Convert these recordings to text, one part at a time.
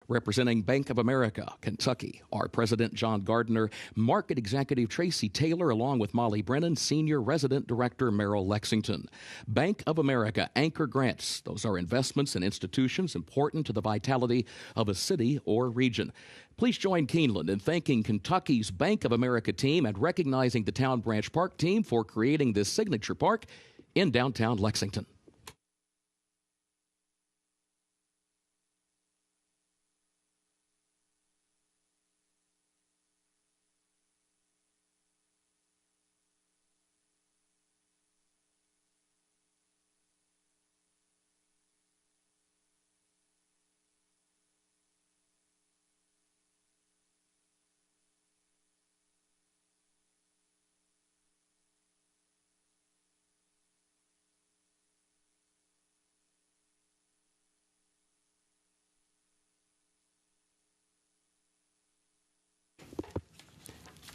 Representing Bank of America, Kentucky, our President John Gardner, Market Executive Tracy Taylor, along with Molly Brennan, Senior Resident Director Merrill Lexington. Bank of America anchor grants. Those are investments in institutions important to the vitality of a city or region. Please join Keeneland in thanking Kentucky's Bank of America team and recognizing the Town Branch Park team for creating this signature park in downtown Lexington.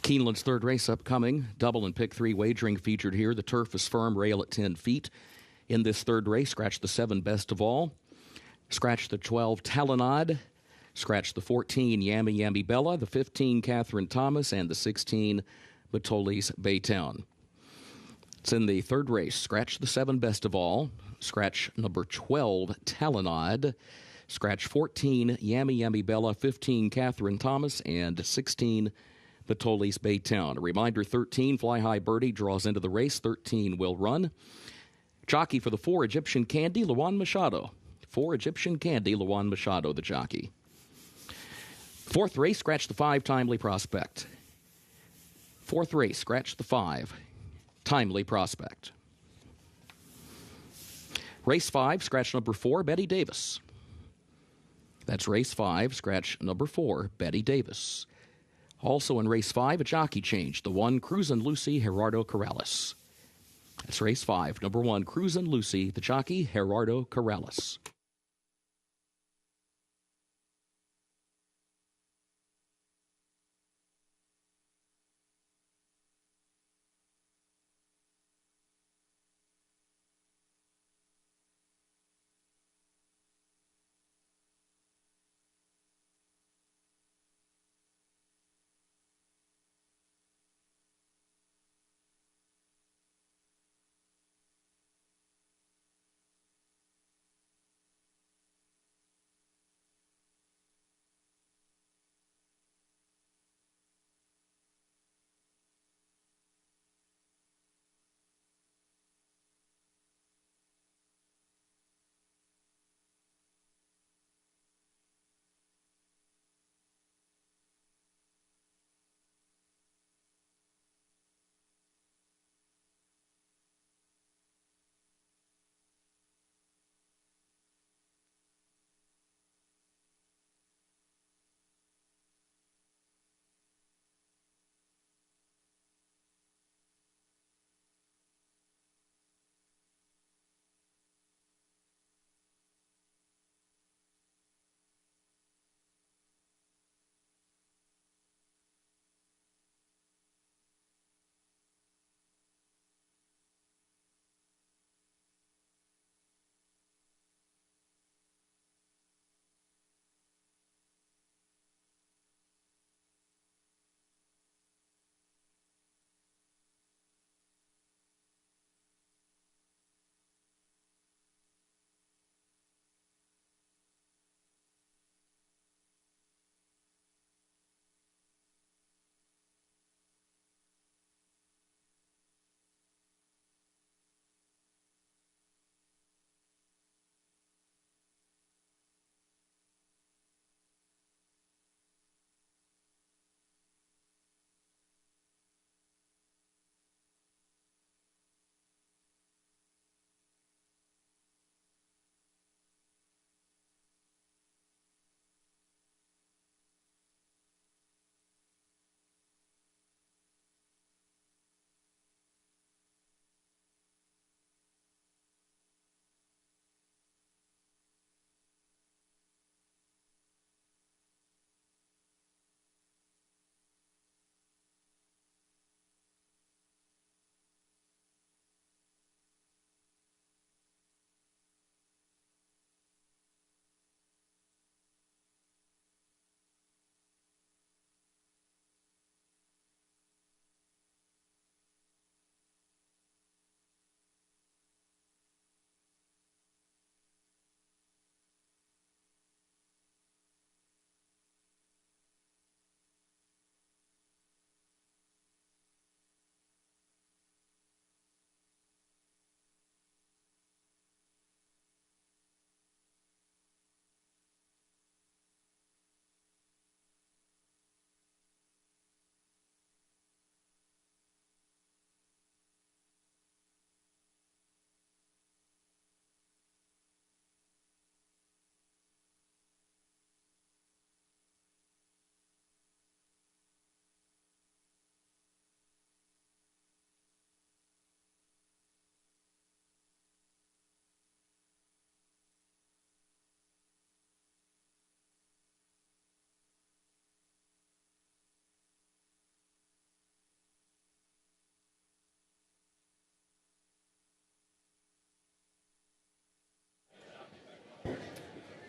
Keeneland's third race upcoming. Double and pick 3 wagering featured here. The turf is firm, rail at 10 feet. In this third race, scratch the 7 best of all. Scratch the 12 Talonade. Scratch the 14 Yammy Yammy Bella, the 15 Catherine Thomas, and the 16 Batoli's Baytown. It's in the third race. Scratch the 7 best of all. Scratch number 12 Talonade. Scratch 14 Yammy Yammy Bella, 15 Catherine Thomas, and 16 Batoli's Baytown. A reminder, 13, Fly High Birdie, draws into the race. 13 will run. Jockey for the 4, Egyptian Candy, Luan Machado. 4, Egyptian Candy, Luan Machado, the jockey. Fourth race, scratch the 5, Timely Prospect. Fourth race, scratch the 5, Timely Prospect. Race 5, scratch number 4, Betty Davis. That's race 5, scratch number 4, Betty Davis. Also in race 5, a jockey change. The 1, Cruisin' Lucy, Gerardo Corrales. That's race 5. Number 1, Cruisin' Lucy, the jockey, Gerardo Corrales.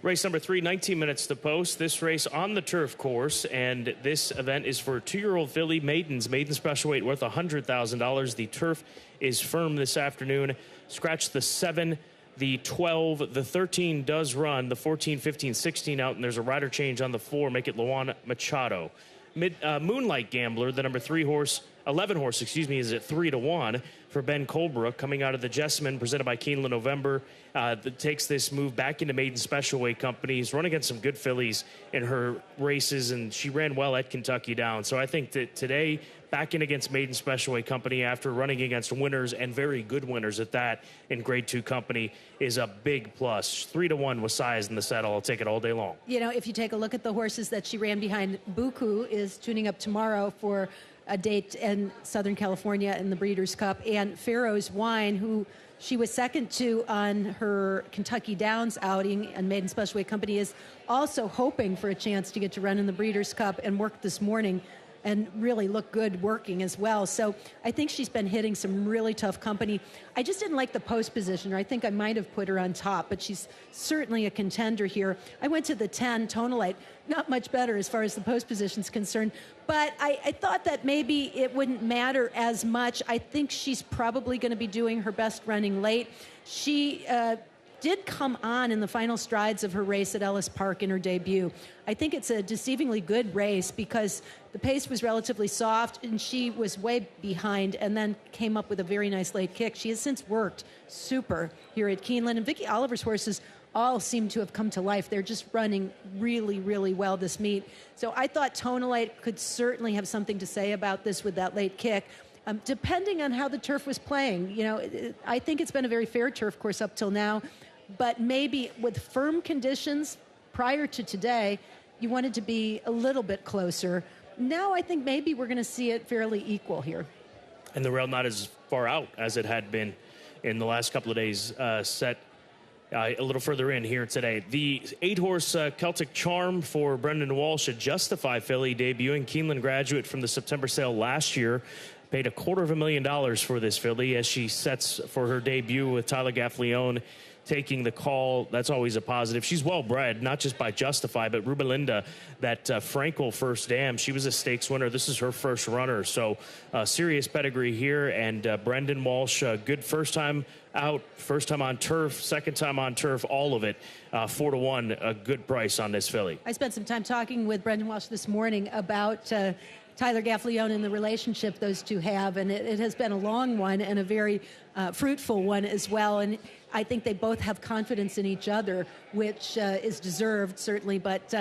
Race number 3, 19 minutes to post. This race on the turf course, and this event is for 2-year-old filly maidens. Maiden special weight worth $100,000. The turf is firm this afternoon. Scratch the 7, the 12, the 13 does run, the 14, 15, 16 out, and there's a rider change on the 4. Make it Luan Machado. Moonlight Gambler, the number 11 horse, is at 3-1 for Ben Colebrook, coming out of the Jessamine, presented by Keeneland November. That takes this move back into maiden special weight company. He's run against some good fillies in her races, and she ran well at Kentucky Downs. So I think that today, back in against maiden special weight company after running against winners, and very good winners at that, in grade 2 company, is a big plus. 3-1 with size in the saddle. I'll take it all day long. You know, if you take a look at the horses that she ran behind, Buku is tuning up tomorrow for a date in Southern California in the Breeders' Cup, and Pharaoh's Wine, who she was second to on her Kentucky Downs outing and maiden special weight company, is also hoping for a chance to get to run in the Breeders' Cup and work this morning and really look good working as well. So I think she's been hitting some really tough company. I just didn't like the post position, or I think I might have put her on top, but she's certainly a contender here. I went to the 10, Tonalite, not much better as far as the post position's concerned, but I thought that maybe it wouldn't matter as much. I think she's probably going to be doing her best running late. She did come on in the final strides of her race at Ellis Park in her debut. I think it's a deceivingly good race because the pace was relatively soft and she was way behind and then came up with a very nice late kick. She has since worked super here at Keeneland, and Vicky Oliver's horses all seem to have come to life. They're just running really, really well this meet. So I thought Tonalite could certainly have something to say about this with that late kick. Depending on how the turf was playing, you know, I think it's been a very fair turf course up till now, but maybe with firm conditions prior to today, you wanted to be a little bit closer. Now I think maybe we're going to see it fairly equal here. And the rail not as far out as it had been in the last couple of days, set a little further in here today. The 8-horse Celtic Charm for Brendan Walsh, a Justify filly, debuting Keeneland graduate from the September sale last year. Paid $250,000 for this filly as she sets for her debut with Tyler Gaffleone taking the call. That's always a positive. She's well bred, not just by Justify, but Rubelinda, that Frankel first dam. She was a stakes winner. This is her first runner. So serious pedigree here. And Brendan Walsh, good first time out, first time on turf, second time on turf, all of it. 4-1, a good price on this filly. I spent some time talking with Brendan Walsh this morning about Tyler Gaffleone and the relationship those two have, and it has been a long one and a very fruitful one as well. And I think they both have confidence in each other, which is deserved, certainly, but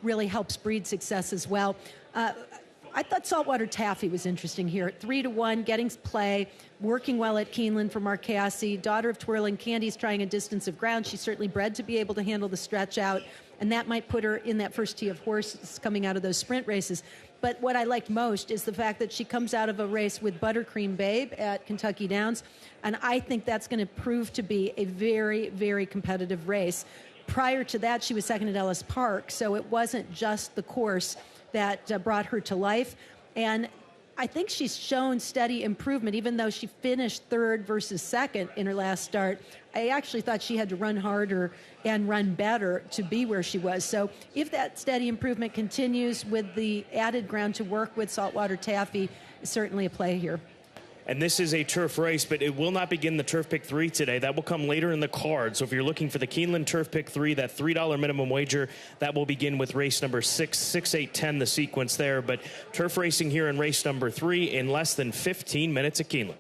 really helps breed success as well. I thought Saltwater Taffy was interesting here. 3-1, getting play, working well at Keeneland for Mark Cassie. Daughter of Twirling Candy's trying a distance of ground. She's certainly bred to be able to handle the stretch out, and that might put her in that first tee of horses coming out of those sprint races. But what I liked most is the fact that she comes out of a race with Buttercream Babe at Kentucky Downs, and I think that's going to prove to be a very, very competitive race. Prior to that, she was second at Ellis Park, so it wasn't just the course that brought her to life. And I think she's shown steady improvement, even though she finished third versus second in her last start. I actually thought she had to run harder and run better to be where she was. So if that steady improvement continues with the added ground to work with, Saltwater Taffy is certainly a play here. And this is a turf race, but it will not begin the Turf Pick 3 today. That will come later in the card. So if you're looking for the Keeneland Turf Pick 3, that $3 minimum wager, that will begin with race number 6, 6, 8, 10, the sequence there. But turf racing here in race number 3 in less than 15 minutes at Keeneland.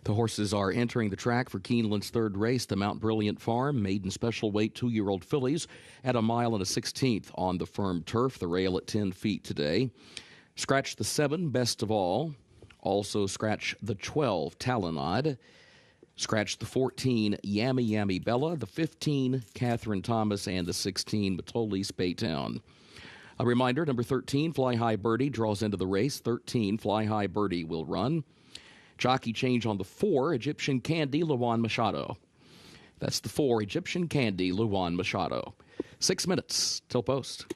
The horses are entering the track for Keeneland's third race, the Mount Brilliant Farm, maiden special weight 2-year-old fillies at 1 1/16 on the firm turf. The rail at 10 feet today. Scratch the 7, Best of All. Also scratch the 12, Talonade. Scratch the 14, Yammy Yammy Bella, the 15, Catherine Thomas, and the 16, Matolis Baytown. A reminder, number 13, Fly High Birdie, draws into the race. 13, Fly High Birdie will run. Jockey change on the 4, Egyptian Candy, Luan Machado. That's the 4, Egyptian Candy, Luan Machado. 6 minutes till post.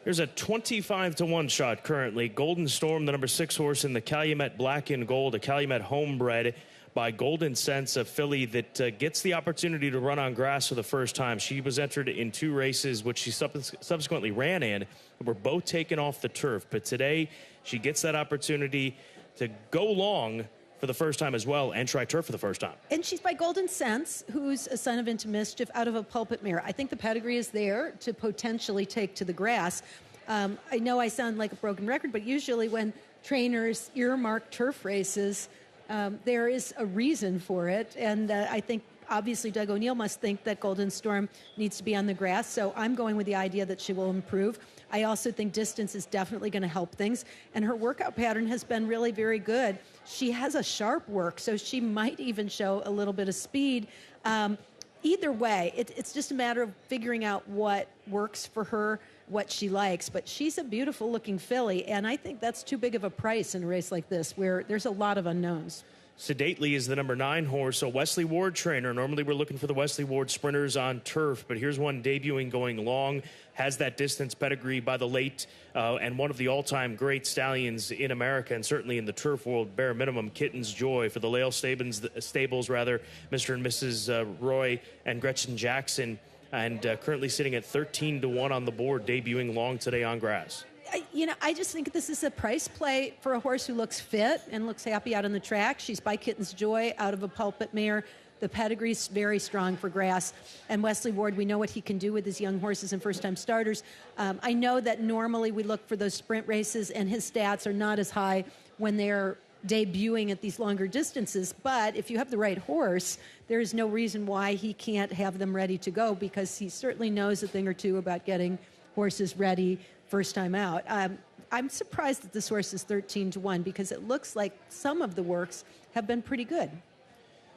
There's a 25-1 shot currently. Golden Storm, the number 6 horse in the Calumet Black and Gold, a Calumet homebred by Golden Sense, a filly that gets the opportunity to run on grass for the first time. She was entered in 2 races, which she subsequently ran in, and were both taken off the turf. But today, she gets that opportunity to go long for the first time as well and try turf for the first time. And she's by Golden Sense, who's a son of Into Mischief out of a pulpit mare. I think the pedigree is there to potentially take to the grass. I know I sound like a broken record, but usually when trainers earmark turf races, there is a reason for it. And I think obviously Doug O'Neill must think that Golden Storm needs to be on the grass. So I'm going with the idea that she will improve. I also think distance is definitely going to help things. And her workout pattern has been really very good. She has a sharp work, so she might even show a little bit of speed. Either way, it's just a matter of figuring out what works for her, what she likes. But she's a beautiful-looking filly, and I think that's too big of a price in a race like this where there's a lot of unknowns. Sedately is the number 9 horse, a Wesley Ward trainer. Normally we're looking for the Wesley Ward sprinters on turf, but here's one debuting going long, has that distance pedigree by the late and one of the all-time great stallions in America and certainly in the turf world, bare minimum, Kitten's Joy for the Lale stables, Mr. and Mrs. Roy and Gretchen Jackson, and currently sitting at 13-1 on the board, debuting long today on grass. I just think this is a price play for a horse who looks fit and looks happy out on the track. She's by Kitten's Joy out of a pulpit mare. The pedigree's very strong for grass. And Wesley Ward, we know what he can do with his young horses and first-time starters. I know that normally we look for those sprint races, and his stats are not as high when they're debuting at these longer distances. But if you have the right horse, there is no reason why he can't have them ready to go, because he certainly knows a thing or two about getting horses ready first time out. I'm surprised that this horse is 13-1 because it looks like some of the works have been pretty good.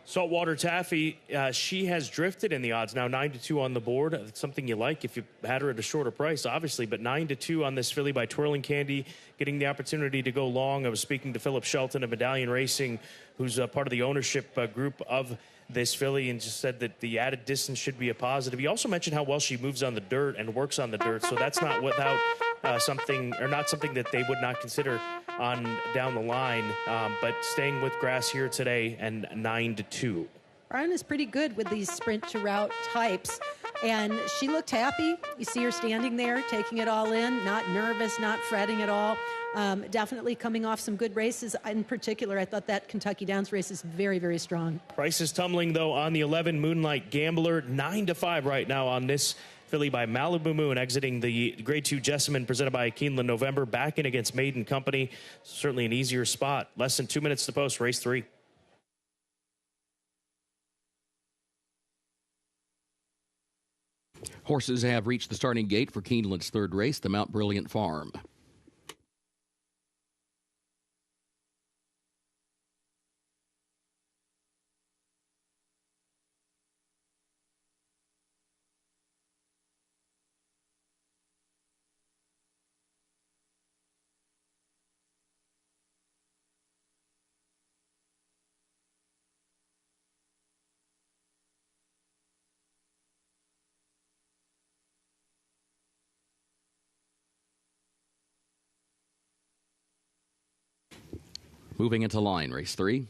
Saltwater Taffy, she has drifted in the odds now, 9-2 on the board. It's something you like if you had her at a shorter price, obviously, but 9-2 on this filly by Twirling Candy, getting the opportunity to go long. I was speaking to Philip Shelton of Medallion Racing, who's part of the ownership group of this filly, and just said that the added distance should be a positive. He also mentioned how well she moves on the dirt and works on the dirt, so that's not without something or not something that they would not consider on down the line. But staying with grass here today and 9-2. Brian is pretty good with these sprint to route types. And she looked happy. You see her standing there, taking it all in, not nervous, not fretting at all. Definitely coming off some good races. In particular, I thought that Kentucky Downs race is very, very strong. Price is tumbling, though, on the 11 Moonlight Gambler. 9-5 right now on this filly by Malibu Moon, exiting the Grade 2 Jessamine presented by Keeneland November. Back in against Maiden Company. Certainly an easier spot. Less than 2 minutes to post, race 3. Horses have reached the starting gate for Keeneland's third race, the Mount Brilliant Farm. Moving into line, race 3.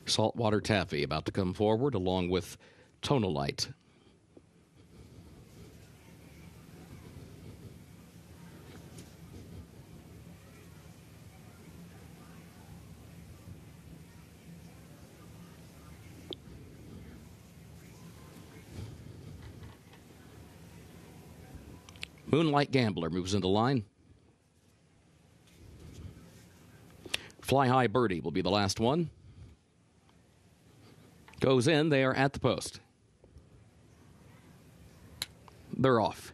Saltwater Taffy about to come forward along with Tonalite. Moonlight Gambler moves into line. Fly High Birdie will be the last one. Goes in. They are at the post. They're off.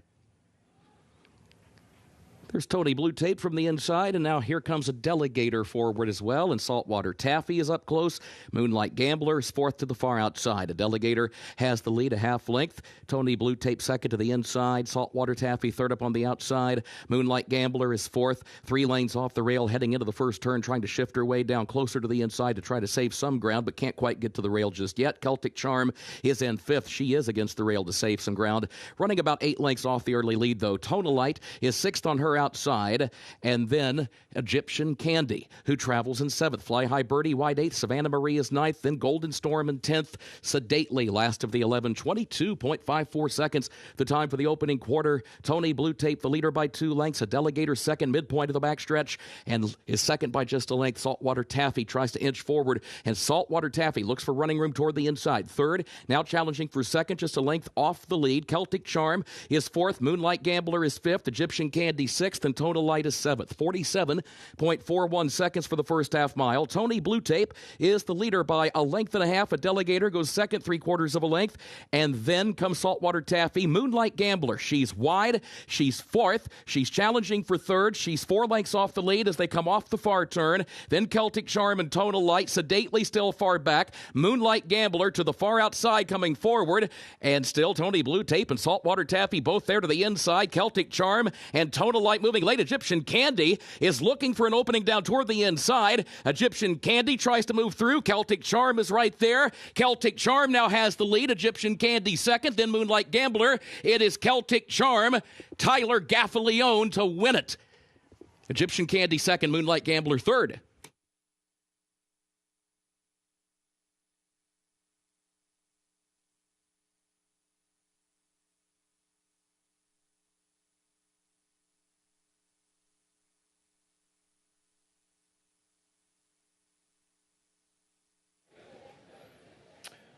There's Tony Blue Tape from the inside, and now here comes a Delegator forward as well, and Saltwater Taffy is up close. Moonlight Gambler is fourth to the far outside. A Delegator has the lead a half length. Tony Blue Tape second to the inside. Saltwater Taffy third up on the outside. Moonlight Gambler is fourth. 3 lanes off the rail heading into the first turn, trying to shift her way down closer to the inside to try to save some ground, but can't quite get to the rail just yet. Celtic Charm is in fifth. She is against the rail to save some ground. Running about 8 lengths off the early lead, though. Tonalite is sixth on her outside, and then Egyptian Candy, who travels in 7th. Fly High Birdie, wide 8th. Savannah Marie is 9th. Then Golden Storm in 10th. Sedately, last of the 11. 22.54 seconds, the time for the opening quarter. Tony Blue Tape, the leader by 2 lengths. A Delegator second, midpoint of the backstretch, and is second by just a length. Saltwater Taffy tries to inch forward, and Saltwater Taffy looks for running room toward the inside. Third, now challenging for second, just a length off the lead. Celtic Charm is 4th. Moonlight Gambler is 5th. Egyptian Candy 6th, and Tonalite is 7th. 47.41 seconds for the first half mile. Tony Blue Tape is the leader by a length and a half. A Delegator goes second, 3/4 of a length, and then comes Saltwater Taffy. Moonlight Gambler, she's wide. She's 4th. She's challenging for 3rd. She's 4 lengths off the lead as they come off the far turn. Then Celtic Charm and Tonalite sedately still far back. Moonlight Gambler to the far outside coming forward, and still Tony Blue Tape and Saltwater Taffy both there to the inside. Celtic Charm and Tonalite moving late. Egyptian Candy is looking for an opening down toward the inside. Egyptian Candy tries to move through. Celtic Charm is right there. Celtic Charm now has the lead. Egyptian Candy second, then Moonlight Gambler. It is Celtic Charm, Tyler Gaffalione to win it. Egyptian Candy second, Moonlight Gambler third.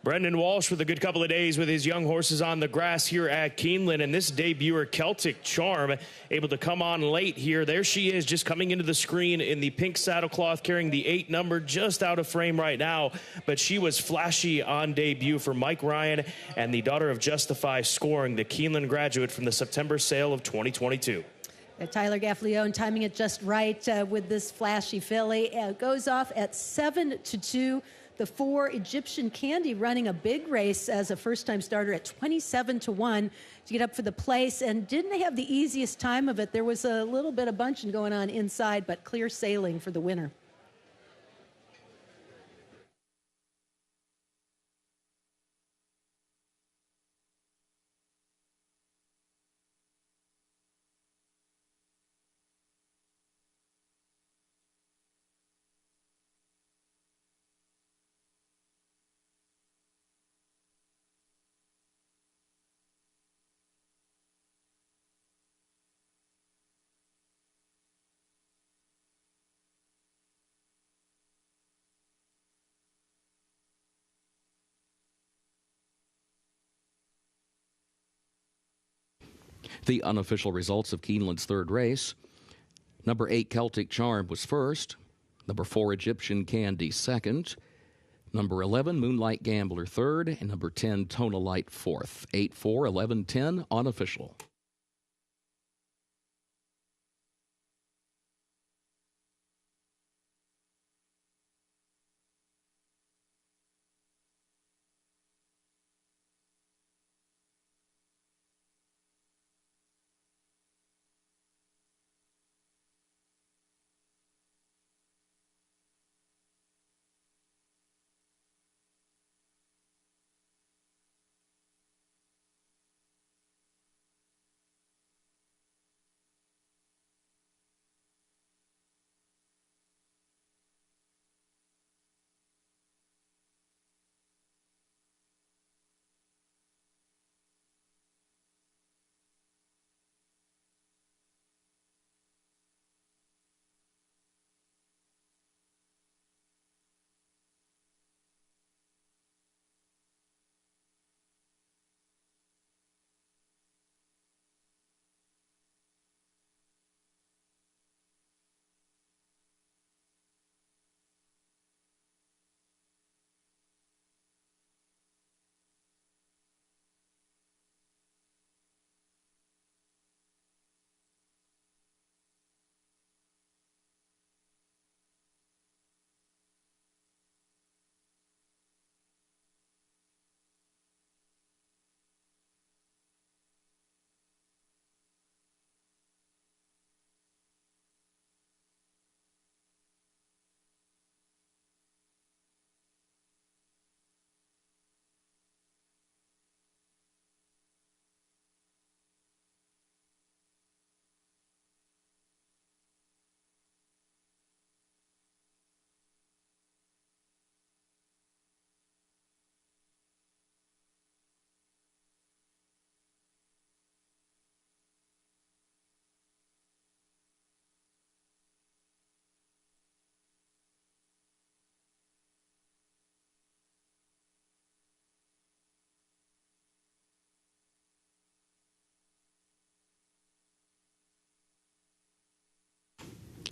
Brendan Walsh with a good couple of days with his young horses on the grass here at Keeneland, and this debuter, Celtic Charm, able to come on late here. There she is, just coming into the screen in the pink saddle cloth, carrying the 8 number, just out of frame right now, but she was flashy on debut for Mike Ryan and the daughter of Justify, scoring the Keeneland graduate from the September sale of 2022. Tyler Gaffalione timing it just right with this flashy filly. Goes off at 7-2. The 4 Egyptian Candy running a big race as a first-time starter at 27-1 to get up for the place, and didn't have the easiest time of it. There was a little bit of bunching going on inside, but clear sailing for the winner. The unofficial results of Keeneland's third race. Number 8, Celtic Charm, was first. Number 4, Egyptian Candy, second. Number 11, Moonlight Gambler, third. And number 10, Tonalite, fourth. 8, 4, 11, 10, unofficial.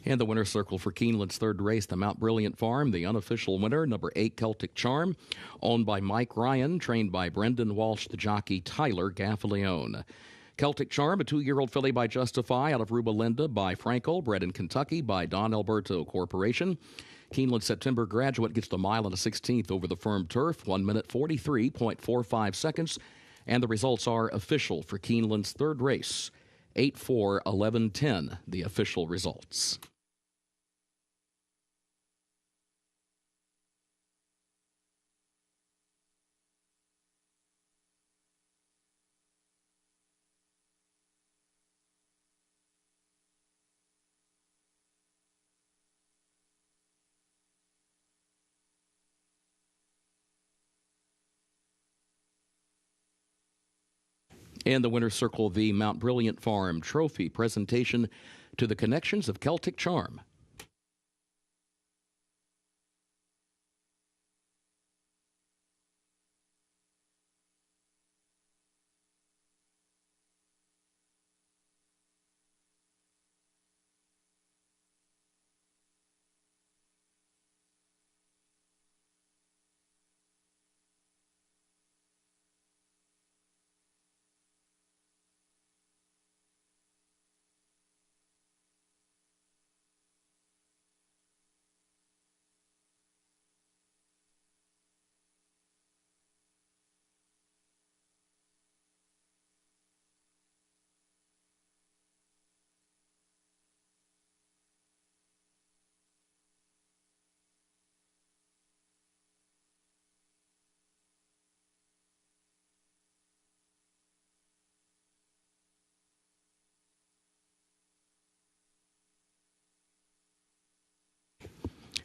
And the winner's circle for Keeneland's third race, the Mount Brilliant Farm, the unofficial winner, number 8, Celtic Charm, owned by Mike Ryan, trained by Brendan Walsh, the jockey Tyler Gaffalione. Celtic Charm, a 2-year-old filly by Justify out of Ruba Linda by Frankel, bred in Kentucky by Don Alberto Corporation. Keeneland September graduate gets the mile and a 16th over the firm turf, 1 minute 43.45 seconds. And the results are official for Keeneland's third race, 8, 4, 11, 10, the official results. And the winner's circle, the Mount Brilliant Farm Trophy presentation to the connections of Celtic Charm.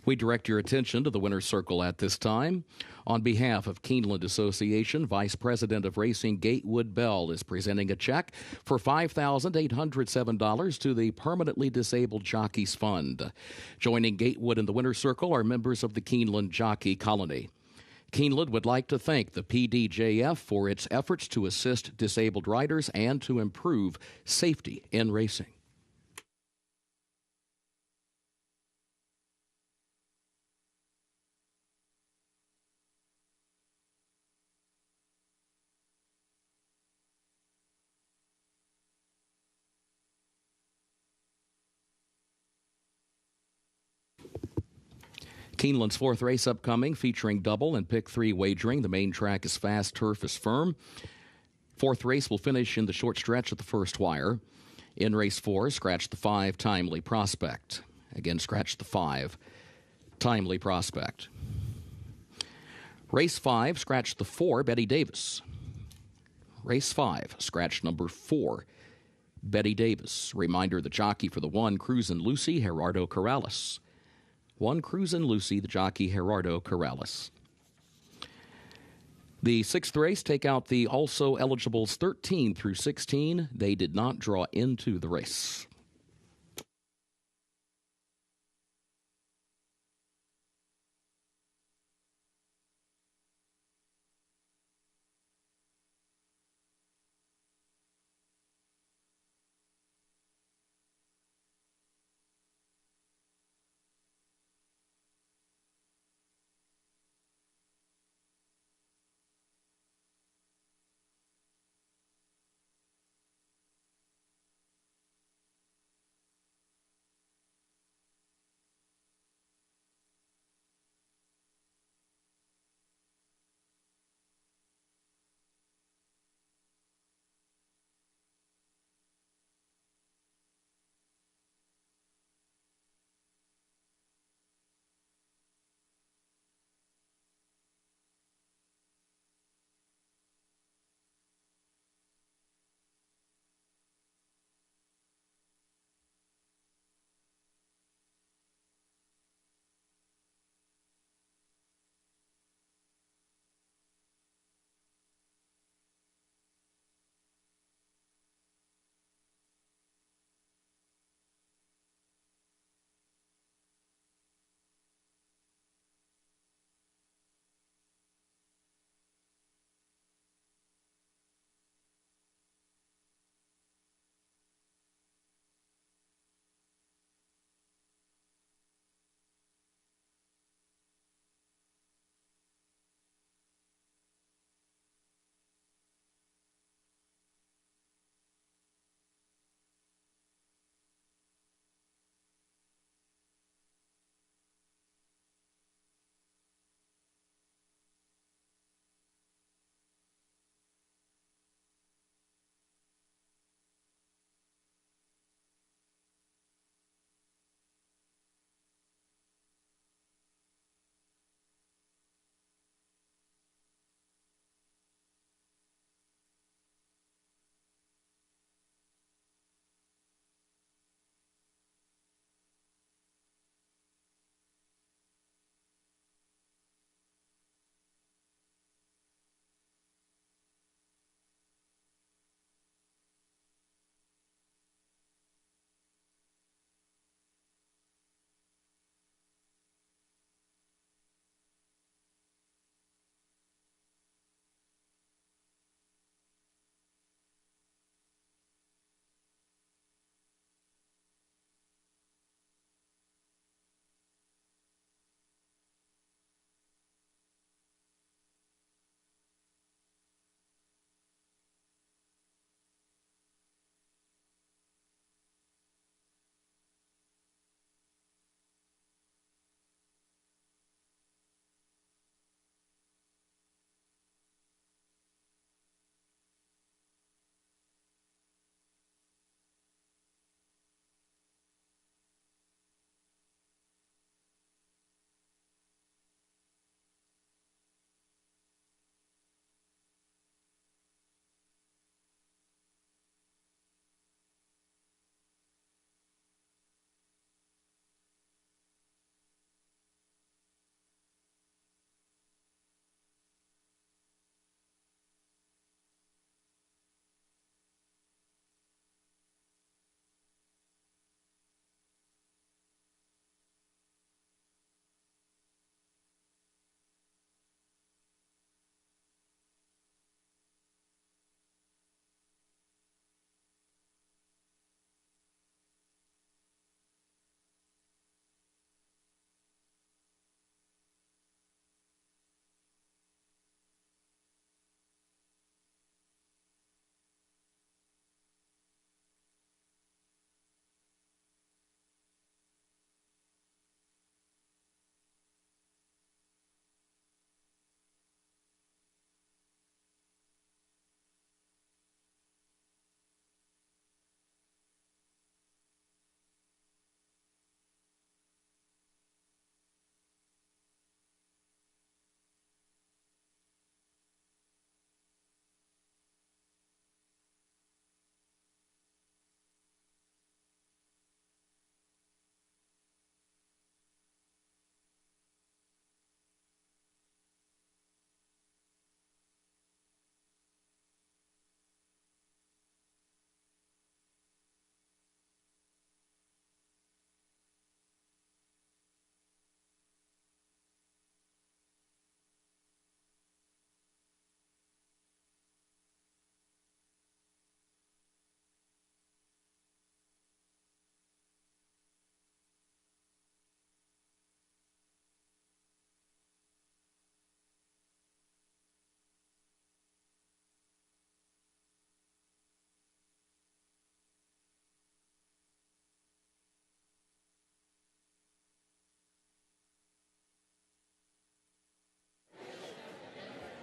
We direct your attention to the winner's circle at this time. On behalf of Keeneland Association, Vice President of Racing Gatewood Bell is presenting a check for $5,807 to the Permanently Disabled Jockeys Fund. Joining Gatewood in the winner's circle are members of the Keeneland Jockey Colony. Keeneland would like to thank the PDJF for its efforts to assist disabled riders and to improve safety in racing. Keeneland's fourth race upcoming, featuring double and pick 3 wagering. The main track is fast, turf is firm. Fourth race will finish in the short stretch at the first wire. In race 4, scratch the 5, Timely Prospect. Again, scratch the 5, Timely Prospect. Race 5, scratch the 4, Betty Davis. Race 5, scratch number 4, Betty Davis. Reminder, the jockey for the 1, Cruisin' Lucy, Gerardo Corrales. 1, Cruisin' Lucy, the jockey Gerardo Corrales. The 6th race, take out the also eligibles 13 through 16. They did not draw into the race.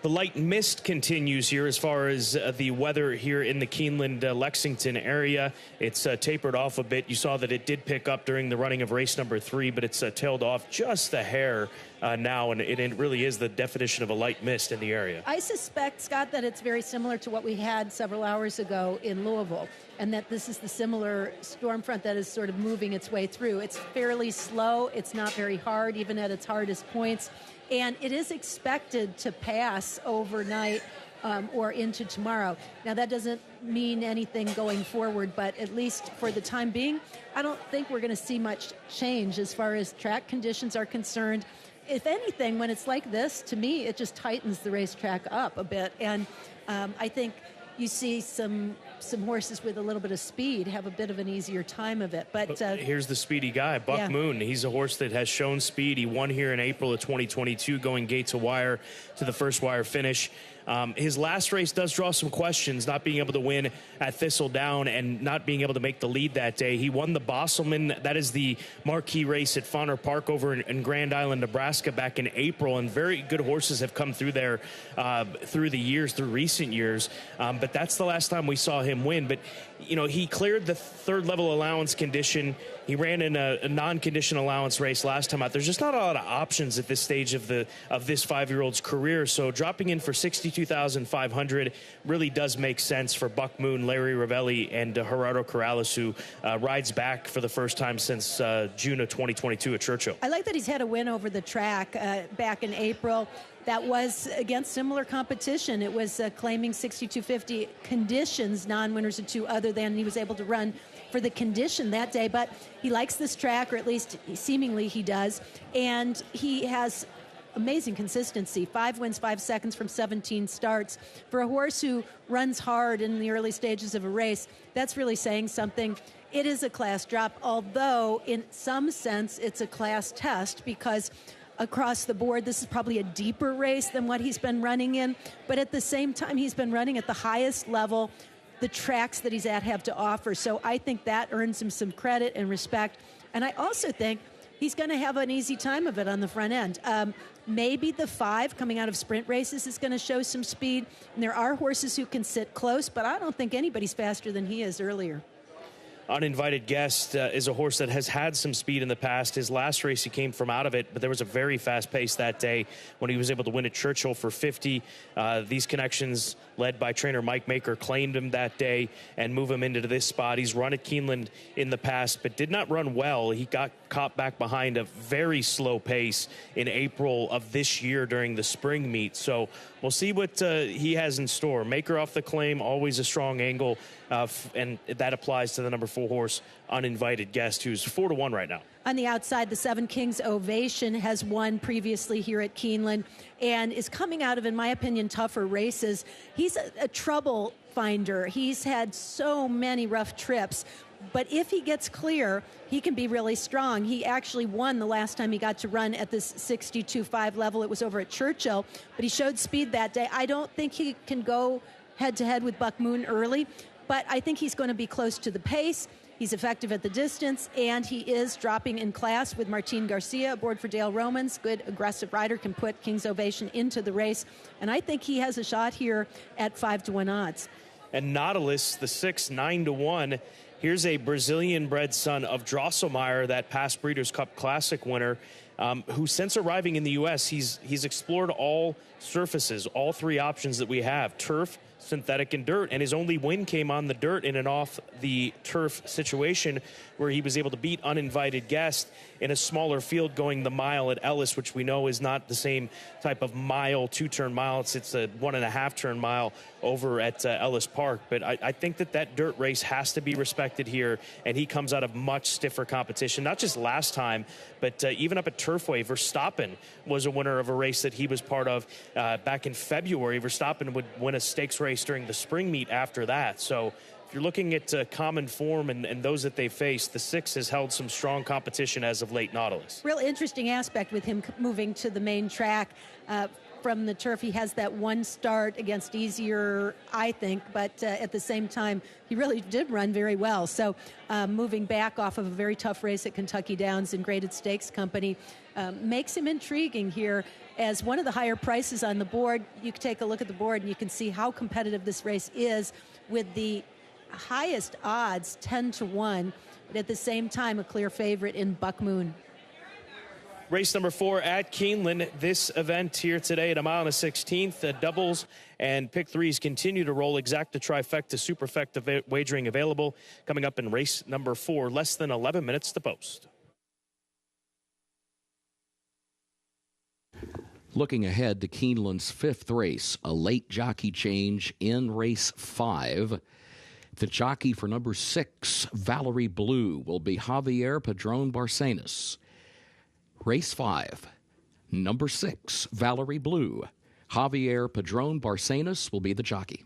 The light mist continues here as far as the weather here in the Keeneland, Lexington area. It's tapered off a bit. You saw that it did pick up during the running of race number 3, but it's tailed off just a hair now, and it really is the definition of a light mist in the area. I suspect, Scott, that it's very similar to what we had several hours ago in Louisville, and that this is the similar storm front that is sort of moving its way through. It's fairly slow. It's not very hard, even at its hardest points. And it is expected to pass overnight or into tomorrow. Now, that doesn't mean anything going forward, but at least for the time being, I don't think we're going to see much change as far as track conditions are concerned. If anything, when it's like this, to me, it just tightens the racetrack up a bit. And I think you see some horses with a little bit of speed have a bit of an easier time of it. But here's the speedy guy, Buck Moon. He's a horse that has shown speed. He won here in April of 2022, going gate to wire to the first wire finish. His last race does draw some questions, not being able to win at Thistledown and not being able to make the lead that day. He won the Bosselman. That is the marquee race at Fauner Park over in Grand Island, Nebraska back in April, and very good horses have come through there through recent years. But that's the last time we saw him win. But, you know, he cleared the third level allowance condition. He ran in a non-condition allowance race last time out. There's just not a lot of options at this stage of this 5-year-old's career. So dropping in for $62,500 really does make sense for Buck Moon, Larry Ravelli, and Gerardo Corrales, who rides back for the first time since June of 2022 at Churchill. I like that he's had a win over the track back in April. That was against similar competition. It was claiming 6250 conditions, non-winners of 2 other than he was able to run for the condition that day. But he likes this track, or at least seemingly he does, and he has amazing consistency. 5 wins, 5 seconds from 17 starts. For a horse who runs hard in the early stages of a race, that's really saying something. It is a class drop, although in some sense it's a class test, because across the board, this is probably a deeper race than what he's been running in. But at the same time, he's been running at the highest level the tracks that he's at have to offer. So I think that earns him some credit and respect. And I also think he's going to have an easy time of it on the front end. Maybe the 5 coming out of sprint races is going to show some speed. And there are horses who can sit close, but I don't think anybody's faster than he is earlier. Uninvited Guest is a horse that has had some speed in the past. His last race, he came from out of it, but there was a very fast pace that day when he was able to win at Churchill for 50. These connections, led by trainer Mike Maker, claimed him that day and move him into this spot. He's run at Keeneland in the past, but did not run well. He got caught back behind a very slow pace in April of this year during the spring meet. So we'll see what he has in store. Maker off the claim, always a strong angle, and that applies to the number 4 horse, Uninvited Guest, who's 4-1 right now. On the outside, the 7 Kings Ovation has won previously here at Keeneland and is coming out of, in my opinion, tougher races. He's a trouble finder. He's had so many rough trips. But if he gets clear, he can be really strong. He actually won the last time he got to run at this 62.5 level. It was over at Churchill, but he showed speed that day. I don't think he can go head-to-head with Buck Moon early, but I think he's going to be close to the pace. He's effective at the distance, and he is dropping in class with Martin Garcia aboard for Dale Romans. Good aggressive rider, can put King's Ovation into the race, and I think he has a shot here at 5-1 odds. And Nautilus, the 6, 9-1. Here's a Brazilian-bred son of Drosselmeyer, that past Breeders' Cup Classic winner, who since arriving in the U.S., he's explored all surfaces, all 3 options that we have: turf, synthetic, and dirt. And his only win came on the dirt in an off-the-turf situation where he was able to beat Uninvited Guest in a smaller field going the mile at Ellis, which we know is not the same type of mile, 2-turn mile. It's a 1.5-turn mile over at Ellis Park. But I think that dirt race has to be respected here, and he comes out of much stiffer competition, not just last time, but even up at Turfway. Verstappen was a winner of a race that he was part of back in February. Verstappen would win a stakes race during the spring meet after that. So if you're looking at common form and those that they face, the 6 has held some strong competition as of late. Nautilus. Real interesting aspect with him moving to the main track. from the turf. He has that one start against easier, I think, but at the same time, he really did run very well. So moving back off of a very tough race at Kentucky Downs and Graded Stakes Company makes him intriguing here as one of the higher prices on the board. You can take a look at the board and you can see how competitive this race is with the highest odds, 10-1, but at the same time, a clear favorite in Buck Moon. Race number 4 at Keeneland. This event here today at a mile and a 16th. Doubles and pick threes continue to roll. Exacta, trifecta, superfecta wagering available. Coming up in race number 4, less than 11 minutes to post. Looking ahead to Keeneland's 5th race, a late jockey change in race 5. The jockey for number 6, Valerie Blue, will be Javier Padron Barcenas. Race 5, number 6, Valerie Blue. Javier Padron Barcenas will be the jockey.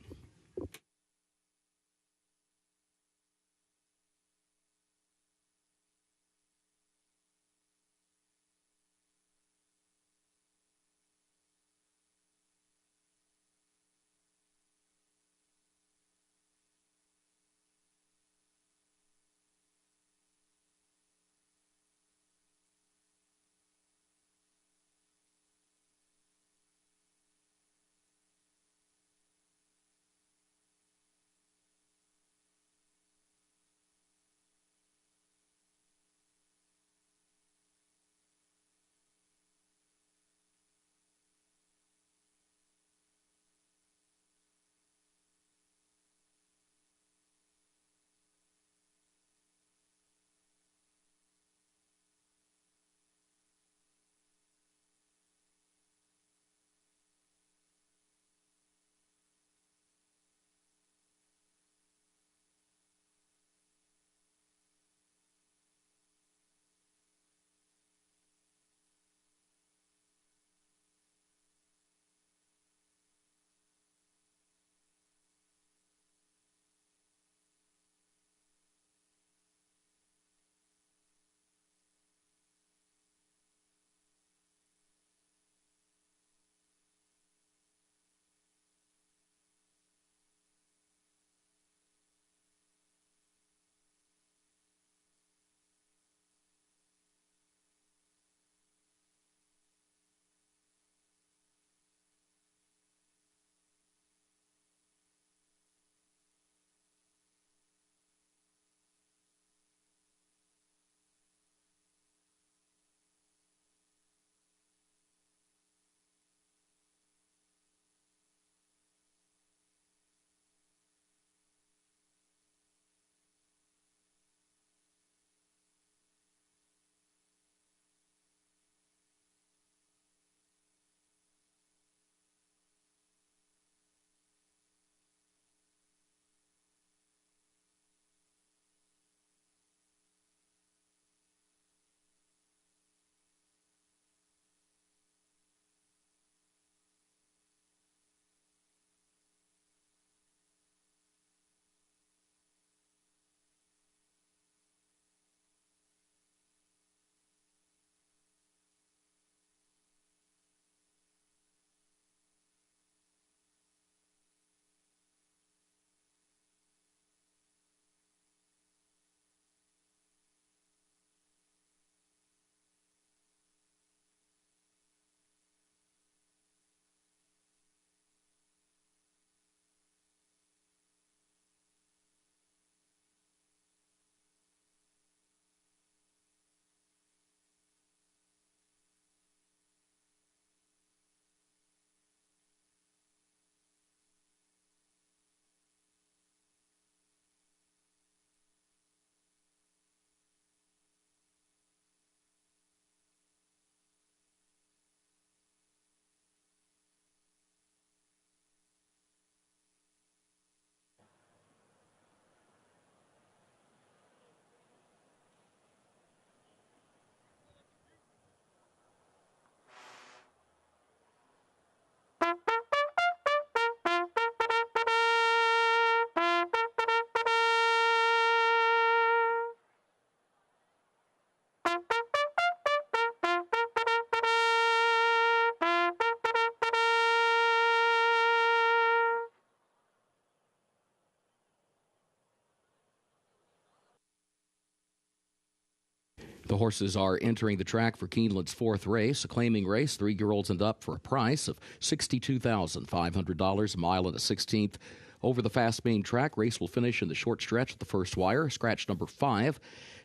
The horses are entering the track for Keeneland's fourth race, a claiming race, 3-year-olds and up, for a price of $62,500, a mile and a 16th. Over the fast main track, race will finish in the short stretch at the first wire. Scratch number 5,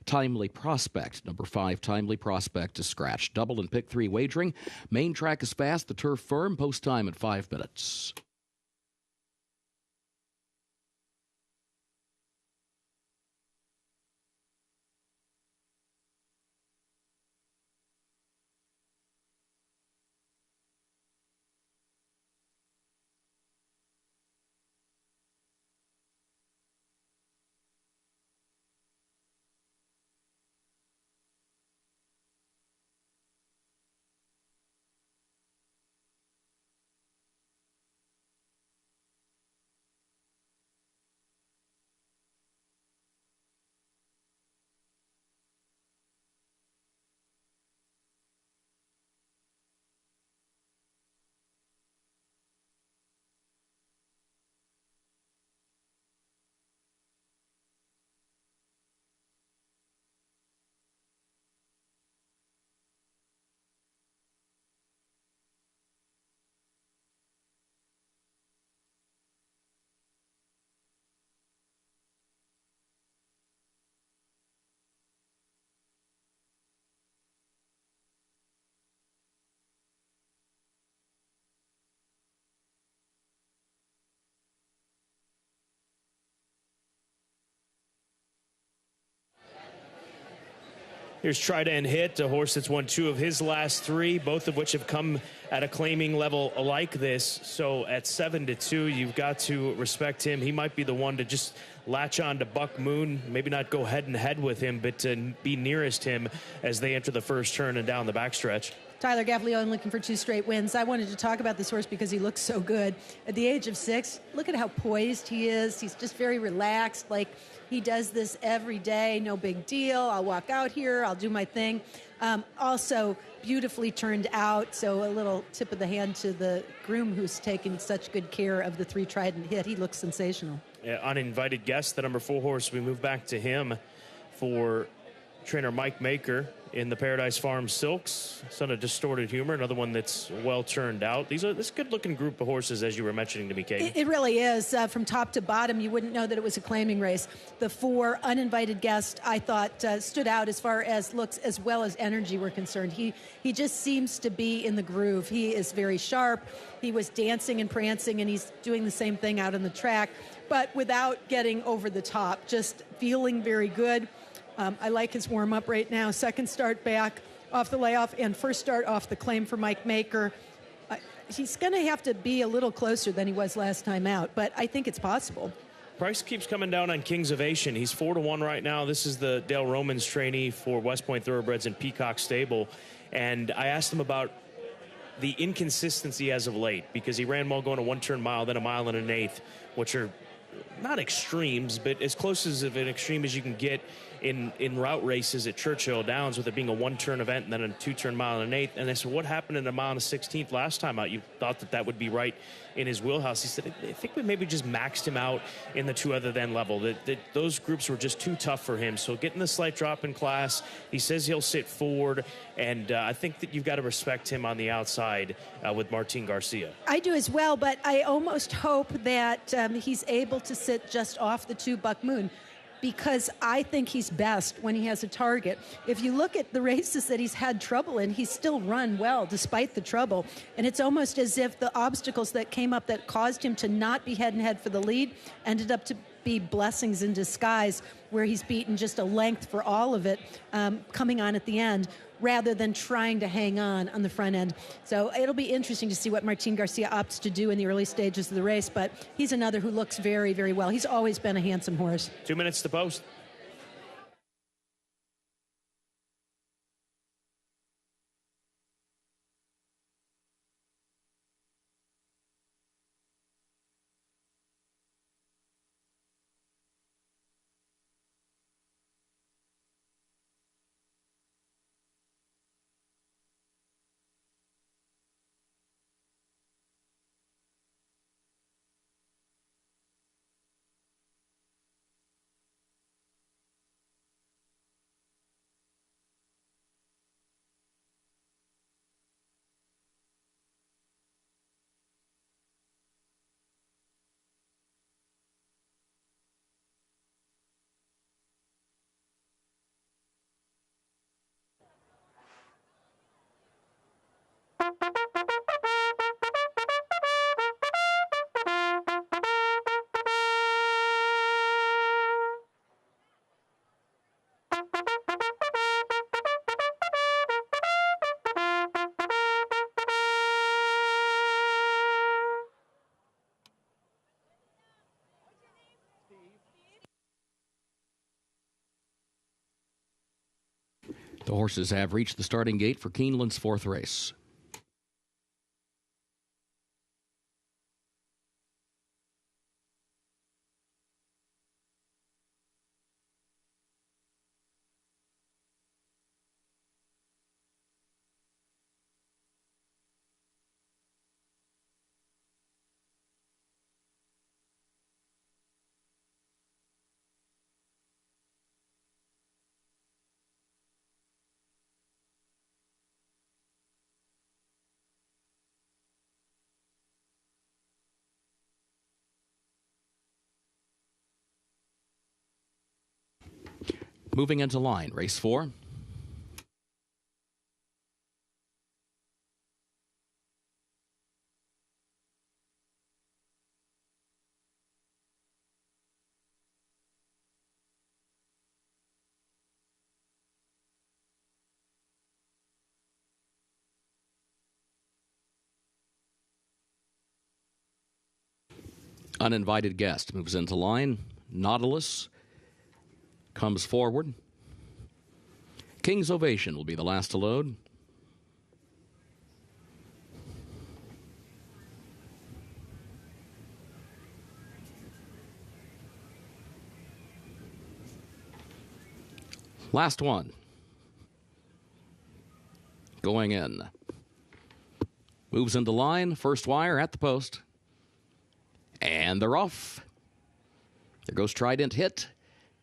Timely Prospect. Number 5, Timely Prospect is scratched. Double and pick 3 wagering. Main track is fast, the turf firm. Post time in 5 minutes. Here's Try to End Hit, a horse that's won 2 of his last 3, both of which have come at a claiming level like this. So at 7-2, you've got to respect him. He might be the one to just latch on to Buck Moon, maybe not go head and head with him, but to be nearest him as they enter the first turn and down the backstretch. Tyler Gaffalione looking for 2 straight wins. I wanted to talk about this horse because he looks so good. At the age of 6, look at how poised he is. He's just very relaxed, like he does this every day, no big deal. I'll walk out here, I'll do my thing. Also beautifully turned out, so a little tip of the hand to the groom who's taken such good care of the 3 Trident Hit. He looks sensational. Uninvited guest, the number 4 horse. We move back to him for trainer Mike Maker in the Paradise Farm Silks, son of Distorted Humor, another one that's well turned out. This is a good-looking group of horses, as you were mentioning to me, Kate. It really is. From top to bottom, you wouldn't know that it was a claiming race. The 4 uninvited guests, I thought, stood out as far as looks as well as energy were concerned. He just seems to be in the groove. He is very sharp. He was dancing and prancing, and he's doing the same thing out on the track, but without getting over the top, just feeling very good. I like his warm-up right now. Second start back off the layoff and first start off the claim for Mike Maker. He's going to have to be a little closer than he was last time out, but I think it's possible. Price keeps coming down on Kings Ovation. He's 4-1 right now. This is the Dale Romans trainee for West Point Thoroughbreds and Peacock Stable. And I asked him about the inconsistency as of late, because he ran well going a 1-turn mile, then a mile and an eighth, which are not extremes, but as close as of an extreme as you can get in route races at Churchill Downs, with it being a 1-turn event and then a 2-turn mile and an eighth. And I said, what happened in a mile and a 16th last time out? You thought that would be right in his wheelhouse. He said, I think we maybe just maxed him out in the 2 other than level. That those groups were just too tough for him. So getting the slight drop in class, he says he'll sit forward, and I think that you've got to respect him on the outside with Martin Garcia. I do as well, but I almost hope that he's able to sit just off the 2 Buck Moon, because I think he's best when he has a target. If you look at the races that he's had trouble in, he's still run well despite the trouble. And it's almost as if the obstacles that came up that caused him to not be head and head for the lead ended up to be blessings in disguise, where he's beaten just a length for all of it, coming on at the end, rather than trying to hang on the front end. So it'll be interesting to see what Martin Garcia opts to do in the early stages of the race, but he's another who looks very, very well. He's always been a handsome horse. 2 minutes to post. The horses have reached the starting gate for Keeneland's fourth race. Moving into line, race 4. Uninvited Guest moves into line. Nautilus comes forward. King's Ovation will be the last to load. Last one. Going in. Moves into line. First wire at the post. And they're off. There goes Trident Hit.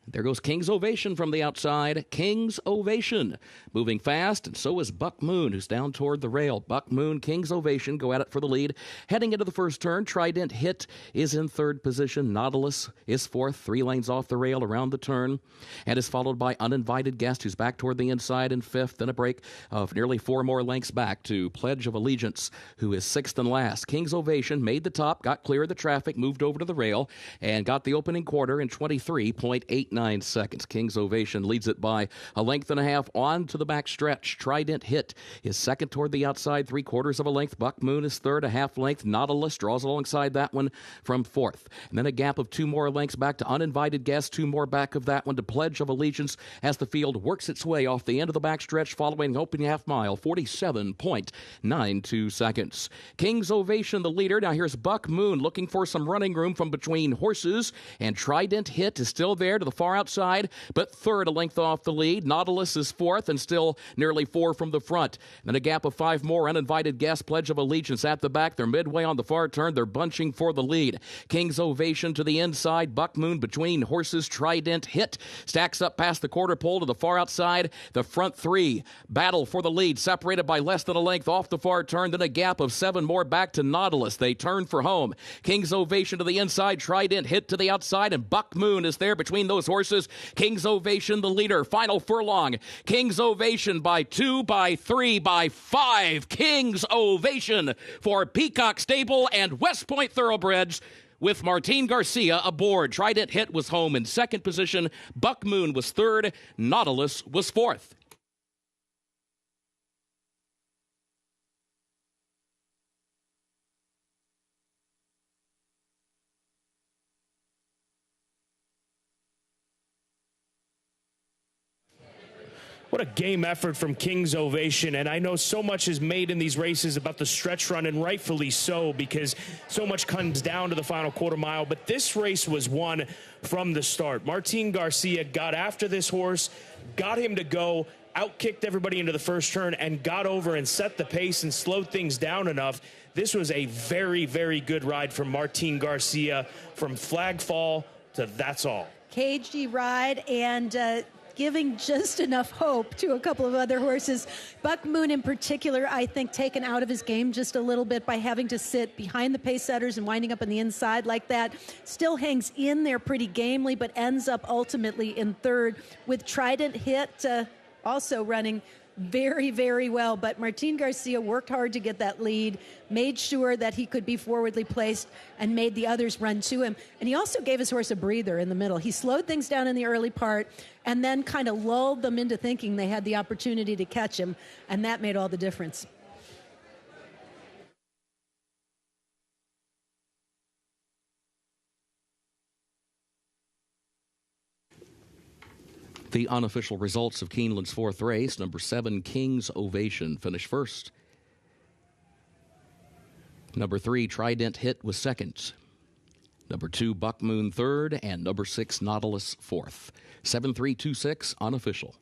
There goes King's Ovation from the outside. King's Ovation moving fast, and so is Buck Moon, who's down toward the rail. Buck Moon, King's Ovation go at it for the lead. Heading into the first turn, Trident Hit is in third position. Nautilus is fourth, 3 lanes off the rail around the turn, and is followed by Uninvited Guest, who's back toward the inside in fifth, and a break of nearly 4 more lengths back to Pledge of Allegiance, who is sixth and last. King's Ovation made the top, got clear of the traffic, moved over to the rail, and got the opening quarter in 23.89 seconds. King's Ovation leads it by a length and a half on to the back stretch. Trident Hit is second toward the outside, 3/4 of a length. Buck Moon is third, a half length. Nautilus draws alongside that one from fourth. And then a gap of 2 more lengths back to Uninvited Guest, 2 more back of that one to Pledge of Allegiance as the field works its way off the end of the back stretch following the opening half mile, 47.92 seconds. King's Ovation the leader. Now here's Buck Moon looking for some running room from between horses, and Trident Hit is still there to the far outside, but third, a length off the lead. Nautilus is fourth and still nearly 4 from the front. Then a gap of 5 more. Uninvited Guest, Pledge of Allegiance at the back. They're midway on the far turn. They're bunching for the lead. King's Ovation to the inside. Buck Moon between horses. Trident Hit stacks up past the quarter pole to the far outside. The front 3 battle for the lead, separated by less than a length off the far turn. Then a gap of 7 more back to Nautilus. They turn for home. King's Ovation to the inside. Trident Hit to the outside, and Buck Moon is there between those horses. King's Ovation the leader. Final furlong. King's Ovation by 2, by 3, by 5. King's Ovation for Peacock Stable and West Point Thoroughbreds, with Martin Garcia aboard. Trident Hit was home in second position. Buck Moon was third. Nautilus was fourth. What a game effort from King's Ovation, and I know so much is made in these races about the stretch run, and rightfully so, because so much comes down to the final quarter mile, but this race was won from the start. Martin Garcia got after this horse, got him to go, outkicked everybody into the first turn, and got over and set the pace and slowed things down enough. This was a very, very good ride from Martin Garcia, from flag fall to that's all. Cagey ride, and giving just enough hope to a couple of other horses. Buck Moon in particular, I think, taken out of his game just a little bit by having to sit behind the pace setters and winding up on the inside like that. Still hangs in there pretty gamely, but ends up ultimately in third, with Trident Hit also running very, very well. But Martin Garcia worked hard to get that lead, made sure that he could be forwardly placed, and made the others run to him. And he also gave his horse a breather in the middle. He slowed things down in the early part and then kind of lulled them into thinking they had the opportunity to catch him, and that made all the difference. The unofficial results of Keeneland's fourth race: number 7, King's Ovation, finished first. Number 3, Trident Hit, was second. Number 2, Buck Moon, third. And number 6, Nautilus, fourth. 7-3-2-6, unofficial.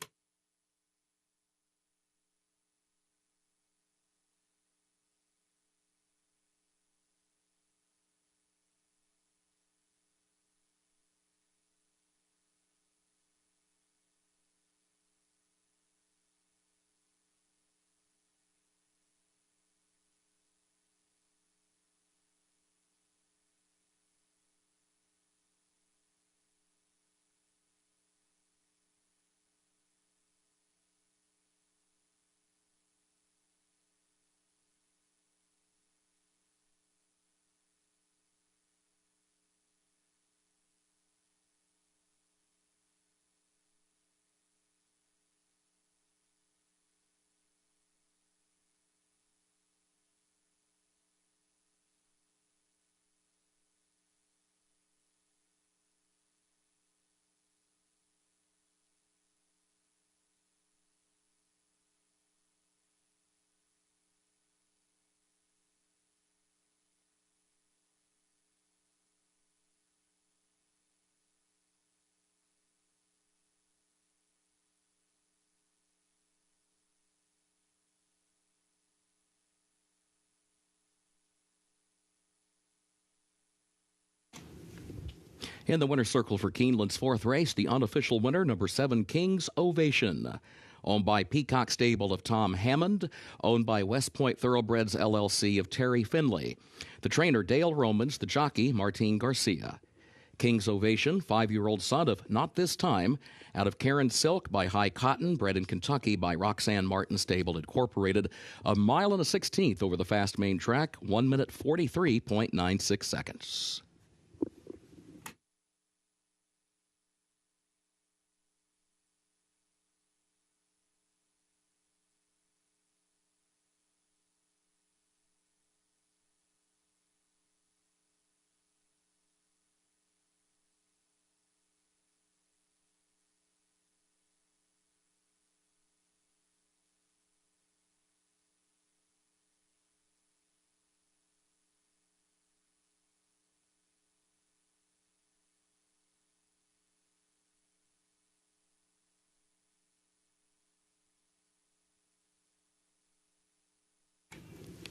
In the winner's circle for Keeneland's fourth race, the unofficial winner, number 7, King's Ovation. Owned by Peacock Stable of Tom Hammond, owned by West Point Thoroughbreds LLC of Terry Finley. The trainer, Dale Romans, the jockey, Martin Garcia. King's Ovation, 5-year-old son of Not This Time, out of Karen Silk by High Cotton, bred in Kentucky by Roxanne Martin Stable Incorporated. 1 mile and a 16th over the fast main track, 1 minute 43.96 seconds.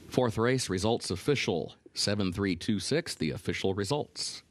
Fourth race results official. 7-3-2-6, the official results.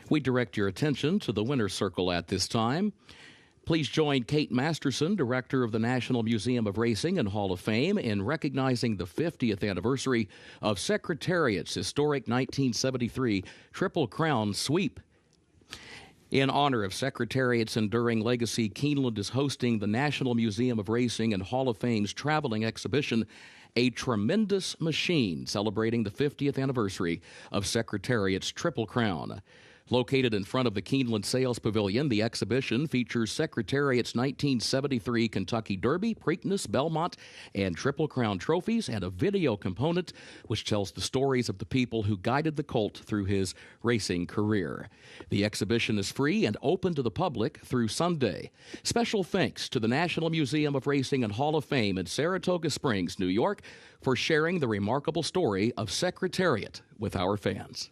We direct your attention to the winner's circle at this time. Please join Kate Masterson, director of the National Museum of Racing and Hall of Fame, in recognizing the 50th anniversary of Secretariat's historic 1973 Triple Crown sweep. In honor of Secretariat's enduring legacy, Keeneland is hosting the National Museum of Racing and Hall of Fame's traveling exhibition, A Tremendous Machine, celebrating the 50th anniversary of Secretariat's Triple Crown. Located in front of the Keeneland Sales Pavilion, the exhibition features Secretariat's 1973 Kentucky Derby, Preakness, Belmont, and Triple Crown trophies, and a video component which tells the stories of the people who guided the colt through his racing career. The exhibition is free and open to the public through Sunday. Special thanks to the National Museum of Racing and Hall of Fame in Saratoga Springs, New York, for sharing the remarkable story of Secretariat with our fans.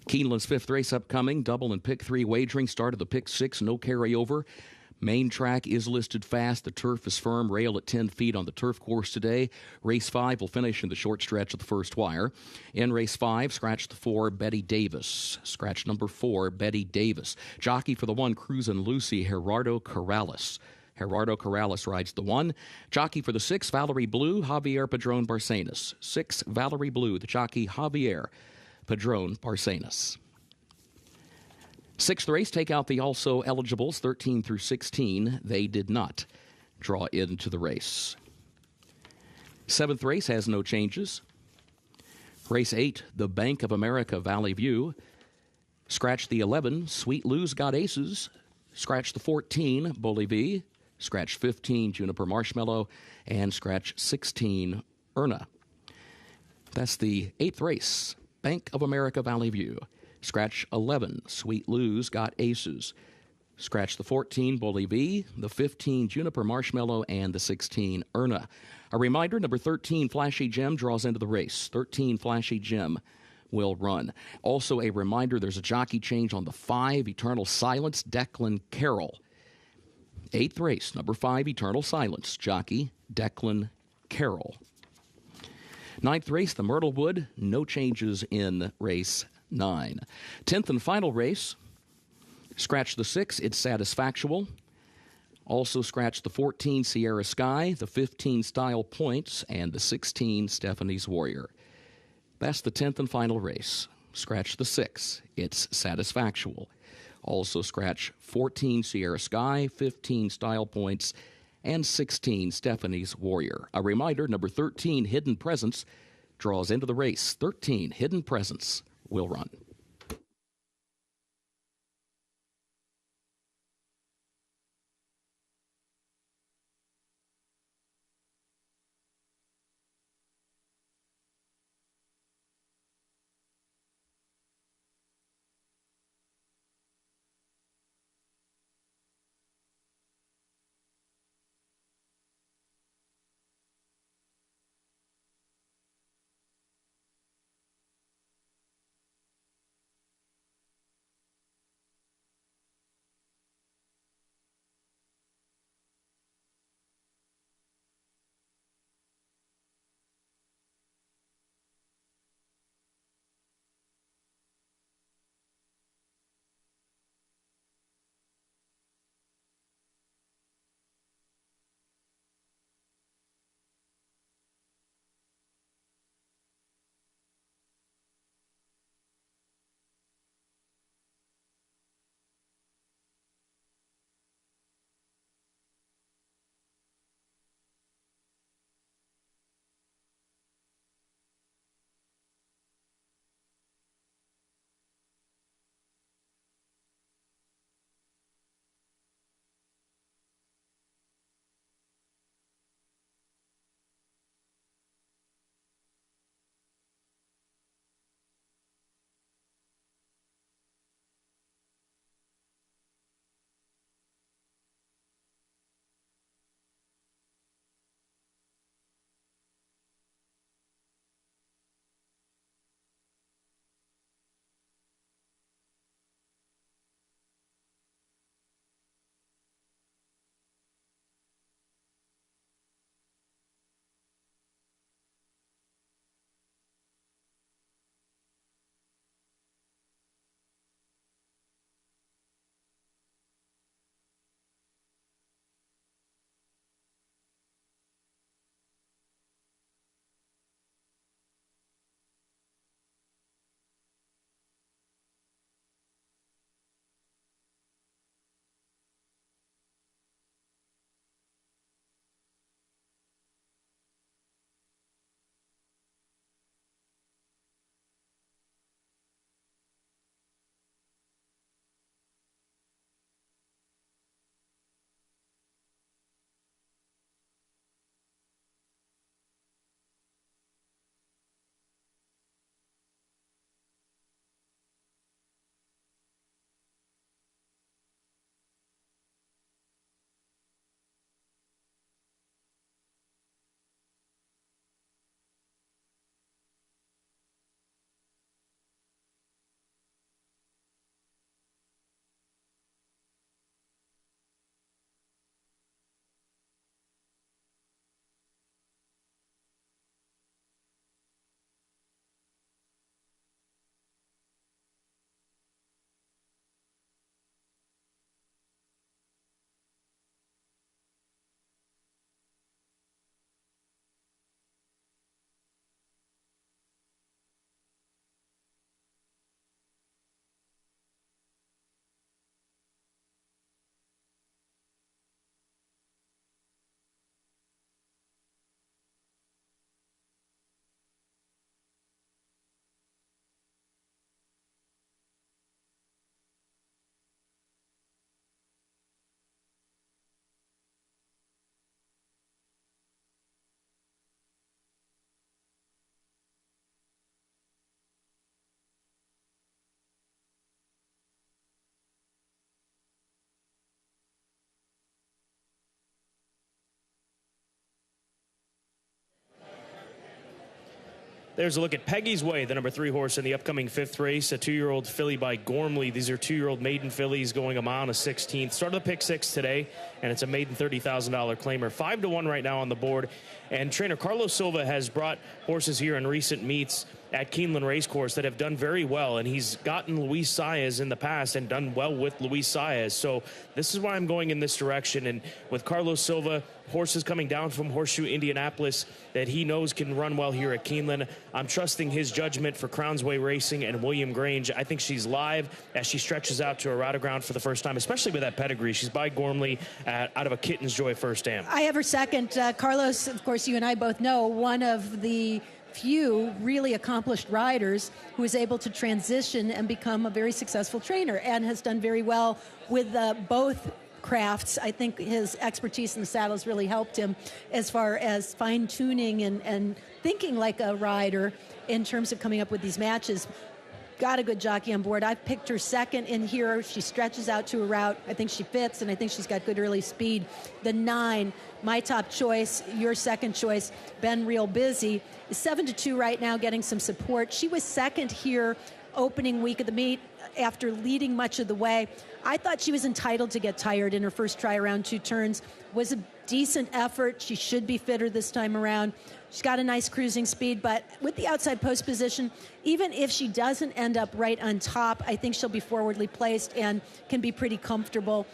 Keeneland's fifth race upcoming, double and pick 3 wagering, start of the pick 6, no carryover. Main track is listed fast. The turf is firm. Rail at 10 feet on the turf course today. Race 5 will finish in the short stretch of the first wire. In race 5, scratch the 4, Betty Davis. Scratch number 4, Betty Davis. Jockey for the 1, Cruisin' Lucy, Gerardo Corrales. Gerardo Corrales rides the 1. Jockey for the 6, Valerie Blue, Javier Padron Barcenas. 6, Valerie Blue, the jockey Javier Padron Barcenas. Sixth race, take out the also eligibles, 13 through 16. They did not draw into the race. Seventh race has no changes. Race 8, the Bank of America Valley View. Scratch the 11, Sweet Lou's Got Aces. Scratch the 14, Bully V. Scratch 15, Juniper Marshmallow. And scratch 16, Erna. That's the 8th race, Bank of America Valley View. Scratch 11, Sweet Lou's Got Aces. Scratch the 14, Bully V, the 15, Juniper Marshmallow, and the 16, Erna. A reminder, number 13, Flashy Gem, draws into the race. 13, Flashy Gem will run. Also a reminder, there's a jockey change on the 5, Eternal Silence, Declan Carroll. 8th race, number 5, Eternal Silence, jockey Declan Carroll. 9th race, the Myrtlewood, no changes in race 9. 10th and final race, scratch the 6, It's Satisfactual. Also scratch the 14, Sierra Sky, the 15, Style Points, and the 16, Stephanie's Warrior. That's the 10th and final race. Scratch the 6, It's Satisfactual. Also scratch 14, Sierra Sky, 15, Style Points, and 16, Stephanie's Warrior. A reminder, number 13, Hidden Presence, draws into the race. 13, Hidden Presence will run. There's a look at Peggy's Way, the number 3 horse in the upcoming 5th race, a 2-year-old filly by Gormley. These are 2-year-old maiden fillies going a mile and a 16th. Started the pick 6 today, and it's a maiden $30,000 claimer. 5-1 right now on the board. And trainer Carlos Silva has brought horses here in recent meets at Keeneland Racecourse that have done very well, and he's gotten Luis Saez in the past and done well with Luis Saez. So this is why I'm going in this direction. And with Carlos Silva, horses coming down from Horseshoe Indianapolis that he knows can run well here at Keeneland, I'm trusting his judgment for Crownsway Racing and William Grange. I think she's live as she stretches out to a route of ground for the first time, especially with that pedigree. She's by Gormley out of a Kitten's Joy first dam. I have her second. Carlos, of course, you and I both know, one of the few really accomplished riders who is able to transition and become a very successful trainer, and has done very well with both crafts. I think his expertise in the saddle has really helped him as far as fine-tuning and thinking like a rider in terms of coming up with these matches. Got a good jockey on board. I've picked her second in here. She stretches out to a route. I think she fits, and I think she's got good early speed. The 9, my top choice, your second choice, Ben Real Busy, is 7-2 right now, getting some support. She was second here opening week of the meet after leading much of the way. I thought she was entitled to get tired in her first try around 2 turns. Was a decent effort. She should be fitter this time around. She's got a nice cruising speed, but with the outside post position, even if she doesn't end up right on top, I think she'll be forwardly placed and can be pretty comfortable.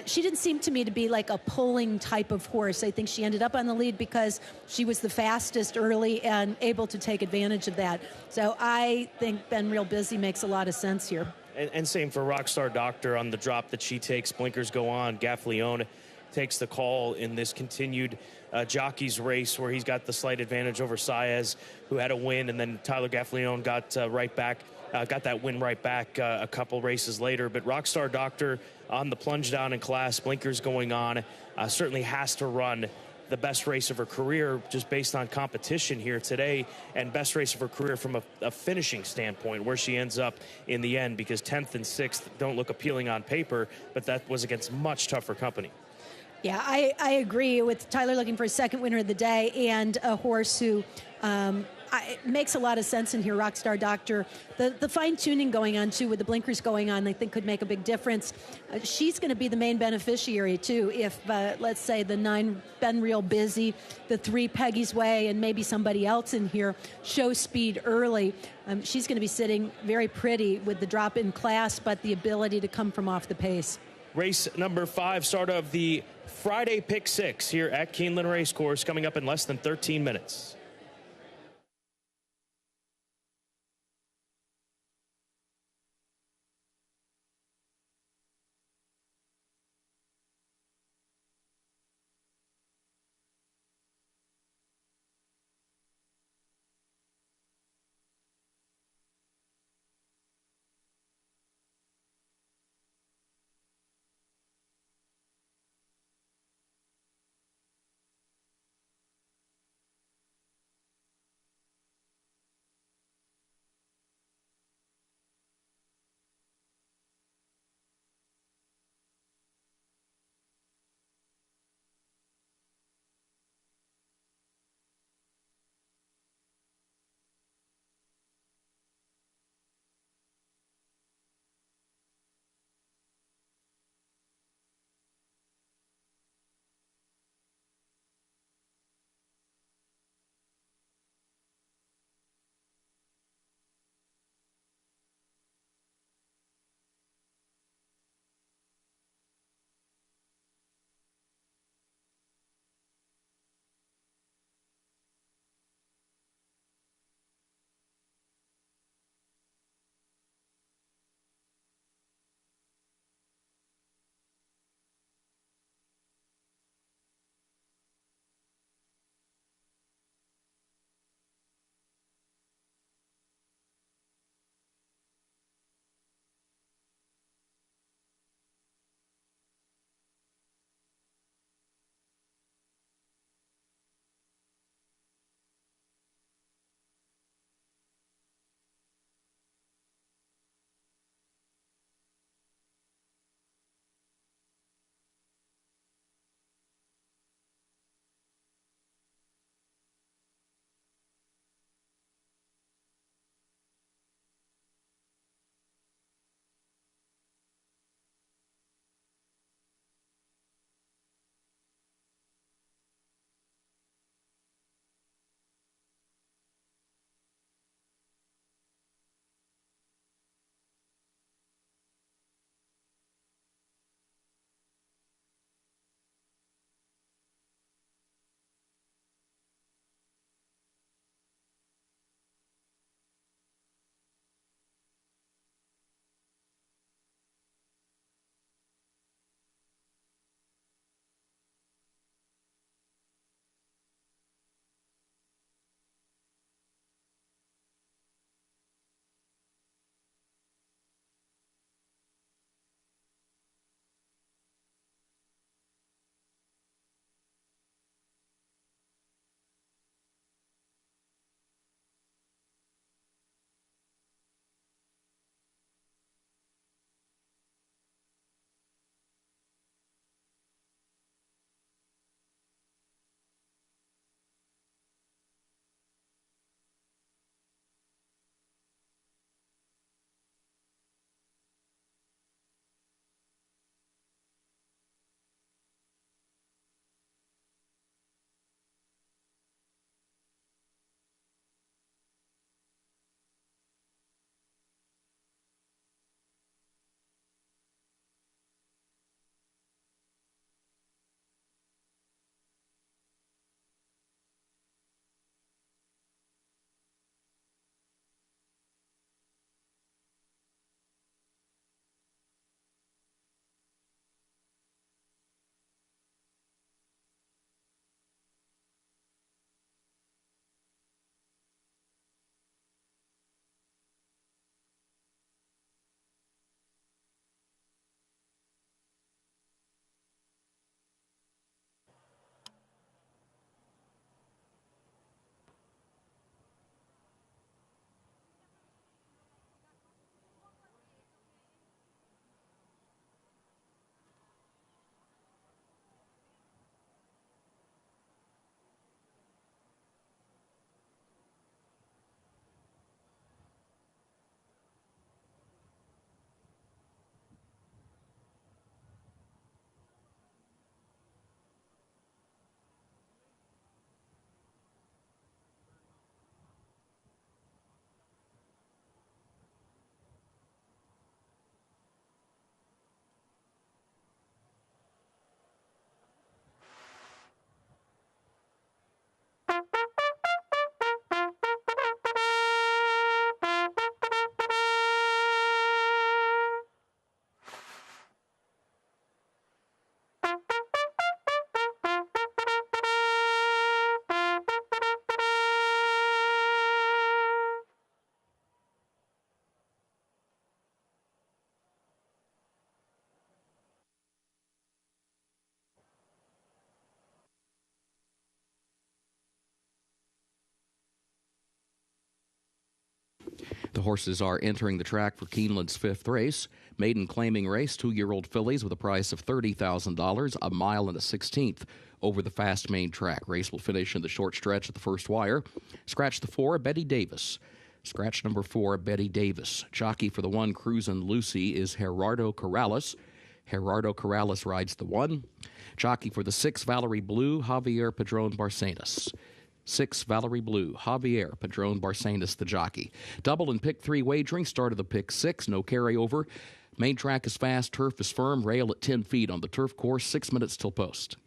She didn't seem to me to be like a pulling type of horse. I think she ended up on the lead because she was the fastest early and able to take advantage of that. So I think Ben Real Busy makes a lot of sense here. And same for Rockstar Doctor on the drop that she takes. Blinkers go on. Gaffleone takes the call in this continued jockey's race where he's got the slight advantage over Saez, who had a win, and then Tyler Gaffleone got right back, got that win right back a couple races later. But Rockstar Doctor on the plunge down in class, blinkers going on, certainly has to run the best race of her career just based on competition here today, and best race of her career from a finishing standpoint, where she ends up in the end, because 10th and 6th don't look appealing on paper, but that was against much tougher company. Yeah, I agree with Tyler looking for a second winner of the day, and a horse who makes a lot of sense in here, Rockstar Doctor. The fine-tuning going on, too, with the blinkers going on, I think could make a big difference. She's going to be the main beneficiary, too, if, let's say, the 9, Ben Real Busy, the 3, Peggy's Way, and maybe somebody else in here show speed early. She's going to be sitting very pretty with the drop in class, but the ability to come from off the pace. Race number 5, start of the Friday Pick 6 here at Keeneland Racecourse, coming up in less than 13 minutes. The horses are entering the track for Keeneland's 5th race. Maiden claiming race, 2-year-old fillies with a price of $30,000, a mile and a 16th over the fast main track. Race will finish in the short stretch at the first wire. Scratch the 4, Betty Davis. Scratch number 4, Betty Davis. Jockey for the 1, Cruisin' Lucy, is Gerardo Corrales. Gerardo Corrales rides the 1. Jockey for the 6, Valerie Blue, Javier Padron Barcenas. 6, Valerie Blue, Javier Padron Barcenas, the jockey. Double and pick 3 wagering, start of the pick 6, no carryover. Main track is fast, turf is firm, rail at 10 feet on the turf course, 6 minutes till post.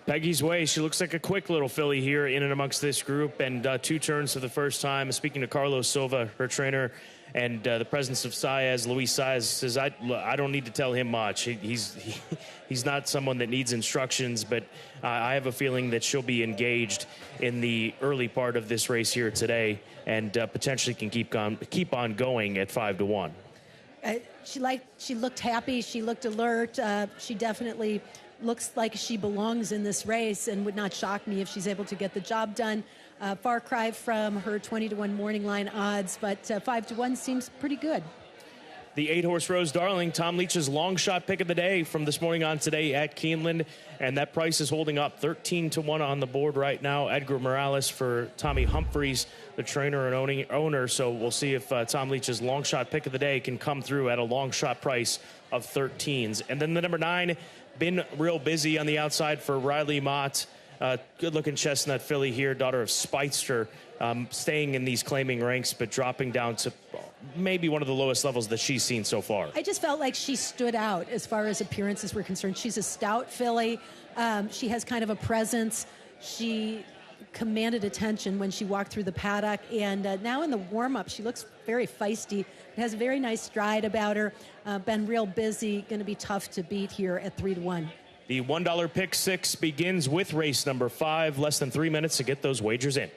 Peggy's Way, she looks like a quick little filly here in and amongst this group, and 2 turns for the first time. Speaking to Carlos Silva, her trainer, and the presence of Saez, Luis Saez says, I don't need to tell him much. He's not someone that needs instructions, but I have a feeling that she'll be engaged in the early part of this race here today, and potentially can keep on going at 5-1. She looked happy. She looked alert. She definitely looks like she belongs in this race, and would not shock me if she's able to get the job done. Far cry from her 20-1 morning line odds, but 5-1 seems pretty good. The 8-horse Rose Darling, Tom Leach's long shot pick of the day from this morning on today at Keeneland, and that price is holding up 13-1 on the board right now. Edgar Morales for Tommy Humphreys, the trainer and owner. So we'll see if Tom Leach's long shot pick of the day can come through at a long shot price of 13s. And then the number 9, been real busy on the outside for Riley Mott. Good-looking chestnut filly here, daughter of Speitster, staying in these claiming ranks, but dropping down to maybe one of the lowest levels that she's seen so far. I just felt like she stood out as far as appearances were concerned. She's a stout filly. She has kind of a presence. She commanded attention when she walked through the paddock, and now in the warm-up, she looks very feisty. Has a very nice stride about her. Been real busy. Going to be tough to beat here at 3-1. The $1 pick 6 begins with race number 5. Less than 3 minutes to get those wagers in.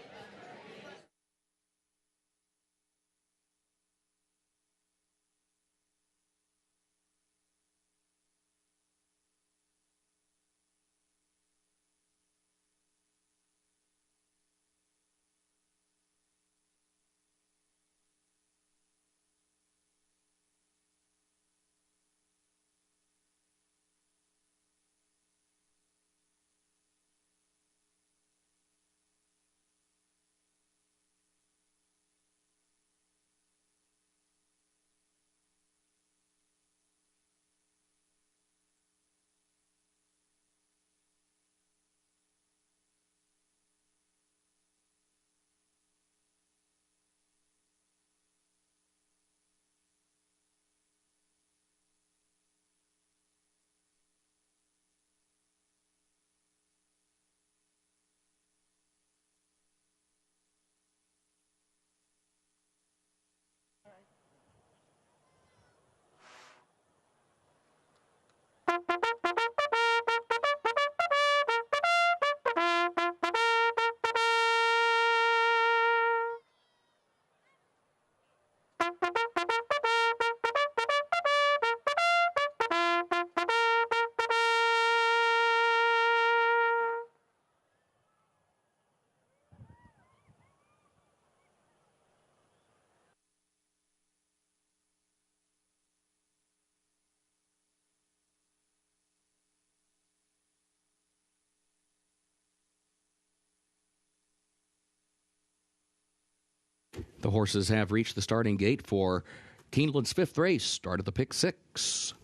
The horses have reached the starting gate for Keeneland's 5th race. Start at the pick 6.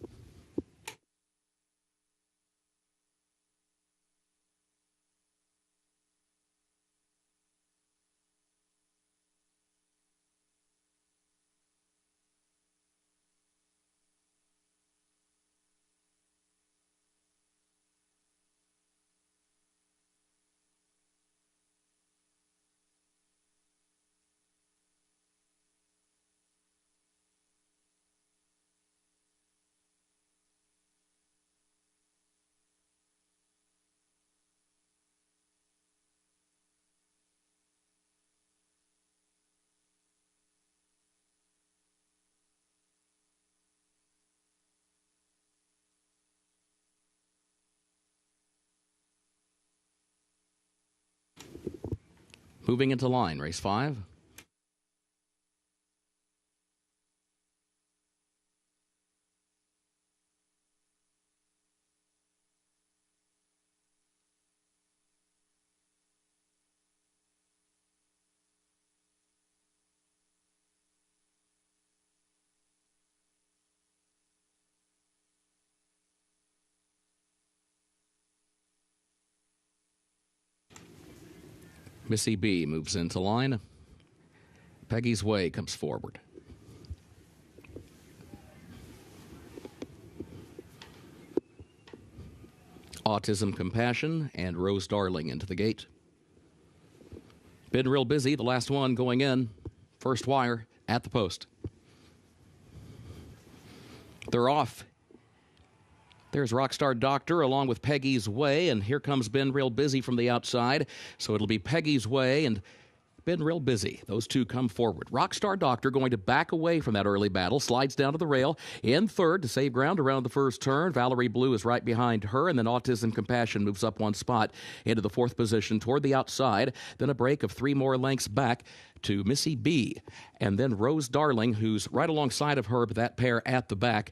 Moving into line, race 5. Missy B moves into line. Peggy's Way comes forward. Autism Compassion and Rose Darling into the gate. Been real busy, the last one going in. First wire at the post. They're off. There's Rockstar Doctor along with Peggy's Way, and here comes Been Real Busy from the outside. So it'll be Peggy's Way and Been Real Busy. Those two come forward. Rockstar Doctor going to back away from that early battle, slides down to the rail in third to save ground around the first turn. Valerie Blue is right behind her, and then Autism Compassion moves up one spot into the 4th position toward the outside. Then a break of 3 more lengths back to Missy B, and then Rose Darling, who's right alongside of her, but that pair at the back.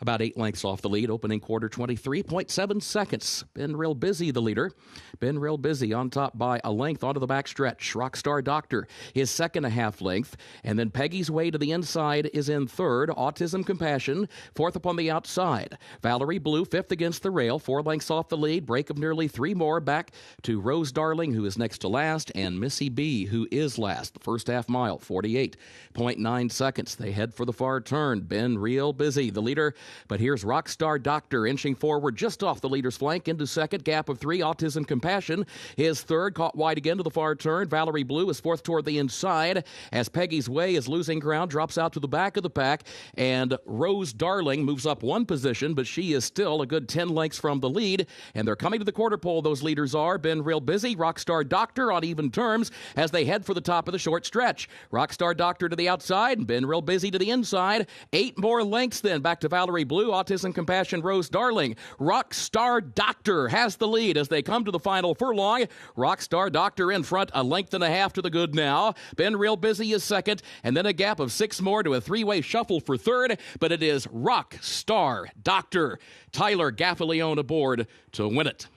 About 8 lengths off the lead, opening quarter, 23.7 seconds. Been Real Busy, the leader. Been Real Busy on top by a length onto the back stretch. Rockstar Doctor is second a half length. And then Peggy's Way to the inside is in third. Autism Compassion, fourth upon the outside. Valerie Blue, fifth against the rail, 4 lengths off the lead. Break of nearly 3 more back to Rose Darling, who is next to last, and Missy B, who is last. The first half mile, 48.9 seconds. They head for the far turn. Been Real Busy, the leader. But here's Rockstar Doctor inching forward just off the leader's flank into second. Gap of 3. Autism Compassion is third. Caught wide again to the far turn. Valerie Blue is fourth toward the inside as Peggy's Way is losing ground, drops out to the back of the pack. And Rose Darling moves up 1 position, but she is still a good 10 lengths from the lead. And they're coming to the quarter pole, those leaders are. Been Real Busy, Rockstar Doctor on even terms as they head for the top of the short stretch. Rockstar Doctor to the outside and Been Real Busy to the inside. 8 more lengths then back to Valerie Blue, Autism Compassion, Rose Darling. Rockstar Doctor has the lead as they come to the final furlong. Rockstar Doctor in front, a length and a half to the good now. Been Real Busy is second, and then a gap of 6 more to a 3-way shuffle for third, but it is Rockstar Doctor. Tyler Gaffalione aboard to win it.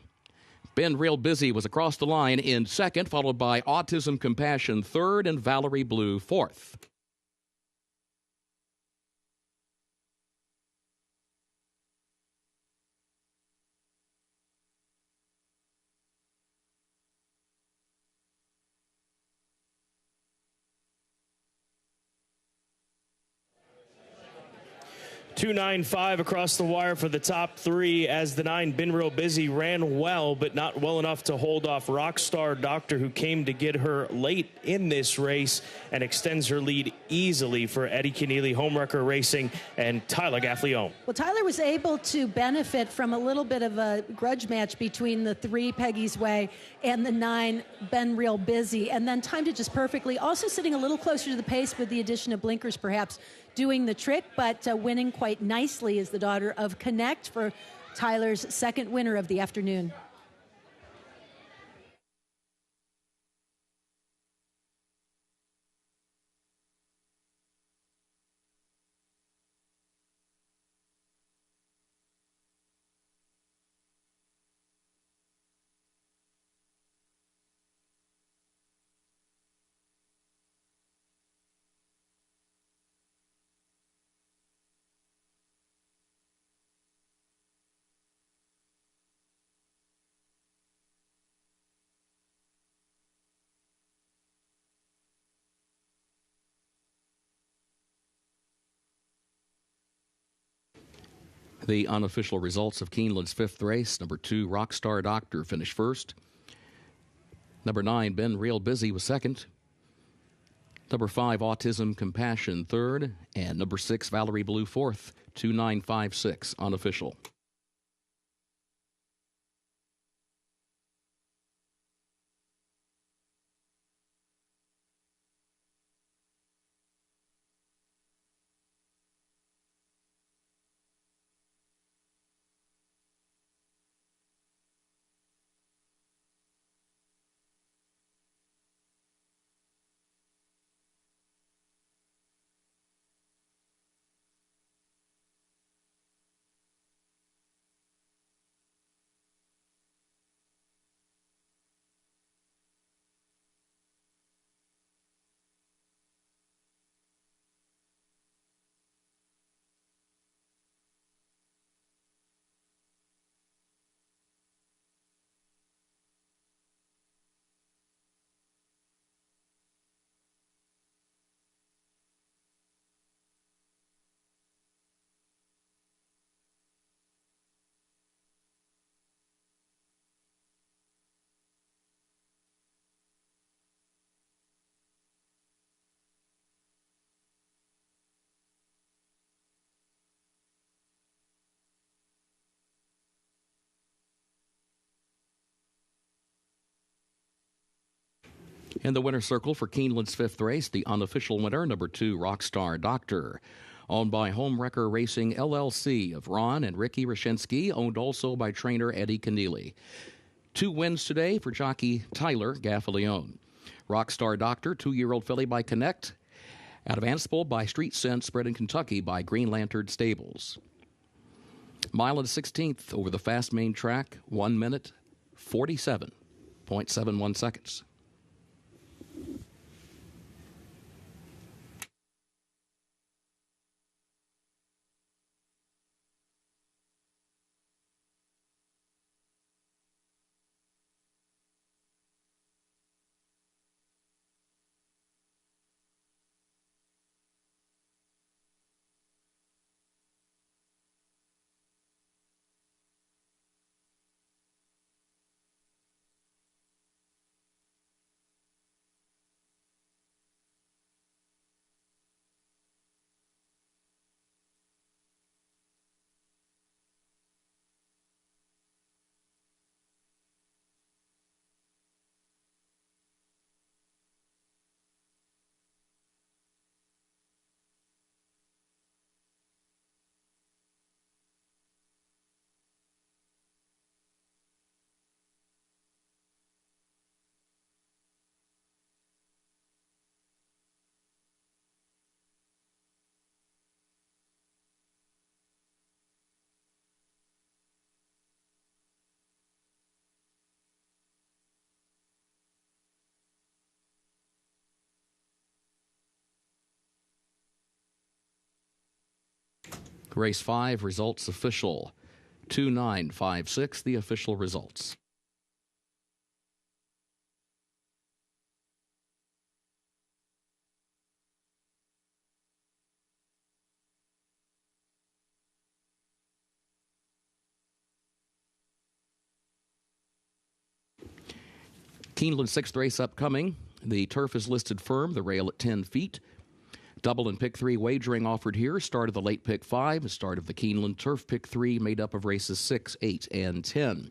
Been Real Busy was across the line in second, followed by Autism Compassion third and Valerie Blue fourth. .295 across the wire for the top 3 as the 9 Been Real Busy ran well, but not well enough to hold off Rockstar Doctor, who came to get her late in this race and extends her lead easily for Eddie Keneally, Homewrecker Racing, and Tyler Gaffalione. Well, Tyler was able to benefit from a little bit of a grudge match between the 3 Peggy's Way and the 9 Been Real Busy, and then timed it just perfectly. Also sitting a little closer to the pace with the addition of blinkers, perhaps doing the trick, but winning quite nicely is the daughter of Connect for Tyler's second winner of the afternoon. The unofficial results of Keeneland's fifth race: number 2, Rockstar Doctor, finished first. Number 9, Been Real Busy, was second. Number 5, Autism Compassion, third. And number 6, Valerie Blue, fourth. 2956, unofficial. In the winner's circle for Keeneland's fifth race, the unofficial winner, number 2, Rockstar Doctor. Owned by Homewrecker Racing, LLC, of Ron and Ricky Rashinsky, owned also by trainer Eddie Keneally. 2 wins today for jockey Tyler Gaffalione. Rockstar Doctor, 2-year-old filly by Connect. Out of Anspel by Street Sense, bred in Kentucky by Green Lantern Stables. Mile and 16th over the fast main track, 1 minute, 47.71 seconds. Race 5, results official. 2956, the official results. Keeneland 6th race upcoming. The turf is listed firm, the rail at 10 feet. Double and pick 3 wagering offered here. Start of the late pick 5, start of the Keeneland turf pick 3, made up of races 6, 8, and 10.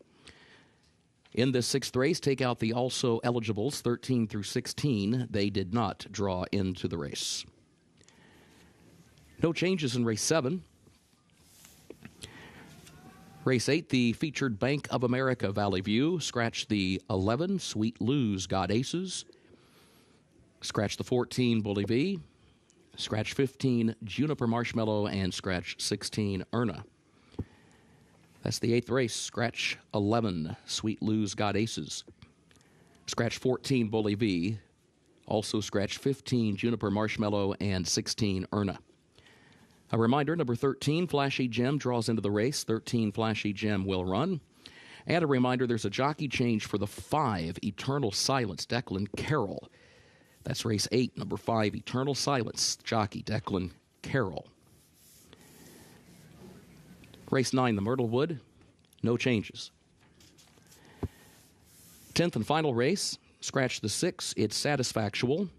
In this 6th race, take out the also eligibles 13 through 16. They did not draw into the race. No changes in race 7. Race 8, the featured Bank of America Valley View. Scratch the 11, Sweet Lou's Got Aces. Scratch the 14, Bully V. Scratch 15, Juniper Marshmallow, and scratch 16, Erna. That's the 8th race. Scratch 11, Sweet Lou's Got Aces. Scratch 14, Bully V. Also scratch 15, Juniper Marshmallow, and 16, Erna. A reminder, number 13, Flashy Gem, draws into the race. 13, Flashy Gem, will run. And a reminder, there's a jockey change for the 5, Eternal Silence, Declan Carroll. That's race 8, number 5, Eternal Silence, jockey Declan Carroll. Race 9, the Myrtlewood, no changes. 10th and final race, scratch the 6, It's Satisfactual.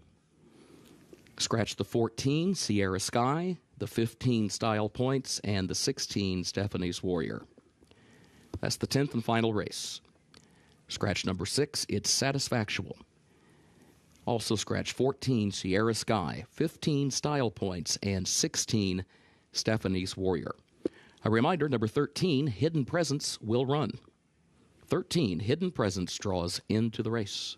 Scratch the 14, Sierra Sky, the 15, Style Points, and the 16, Stephanie's Warrior. That's the 10th and final race. Scratch number 6, It's Satisfactual. Also scratch 14, Sierra Sky, 15, Style Points, and 16, Stephanie's Warrior. A reminder, number 13, Hidden Presence, will run. 13, Hidden Presence draws into the race.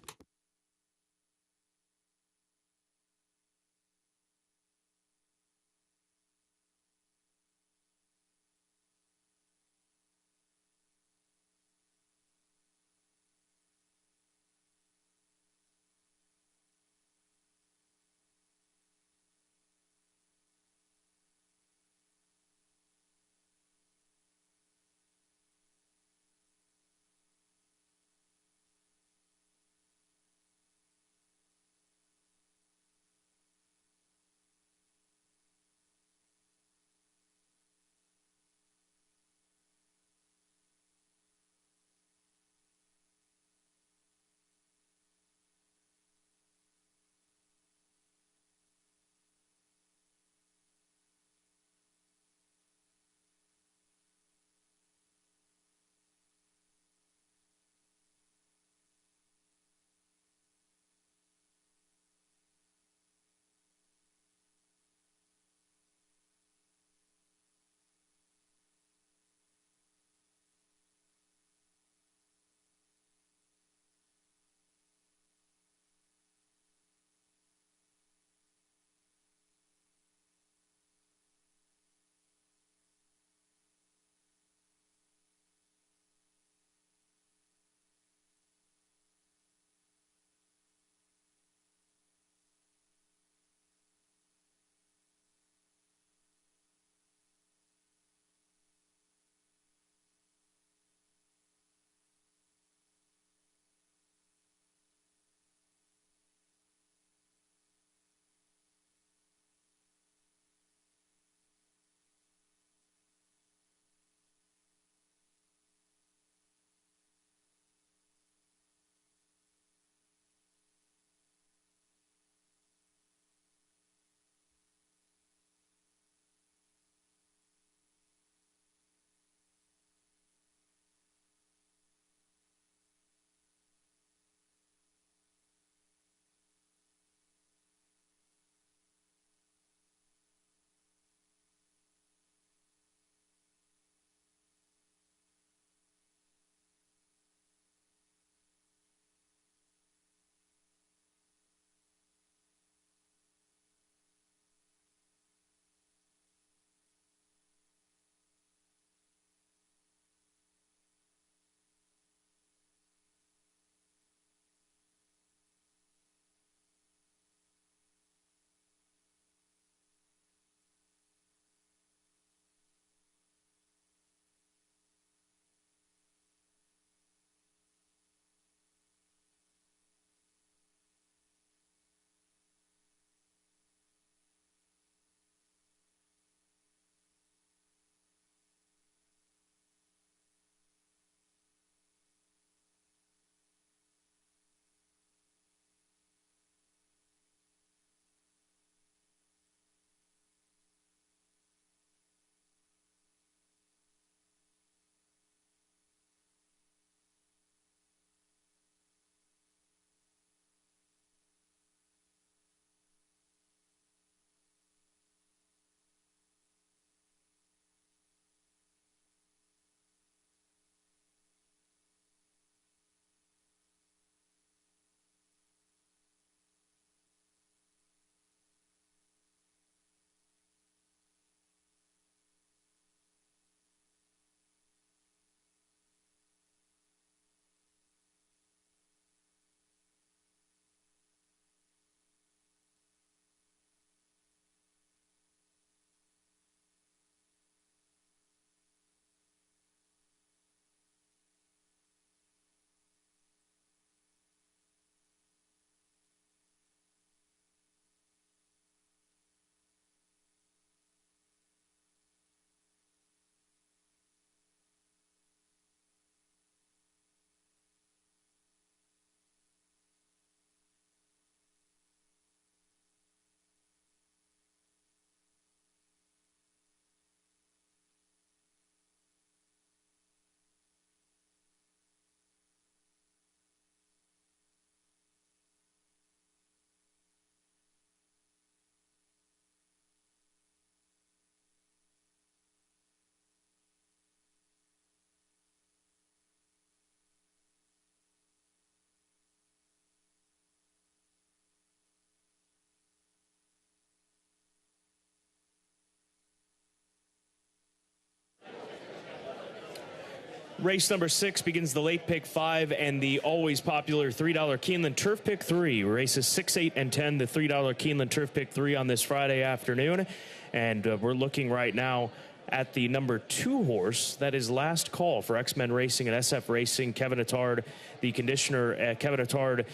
Race number 6 begins the late pick 5 and the always popular $3 Keeneland Turf Pick 3. Races 6, 8, and 10, the $3 Keeneland Turf Pick 3 on this Friday afternoon. And we're looking right now at the number 2 horse. That is Last Call for X-Men Racing and SF Racing. Kevin Attard, the conditioner, Kevin Attard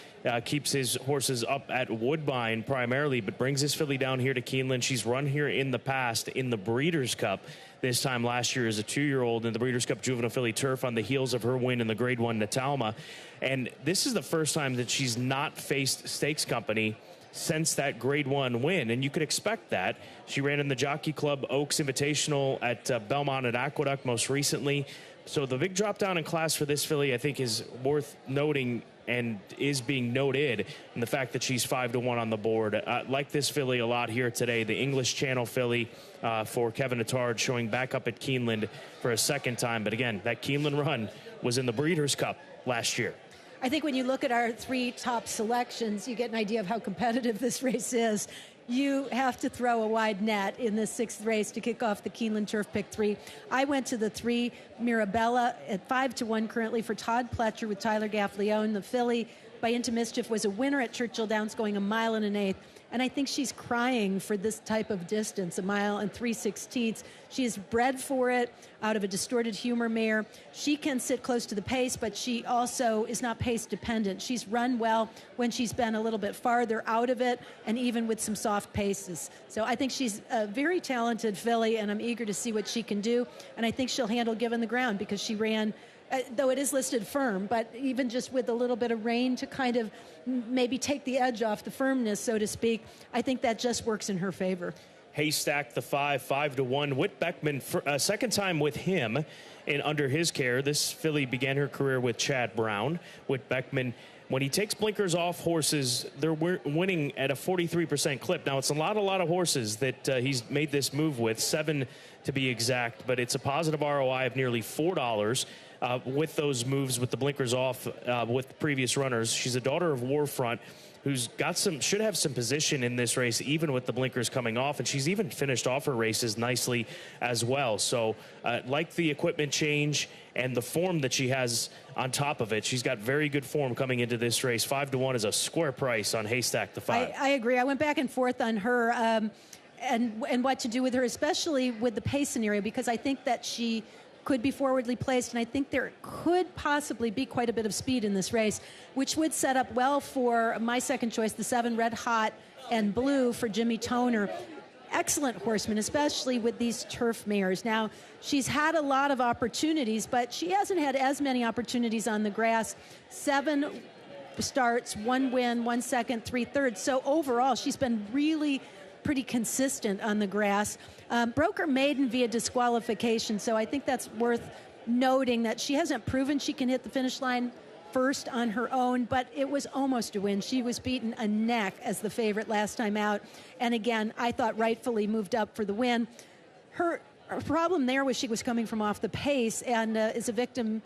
keeps his horses up at Woodbine primarily, but brings his filly down here to Keeneland. She's run here in the past in the Breeders' Cup. This time last year as a 2-year-old in the Breeders' Cup Juvenile Filly Turf on the heels of her win in the Grade 1 Natalma. And this is the first time that she's not faced Stakes Company since that Grade 1 win, and you could expect that. She ran in the Jockey Club Oaks Invitational at Belmont and Aqueduct most recently. So the big drop down in class for this filly, I think, is worth noting and is being noted in the fact that she's 5-1 on the board. Like this filly a lot here today, the English Channel filly for Kevin Attard showing back up at Keeneland for a second time. But again, that Keeneland run was in the Breeders' Cup last year. I think when you look at our 3 top selections, you get an idea of how competitive this race is. You have to throw a wide net in this 6th race to kick off the Keeneland Turf Pick 3. I went to the 3 Mirabella at 5-1 currently for Todd Pletcher with Tyler Gaffleone. The filly by Into Mischief was a winner at Churchill Downs going 1 1/8. And I think she's crying for this type of distance, 1 3/16. She is bred for it out of a Distorted Humor mare. She can sit close to the pace, but she also is not pace dependent. She's run well when she's been a little bit farther out of it and even with some soft paces. So I think she's a very talented filly, and I'm eager to see what she can do. And I think she'll handle given the ground because she ran, though it is listed firm, but even just with a little bit of rain to kind of maybe take the edge off the firmness, so to speak, I think that just works in her favor. Haystack, the 5-1. Whit Beckman, second time with him and under his care. This filly began her career with Chad Brown. Whit Beckman, when he takes blinkers off horses, they're winning at a 43% clip. Now, it's a lot of horses that he's made this move with, 7 to be exact, but it's a positive ROI of nearly $4. With those moves with the blinkers off with previous runners. She's a daughter of Warfront who's got should have some position in this race even with the blinkers coming off, and she's even finished off her races nicely as well. So like the equipment change and the form that she has on top of it, she's got very good form coming into this race. 5-1 is a square price on Haystack, the 5. I agree. I went back and forth on her and what to do with her, especially with the pace scenario, because I think that she could be forwardly placed, and I think there could possibly be quite a bit of speed in this race, which would set up well for my second choice, the 7 Red Hot and Blue for Jimmy Toner. Excellent horseman, especially with these turf mares. Now, she's had a lot of opportunities, but she hasn't had as many opportunities on the grass. 7 starts, 1 win, 1 second, 3 thirds. So overall, she's been really pretty consistent on the grass. Broke her maiden via disqualification, so I think that's worth noting that she hasn't proven she can hit the finish line first on her own, but it was almost a win. She was beaten a neck as the favorite last time out, and again, I thought rightfully moved up for the win. Her problem there was she was coming from off the pace and is a victim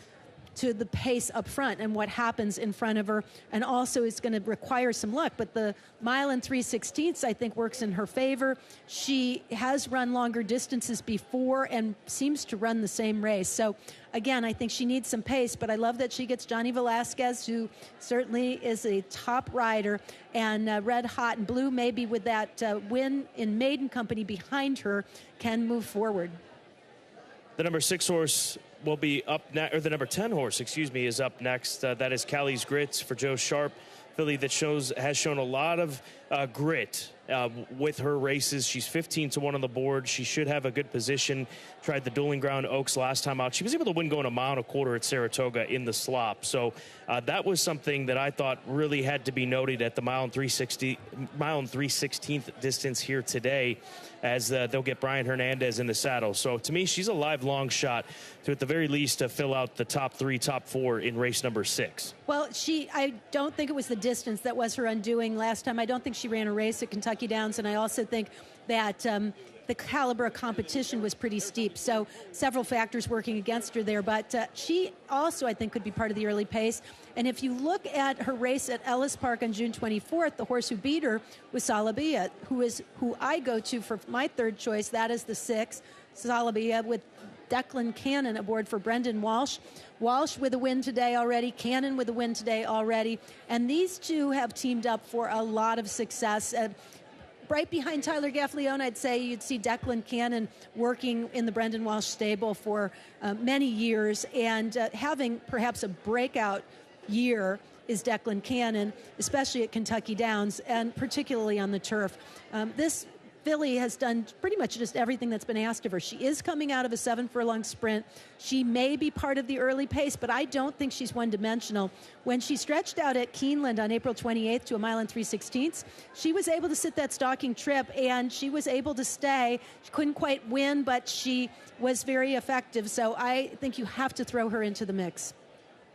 to the pace up front and what happens in front of her, and also is going to require some luck. But the 1 3/16 I think works in her favor. She has run longer distances before and seems to run the same race. So again, I think she needs some pace, but I love that she gets Johnny Velasquez, who certainly is a top rider, and Red Hot and Blue, maybe with that win in maiden company behind her, can move forward. The number 6 horse will be up next, or the number 10 horse, is up next. That is Callie's Grits for Joe Sharp, filly that has shown a lot of grit with her races. She's 15-1 on the board. She should have a good position. Tried the Dueling Ground Oaks last time out. She was able to win going 1.25 miles at Saratoga in the slop. So that was something that I thought really had to be noted at the 1 3/16 distance here today, as they'll get Brian Hernandez in the saddle. So to me, she's a live long shot to, at the very least, to fill out the top 3, top 4 in race number 6. Well, I don't think it was the distance that was her undoing last time. I don't think she ran a race at Kentucky Downs, and I also think that the caliber of competition was pretty steep. So several factors working against her there, but she also, I think, could be part of the early pace. And if you look at her race at Ellis Park on June 24th, the horse who beat her was Salabia, who I go to for my third choice. That is the 6, Salabia, with Declan Cannon aboard for Brendan Walsh. Walsh with a win today already, Cannon with a win today already, and these two have teamed up for a lot of success. Right behind Tyler Gaffleone, I'd say you'd see Declan Cannon working in the Brendan Walsh stable for many years, and having perhaps a breakout year is Declan Cannon, especially at Kentucky Downs, and particularly on the turf. This filly has done pretty much just everything that's been asked of her. She is coming out of a 7-furlong sprint. She may be part of the early pace, but I don't think she's one-dimensional. When she stretched out at Keeneland on April 28th to a mile and 3/16, she was able to sit that stalking trip, and she was able to stay. She couldn't quite win, but she was very effective. So I think you have to throw her into the mix.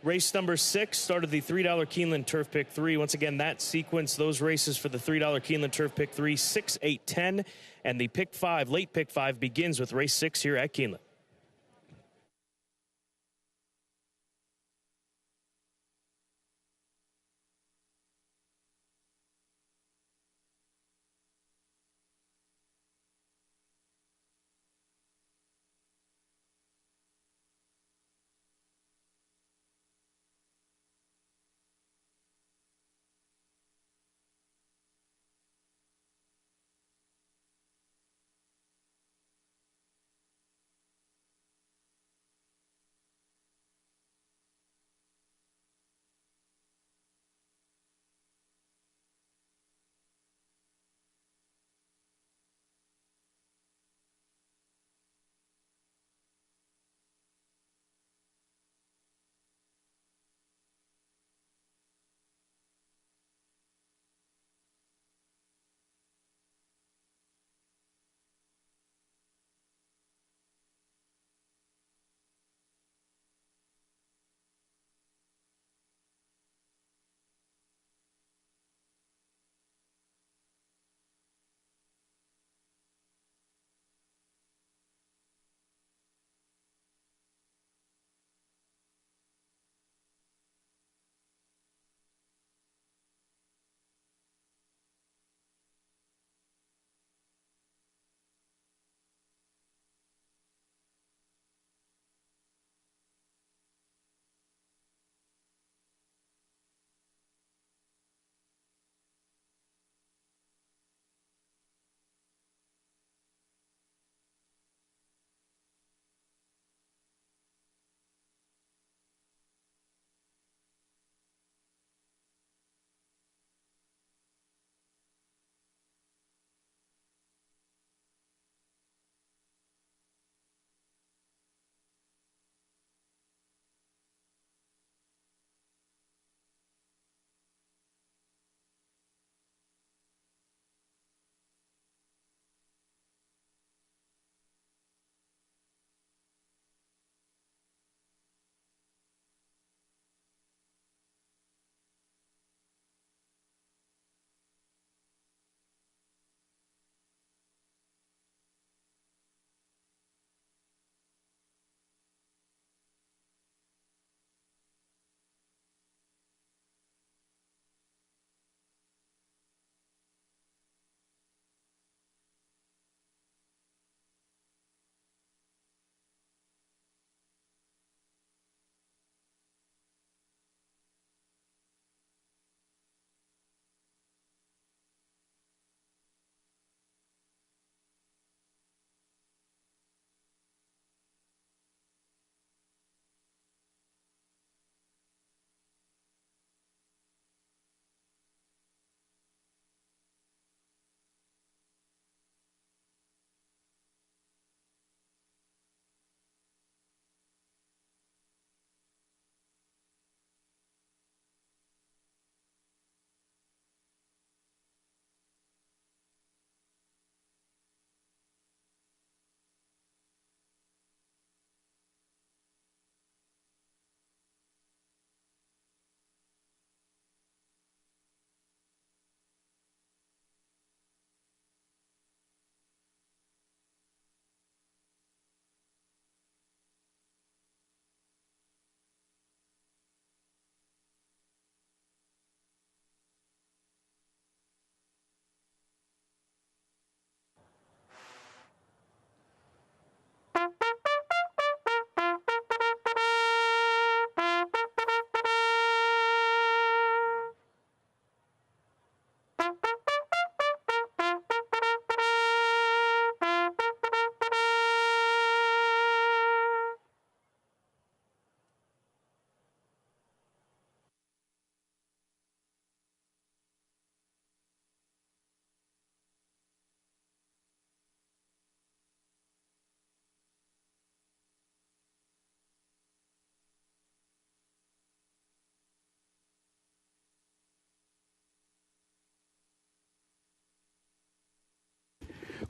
Race number 6 started the $3 Keeneland Turf Pick 3. Once again, that sequence, those races for the $3 Keeneland Turf Pick 3, 6, 8, 10. And the Pick 5, late Pick 5, begins with race 6 here at Keeneland.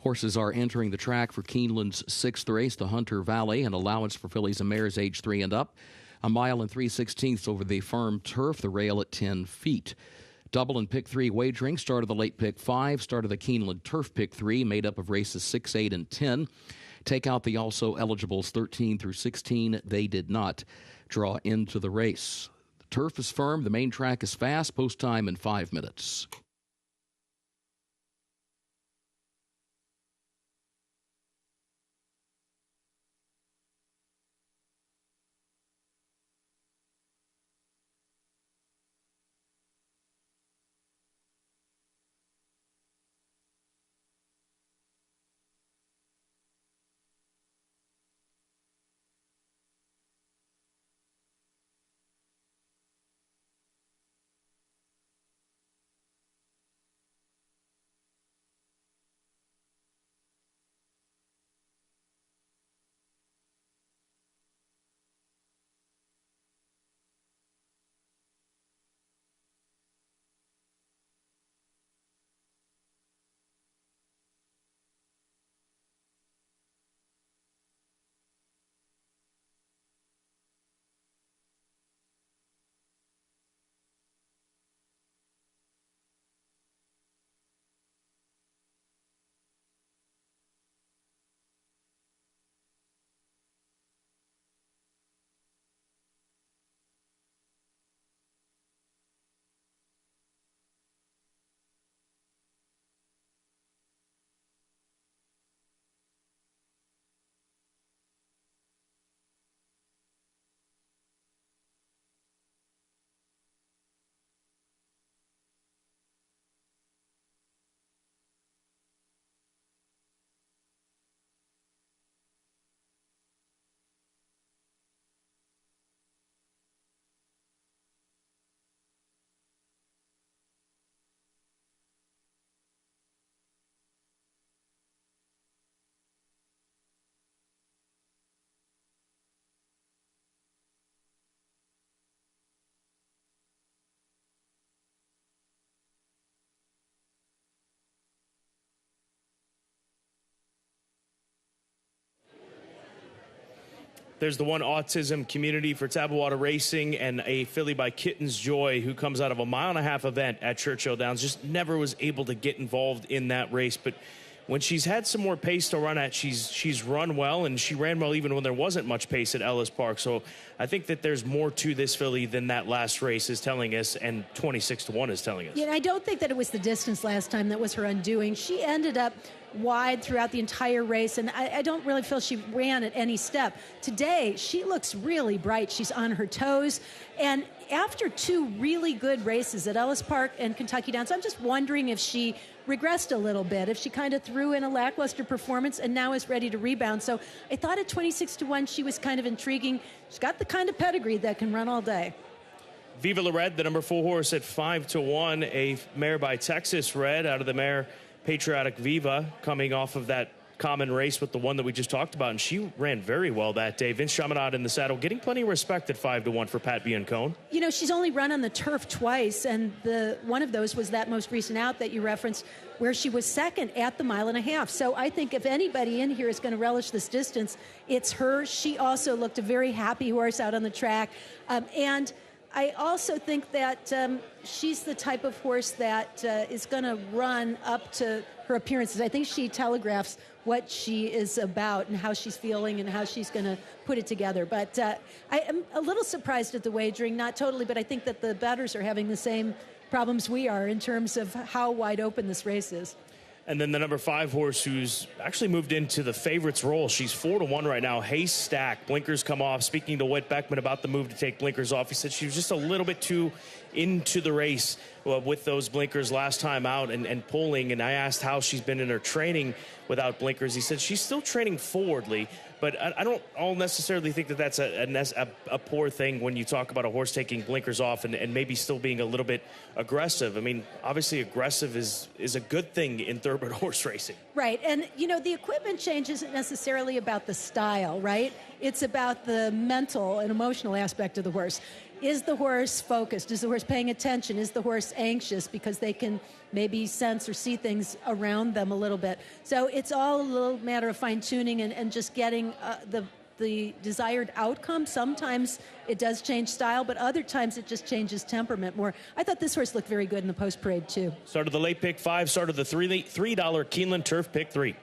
Horses are entering the track for Keeneland's 6th race, the Hunter Valley, an allowance for fillies and mares age 3 and up. A mile and 3/16 over the firm turf, the rail at 10 feet. Double and pick 3 wagering, start of the late pick 5, start of the Keeneland turf pick 3, made up of races 6, 8, and 10. Take out the also eligibles 13 through 16. They did not draw into the race. The turf is firm, the main track is fast, post time in 5 minutes. There's the one autism community for Tabawada Racing and a filly by Kitten's Joy who comes out of a 1.5 mile event at Churchill Downs. Just never was able to get involved in that race. But when she's had some more pace to run at, she's run well, and she ran well even when there wasn't much pace at Ellis Park. So I think that there's more to this filly than that last race is telling us, and 26-1 is telling us. Yeah, I don't think that it was the distance last time that was her undoing. She ended up wide throughout the entire race, and I don't really feel she ran at any step. Today, she looks really bright. She's on her toes, and after 2 really good races at Ellis Park and Kentucky Downs, I'm just wondering if she regressed a little bit, if she kind of threw in a lackluster performance and now is ready to rebound. So I thought at 26-1 she was kind of intriguing. She's got the kind of pedigree that can run all day. Viva La Red, the number 4 horse at 5-1, a mare by Texas Red out of the mare Patriotic Viva, coming off of that common race with the one that we just talked about, and she ran very well that day. Vince Chaminade in the saddle, getting plenty of respect at 5-1 for Pat Biancone. You know, she's only run on the turf twice, and one of those was that most recent out that you referenced, where she was second at the 1.5 miles. So I think if anybody in here is going to relish this distance, it's her. She also looked a very happy horse out on the track, and I also think that she's the type of horse that is going to run up to her appearances. I think she telegraphs what she is about and how she's feeling and how she's going to put it together. But I am a little surprised at the wagering, not totally, but I think that the bettors are having the same problems we are in terms of how wide open this race is. And then the number 5 horse who's actually moved into the favorites role. She's 4-1 right now. Haystack. Blinkers come off. Speaking to Whit Beckman about the move to take blinkers off, he said she was just a little bit too into the race with those blinkers last time out and pulling. And I asked how she's been in her training without blinkers. He said she's still training forwardly, but I don't all necessarily think that that's a poor thing when you talk about a horse taking blinkers off and maybe still being a little bit aggressive. I mean, obviously aggressive is a good thing in thoroughbred horse racing. Right, and you know, the equipment change isn't necessarily about the style, right? It's about the mental and emotional aspect of the horse. is the horse focused? Is the horse paying attention? Is the horse anxious because they can maybe sense or see things around them a little bit? So it's all a little matter of fine-tuning and just getting the desired outcome. Sometimes it does change style, but other times it just changes temperament more. I thought this horse looked very good in the post-parade, too. Started the late pick 5, started the $3 Keeneland Turf pick 3.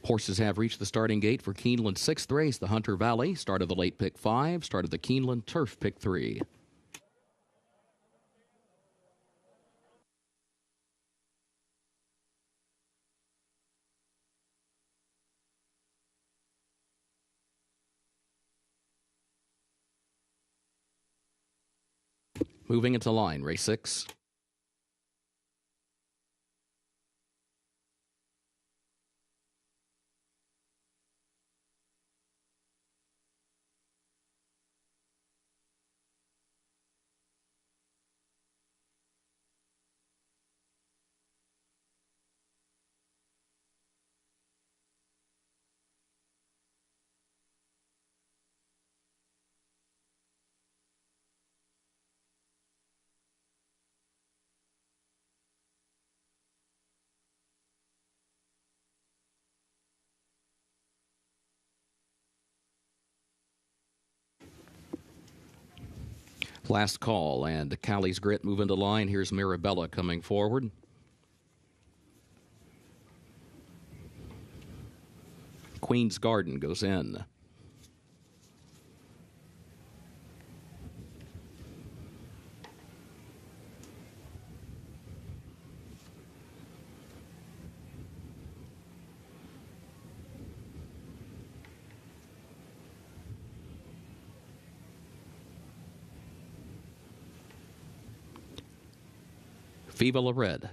Horses have reached the starting gate for Keeneland's 6th race, the Hunter Valley. Started the late pick 5, started the Keeneland Turf pick 3. Moving into line, race 6. Last call, and Callie's Grit move into line. Here's Mirabella coming forward. Queen's Garden goes in. Viva La Red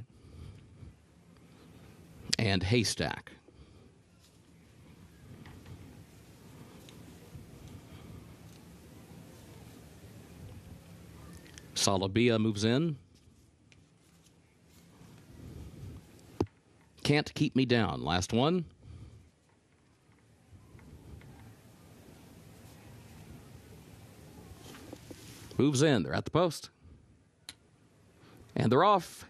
and Haystack. Salabia moves in. Can't Keep Me Down, last one. Moves in, they're at the post. And they're off.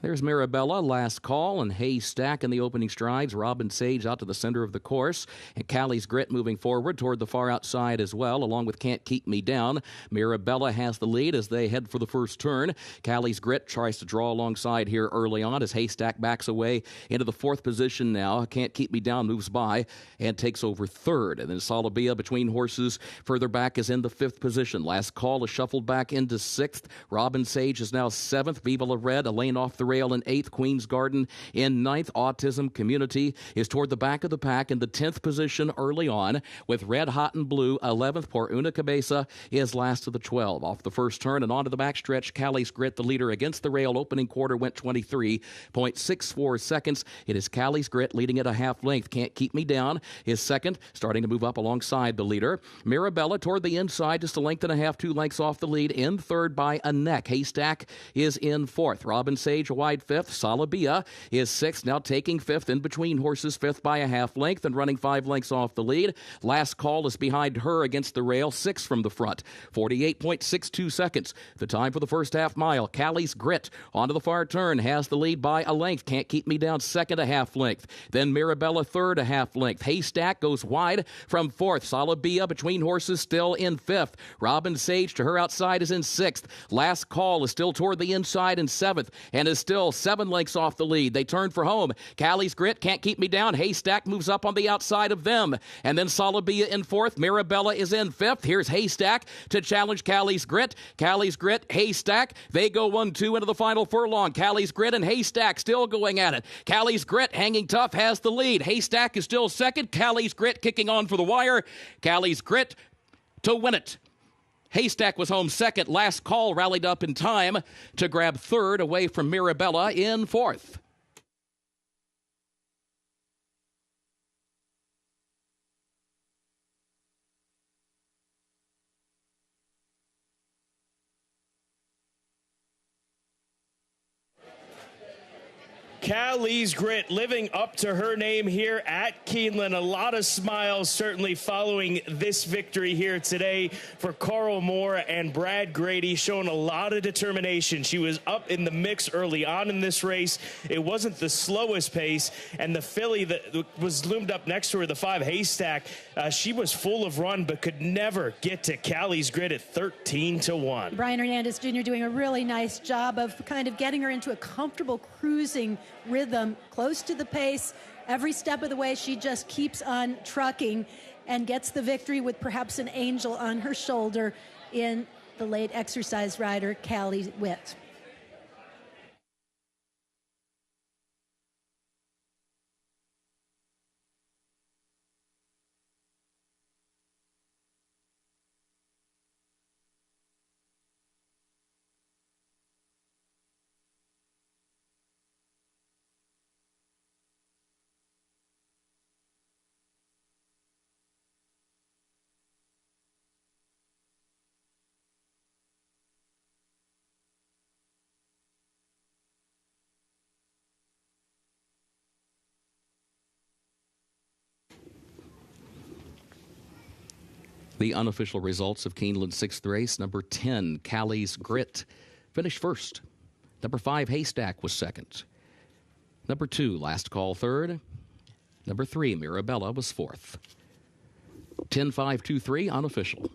There's Mirabella, last call, and Haystack in the opening strides. Robin Sage out to the center of the course. And Callie's Grit moving forward toward the far outside as well, along with Can't Keep Me Down. Mirabella has the lead as they head for the first turn. Callie's Grit tries to draw alongside here early on as Haystack backs away into the 4th position now. Can't Keep Me Down moves by and takes over 3rd. And then Salabia between horses further back is in the 5th position. Last call is shuffled back into 6th. Robin Sage is now 7th. Viva La Red, a lane off the rail in 8th. Queen's Garden in 9th. Autism Community is toward the back of the pack in the 10th position early on, with Red Hot and Blue 11th. Por Una Cabeza is last of the 12. Off the first turn and onto the backstretch, Callie's Grit, the leader against the rail. Opening quarter went 23.64 seconds. It is Callie's Grit leading at a half length. Can't Keep Me Down is second, starting to move up alongside the leader. Mirabella toward the inside, just a length and a half, 2 lengths off the lead, in 3rd by a neck. Haystack is in 4th. Robin Sage a wide 5th. Salabia is 6th, now taking 5th in between horses, 5th by a half length and running 5 lengths off the lead. Last call is behind her against the rail, 6 from the front, 48.62 seconds. The time for the first half mile. Callie's Grit onto the far turn has the lead by a length. Can't Keep Me Down second, a half length. Then Mirabella third, a half length. Haystack goes wide from 4th. Salabia between horses still in 5th. Robin Sage to her outside is in 6th. Last call is still toward the inside in 7th and is still still 7 lengths off the lead. They turn for home. Callie's Grit can't keep me down. Haystack moves up on the outside of them. And then Solabia in 4th. Mirabella is in 5th. Here's Haystack to challenge Callie's Grit. Callie's Grit, Haystack. They go 1-2 into the final furlong. Callie's Grit and Haystack still going at it. Callie's Grit, hanging tough, has the lead. Haystack is still second. Callie's Grit kicking on for the wire. Callie's Grit to win it. Haystack was home second. Last Call rallied up in time to grab third away from Mirabella in 4th. Callie's Grit living up to her name here at Keeneland. A lot of smiles certainly following this victory here today for Carl Moore and Brad Grady, showing a lot of determination. She was up in the mix early on in this race. It wasn't the slowest pace, and the filly that was loomed up next to her, the 5 Haystack, she was full of run but could never get to Callie's Grit at 13-1. Brian Hernandez Jr. doing a really nice job of kind of getting her into a comfortable cruising rhythm, close to the pace. Every step of the way, she just keeps on trucking and gets the victory with perhaps an angel on her shoulder in the late exercise rider, Callie Witt. The unofficial results of Keeneland's 6th race: number 10, Callie's Grit, finished first. Number 5, Haystack, was second. Number 2, Last Call, third. Number 3, Mirabella, was fourth. 10-5-2-3, unofficial.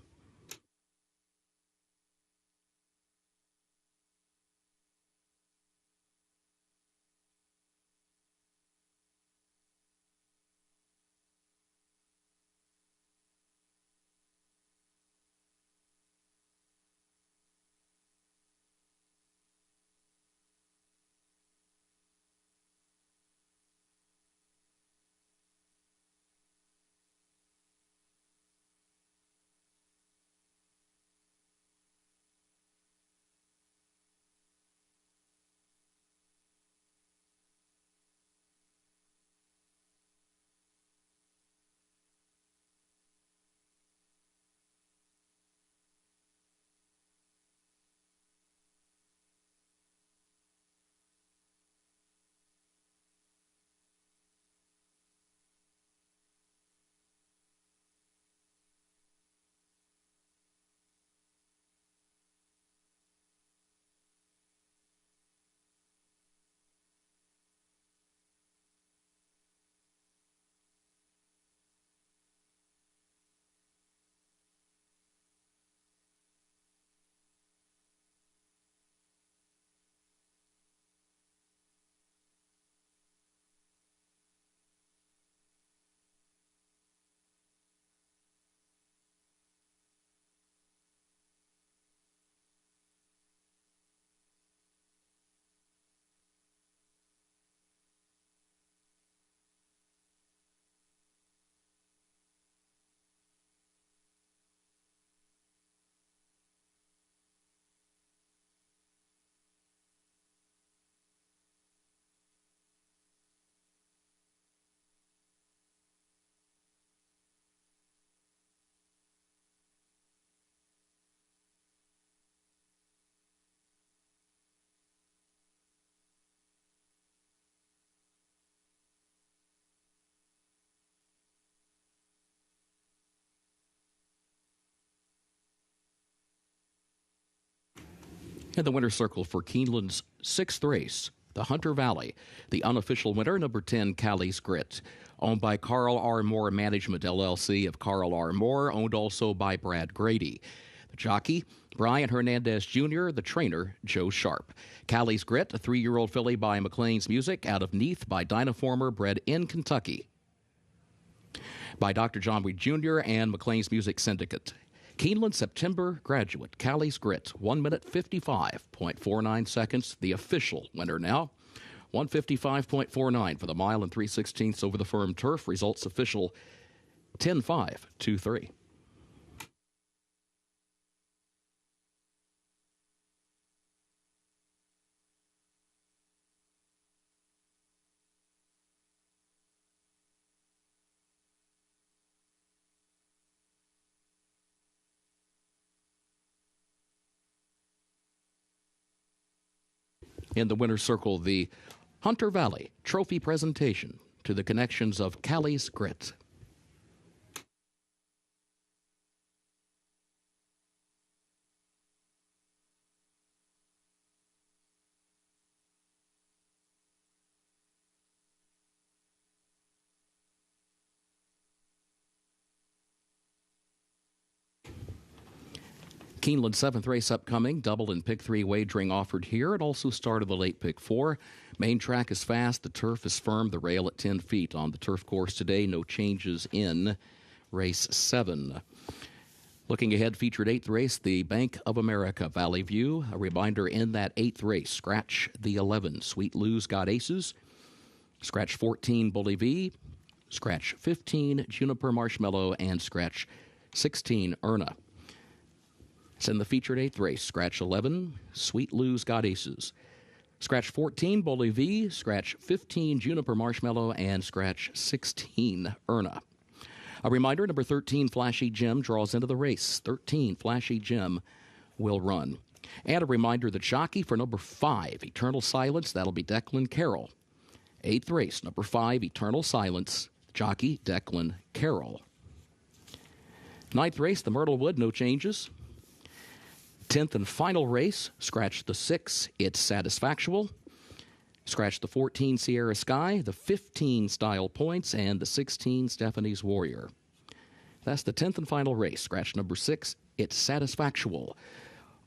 In the winner's circle for Keeneland's 6th race, the Hunter Valley, the unofficial winner, number 10, Callie's Grit, owned by Carl R. Moore Management, LLC of Carl R. Moore, owned also by Brad Grady. The Jockey, Brian Hernandez Jr., the trainer, Joe Sharp. Callie's Grit, a 3-year-old filly by McLean's Music, out of Neath by Dynaformer, bred in Kentucky by Dr. John Reed Jr. and McLean's Music Syndicate. Keeneland September graduate, Callie's Grit, 1 minute 55.49 seconds, the official winner now. 155.49 for the mile and 3/16 over the firm turf. Results official 10-5-2-3. In the winner's circle, the Hunter Valley Trophy presentation to the connections of Callie's Grit. Keeneland 7th race upcoming. Double and pick 3 wagering offered here. And also start of the late pick 4. Main track is fast. The turf is firm. The rail at 10 feet on the turf course today. No changes in race 7. Looking ahead, featured 8th race, the Bank of America Valley View. A reminder in that 8th race, scratch the 11. Sweet Lou's got aces. Scratch 14, Bully V. Scratch 15, Juniper Marshmallow. And scratch 16, Erna. It's in the featured 8th race. Scratch 11, Sweet Lou's got aces. Scratch 14, Bully V. Scratch 15, Juniper Marshmallow. And scratch 16, Erna. A reminder, number 13, Flashy Jim, draws into the race. 13, Flashy Jim will run. And a reminder, the jockey for number 5, Eternal Silence, that'll be Declan Carroll. 8th race, number 5, Eternal Silence, jockey Declan Carroll. 9th race, the Myrtle Wood, no changes. 10th and final race, scratch the 6, It's Satisfactual. Scratch the 14, Sierra Sky, the 15, Style Points, and the 16, Stephanie's Warrior. That's the 10th and final race. Scratch number 6, It's Satisfactual.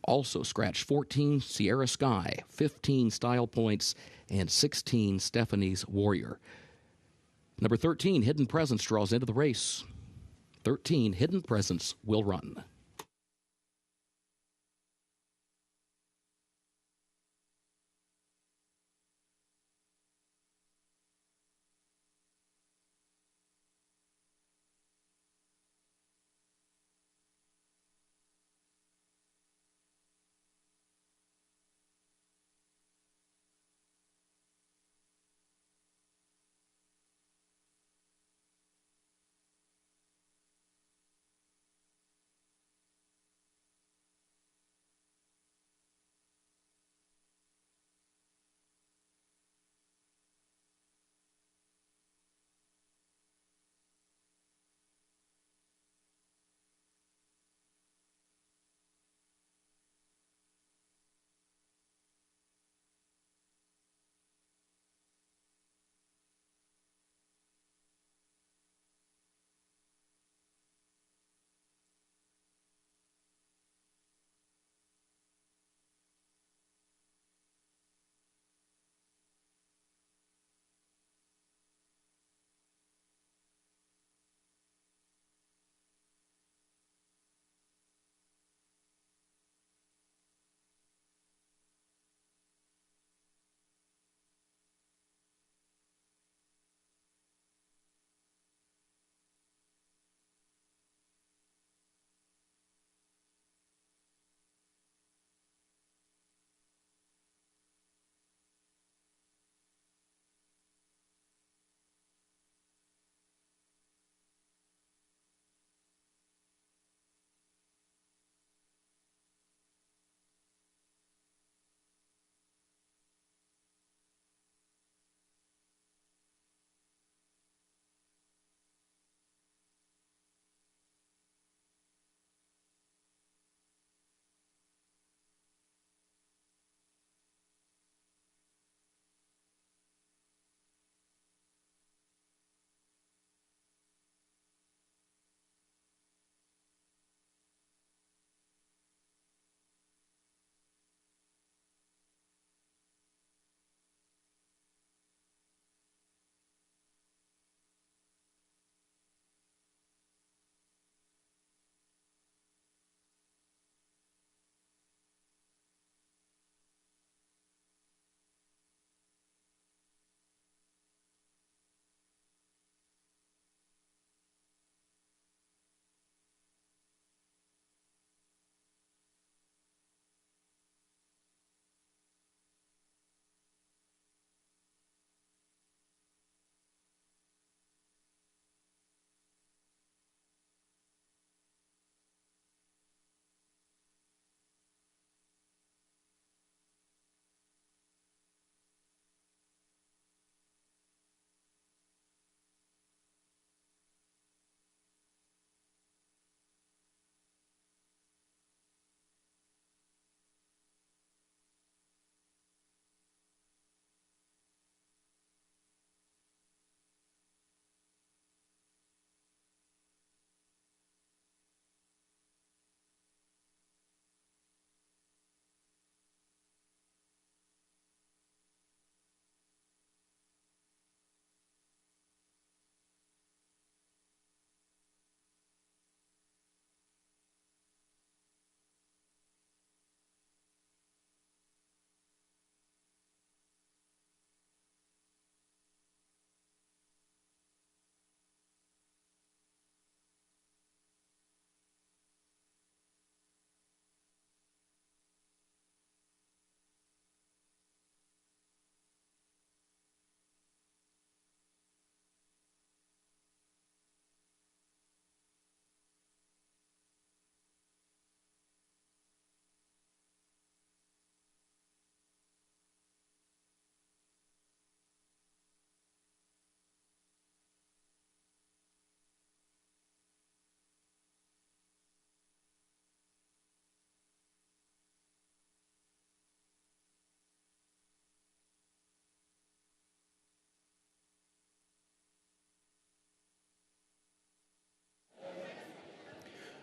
Also scratch 14, Sierra Sky, 15, Style Points, and 16, Stephanie's Warrior. Number 13, Hidden Presence, draws into the race. 13, Hidden Presence will run.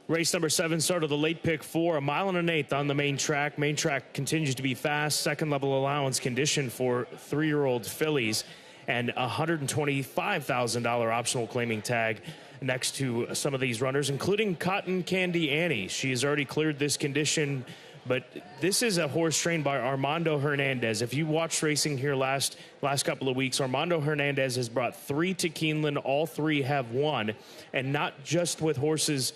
Race number 7 started the late pick 4, a mile and an eighth on the main track. Main track continues to be fast. Second level allowance condition for 3-year-old fillies, and a $125,000 optional claiming tag next to some of these runners, including Cotton Candy Annie. She has already cleared this condition, but this is a horse trained by Armando Hernandez. If you watched racing here last couple of weeks, Armando Hernandez has brought 3 to Keeneland. All 3 have won, and not just with horses.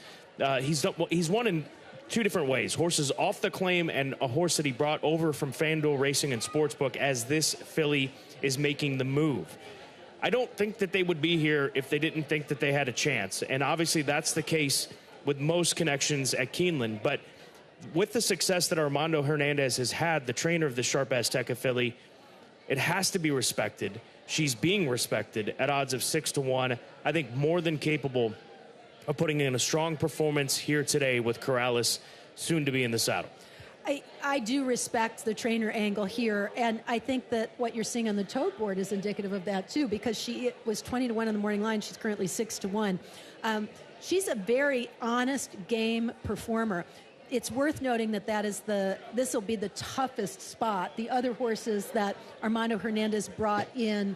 He's won in 2 different ways: horses off the claim and a horse that he brought over from FanDuel Racing and Sportsbook as this filly is making the move. I don't think that they would be here if they didn't think that they had a chance, and obviously that's the case with most connections at Keeneland. But with the success that Armando Hernandez has had, the trainer of the Sharp Azteca filly, it has to be respected. She's being respected at odds of 6-1. I think more than capable of putting in a strong performance here today with Corrales soon to be in the saddle. I do respect the trainer angle here, and I think that what you're seeing on the tote board is indicative of that too, because she was 20-1 on the morning line. She's currently 6-1. She's a very honest game performer. It's worth noting that this will be the toughest spot. The other horses that Armando Hernandez brought in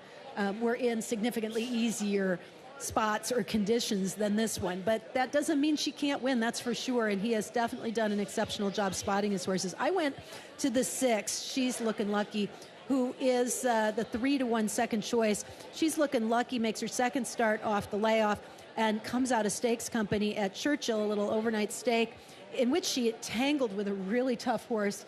were in significantly easier spots or conditions than this one, but that doesn't mean she can't win, that's for sure, and he has definitely done an exceptional job spotting his horses. I went to the 6. She's Looking Lucky, who is the 3-1 second choice. She's Looking Lucky makes her second start off the layoff and comes out of stakes company at Churchill, a little overnight stake, in which she tangled with a really tough horse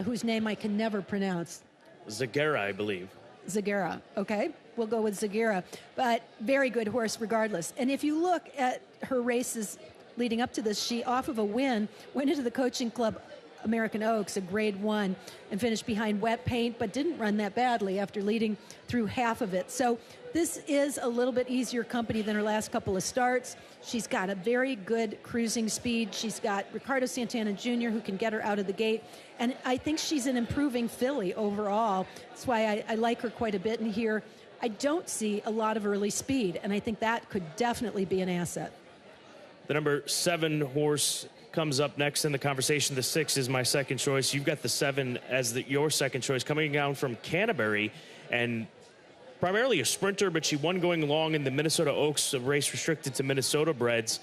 whose name I can never pronounce. Zagara, I believe. Zagara, okay. We'll go with Zagara, but very good horse regardless. And if you look at her races leading up to this, she, off of a win, went into the coaching club American Oaks, a grade 1, and finished behind Wet Paint, but didn't run that badly after leading through half of it. So this is a little bit easier company than her last couple of starts. She's got a very good cruising speed. She's got Ricardo Santana Jr., who can get her out of the gate. And I think she's an improving filly overall. That's why I like her quite a bit in here. I don't see a lot of early speed, and I think that could definitely be an asset. The number 7 horse comes up next in the conversation. The 6 is my second choice. You've got the 7 as your second choice, coming down from Canterbury, and primarily a sprinter, but she won going long in the Minnesota Oaks, a race restricted to Minnesota breds.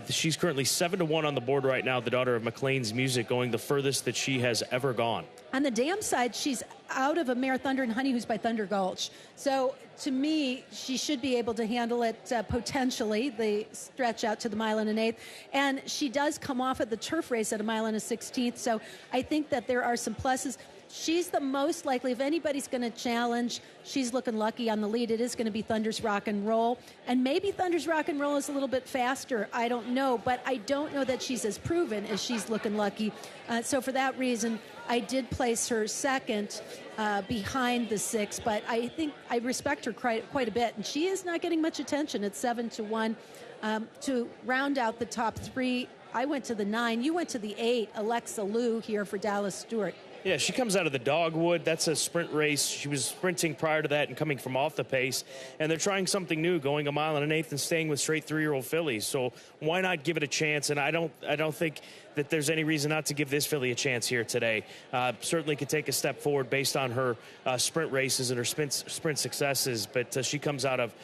She's currently 7-1 on the board right now, the daughter of McLean's Music, going the furthest that she has ever gone. On the dam side, she's out of a Mare Thunder and Honey, who's by Thunder Gulch. So to me, she should be able to handle it potentially, the stretch out to the mile and an eighth. And she does come off at the turf race at a mile and a 16th. So I think that there are some pluses. She's the most likely, if anybody's going to challenge, she's Looking Lucky on the lead. It is going to be Thunder's Rock and Roll. And maybe Thunder's Rock and Roll is a little bit faster. I don't know. But I don't know that she's as proven as she's Looking Lucky. So for that reason, I did place her second behind the 6. But I think I respect her quite a bit. And she is not getting much attention at 7-1. To round out the top 3, I went to the 9. You went to the 8, Alexa Liu here for Dallas Stewart. Yeah, she comes out of the Dogwood. That's a sprint race. She was sprinting prior to that and coming from off the pace. And they're trying something new, going a mile and an eighth and staying with straight 3-year-old fillies. So why not give it a chance? And I don't think that there's any reason not to give this filly a chance here today. Certainly could take a step forward based on her sprint races and her sprint successes. But she comes out of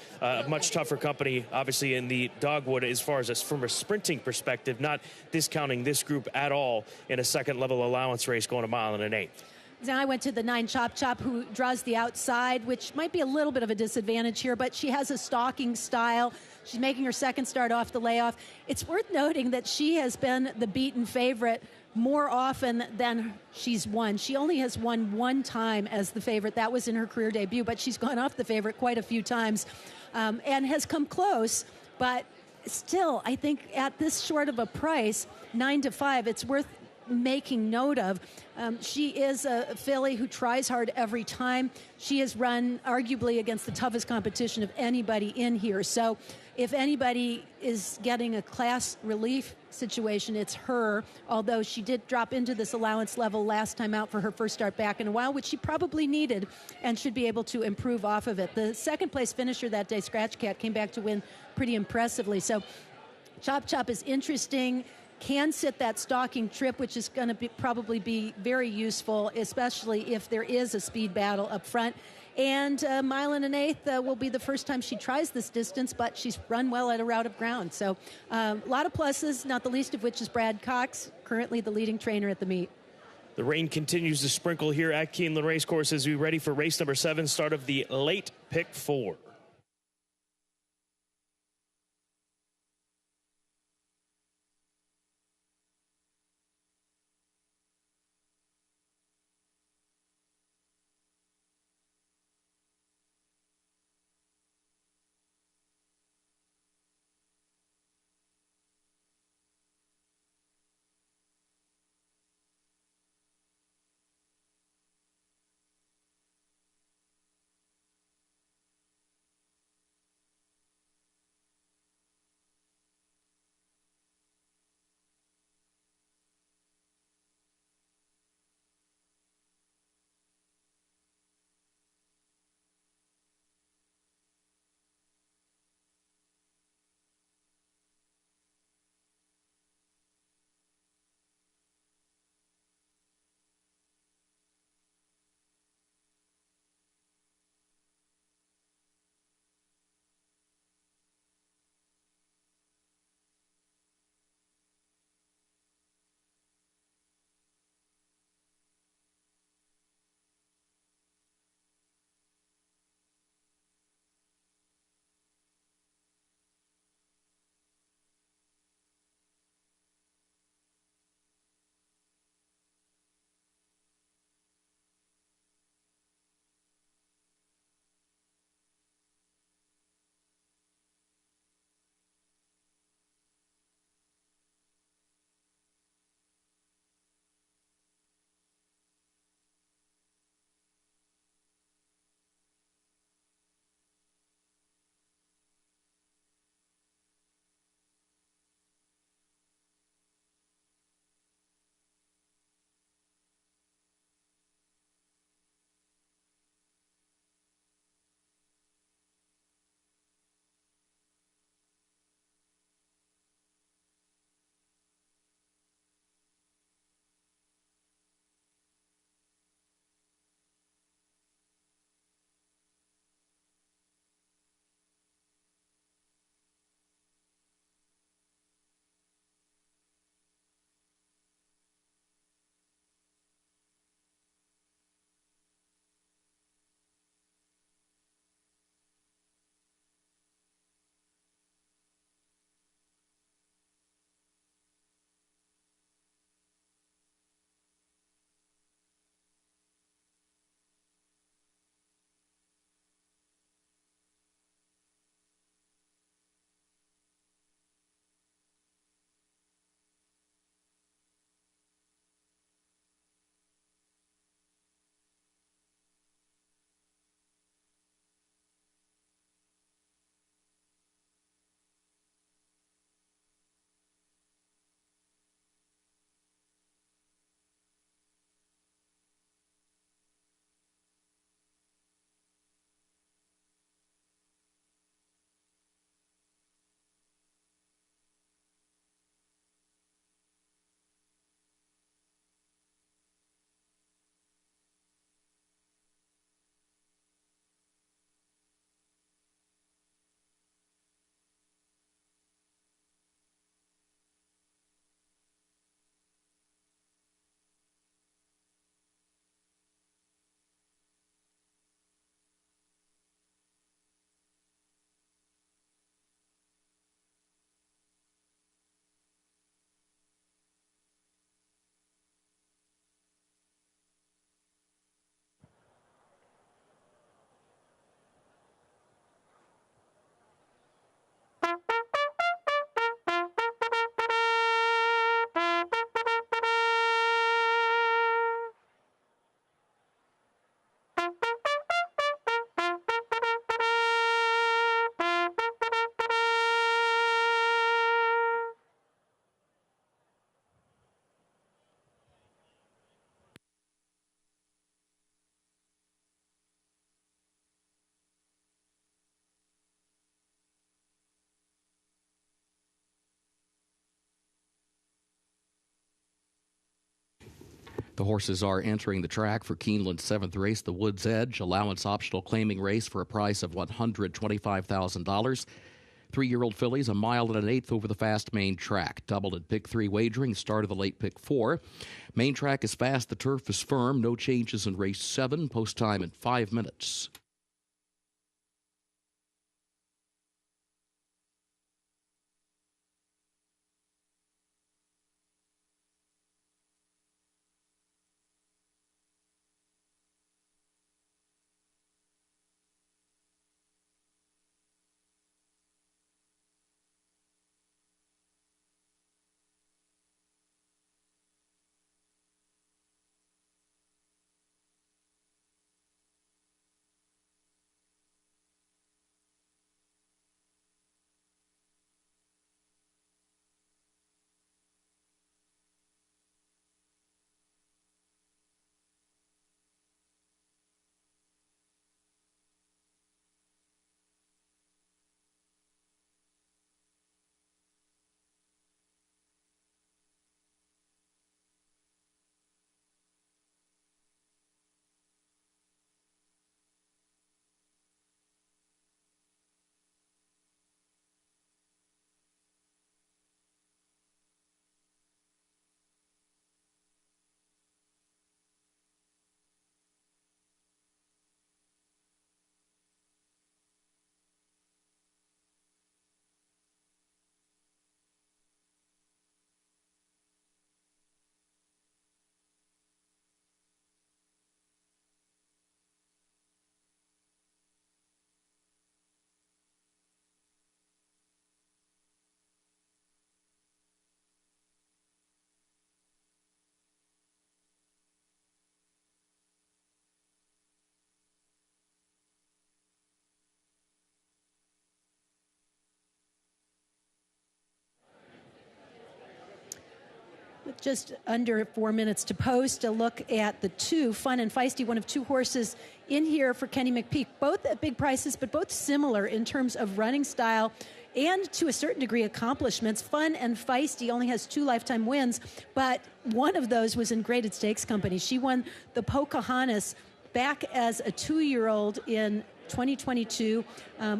much tougher company, obviously, in the Dogwood as far as from a sprinting perspective, not discounting this group at all in a second-level allowance race going a mile and an eighth. Now I went to the 9 Chop Chop, who draws the outside, which might be a little bit of a disadvantage here, but she has a stalking style. She's making her second start off the layoff. It's worth noting that she has been the beaten favorite more often than she's won. She only has won one time as the favorite. That was in her career debut, but she's gone off the favorite quite a few times and has come close. But still, I think at this short of a price, 9-5, it's worth making note of. She is a filly who tries hard every time. She has run arguably against the toughest competition of anybody in here. So if anybody is getting a class relief situation, it's her, although she did drop into this allowance level last time out for her first start back in a while, which she probably needed and should be able to improve off of it. The second place finisher that day, Scratch Cat, came back to win pretty impressively. So Chop Chop is interesting, can sit that stalking trip, which is going to probably be very useful, especially if there is a speed battle up front. And a mile and an eighth will be the first time she tries this distance, but she's run well at a route of ground. So a lot of pluses, not the least of which is Brad Cox, currently the leading trainer at the meet. The rain continues to sprinkle here at Keeneland Racecourse as we ready for race number 7, start of the late pick 4. The horses are entering the track for Keeneland's 7th race, the Woods Edge, allowance optional claiming race for a price of $125,000. 3-year-old fillies, a mile and an eighth over the fast main track. Doubled at pick 3 wagering, start of the late pick 4. Main track is fast, the turf is firm. No changes in race 7. Post time in 5 minutes. With just under 4 minutes to post, a look at the two, Fun and Feisty, one of two horses in here for Kenny McPeak, both at big prices, but both similar in terms of running style and to a certain degree accomplishments. Fun and Feisty only has 2 lifetime wins, but one of those was in Graded Stakes Company. She won the Pocahontas back as a 2-year-old in 2022,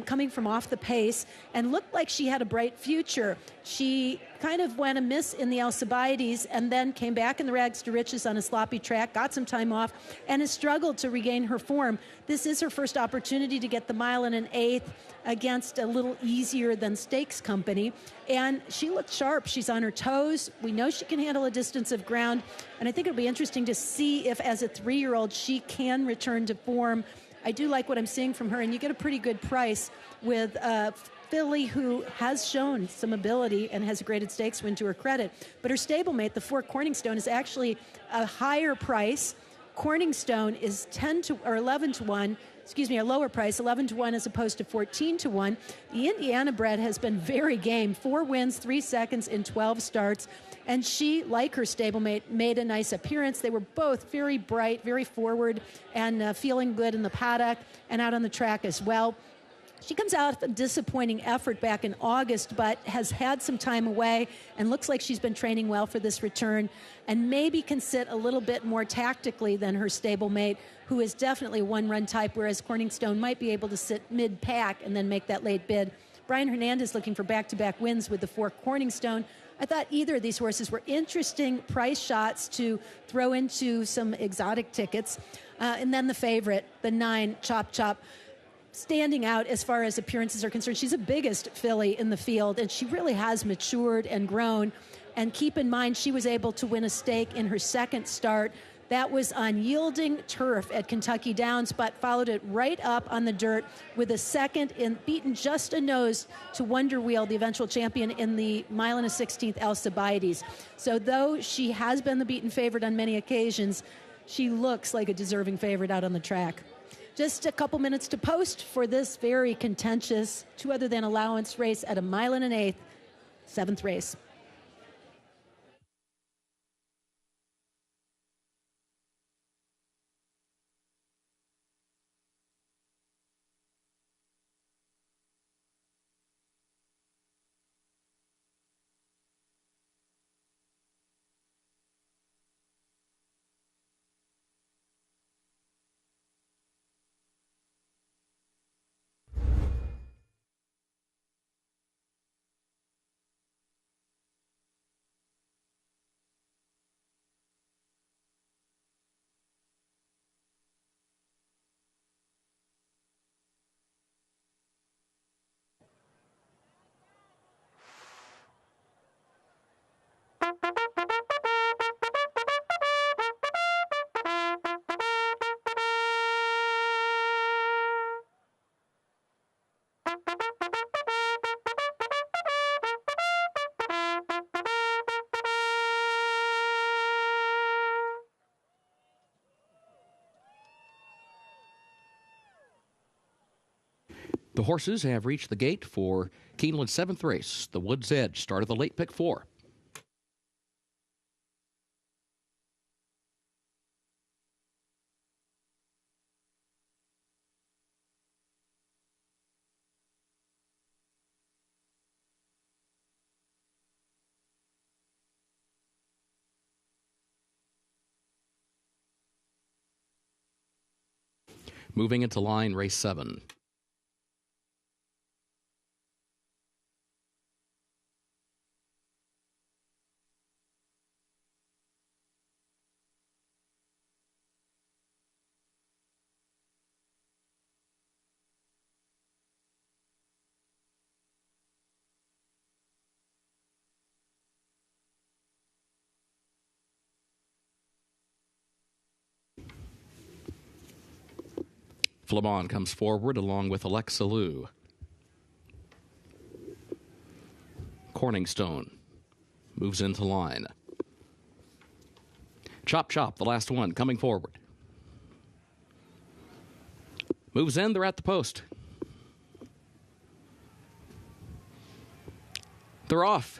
coming from off the pace, and looked like she had a bright future. She kind of went amiss in the Alcibiades and then came back in the rags to riches on a sloppy track, got some time off, and has struggled to regain her form. This is her first opportunity to get the mile and an eighth against a little easier than Stakes Company, and she looked sharp. She's on her toes. We know she can handle a distance of ground, and I think it'll be interesting to see if, as a 3-year-old, she can return to form. I do like what I'm seeing from her, and you get a pretty good price with a filly who has shown some ability and has a Graded Stakes win to her credit. But her stablemate, the 4 Corningstone, is actually a higher price. Corningstone is 11 to 1. A lower price, 11 to 1 as opposed to 14 to 1. The Indiana bred has been very game. 4 wins, 3 seconds in 12 starts. And she, like her stablemate, made a nice appearance. They were both very bright, very forward, and feeling good in the paddock and out on the track as well. She comes out of a disappointing effort back in August, but has had some time away and looks like she's been training well for this return and maybe can sit a little bit more tactically than her stablemate, who is definitely a one-run type, whereas Corningstone might be able to sit mid-pack and then make that late bid. Brian Hernandez looking for back-to-back wins with the 4 Corningstone. I thought either of these horses were interesting price shots to throw into some exotic tickets. And then the favorite, the 9, Chop Chop, standing out as far as appearances are concerned. She's the biggest filly in the field, and she really has matured and grown. And keep in mind, she was able to win a stake in her second start. That was on yielding turf at Kentucky Downs, but followed it right up on the dirt with a second, and beaten just a nose to Wonder Wheel, the eventual champion, in the mile and a 16th Alcibiades. So though she has been the beaten favorite on many occasions, she looks like a deserving favorite out on the track. Just a couple minutes to post for this very contentious 2 other than allowance race at a mile and an eighth, 7th race. The horses have reached the gate for Keeneland's 7th race, the Woods Edge, start of the late pick 4. Moving into line, race 7. Flamon comes forward along with Alexa Lou. Corningstone moves into line. Chop Chop, the last one, coming forward. Moves in, they're at the post. They're off.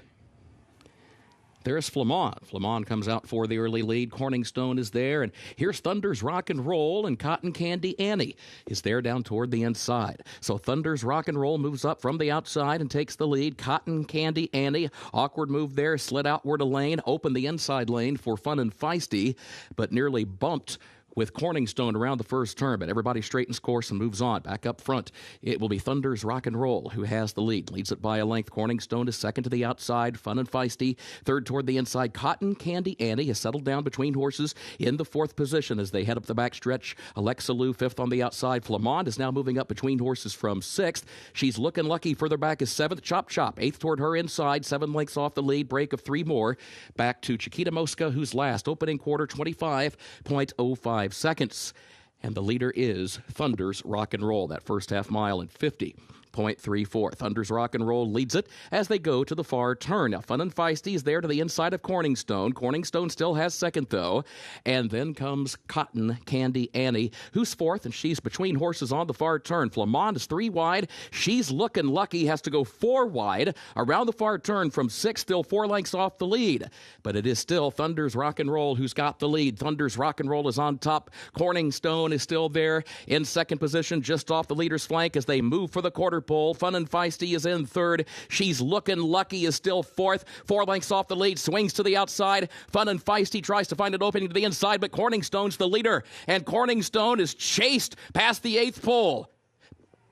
There's Flamon. Flamon comes out for the early lead. Corningstone is there. And here's Thunder's Rock and Roll, and Cotton Candy Annie is there down toward the inside. So Thunder's Rock and Roll moves up from the outside and takes the lead. Cotton Candy Annie, awkward move there, slid outward a lane, opened the inside lane for Fun and Feisty, but nearly bumped with Corningstone around the first turn, but everybody straightens course and moves on. Back up front, it will be Thunder's Rock and Roll who has the lead. Leads it by a length. Corningstone is second to the outside. Fun and Feisty, third toward the inside. Cotton Candy Annie has settled down between horses in the 4th position as they head up the backstretch. Alexa Lou, 5th on the outside. Flamand is now moving up between horses from 6th. She's looking lucky. Further back is 7th. Chop Chop, 8th toward her inside. 7 lengths off the lead. Break of 3 more. Back to Chiquita Mosca, who's last. Opening quarter, 25.05 seconds. And the leader is Thunder's Rock and Roll, that first half mile in 50.34. Thunder's Rock and Roll leads it as they go to the far turn. Now, Fun and Feisty is there to the inside of Corningstone. Corningstone still has second, though. And then comes Cotton Candy Annie, who's 4th, and she's between horses on the far turn. Flamand is 3 wide. She's looking lucky, has to go 4 wide around the far turn from 6, still 4 lengths off the lead. But it is still Thunder's Rock and Roll who's got the lead. Thunder's Rock and Roll is on top. Corningstone is still there in second position, just off the leader's flank as they move for the quarter pole. Fun and Feisty is in 3rd. She's looking lucky, is still 4th. 4 lengths off the lead, swings to the outside. Fun and Feisty tries to find an opening to the inside, but Corningstone's the leader. And Corningstone is chased past the 8th pole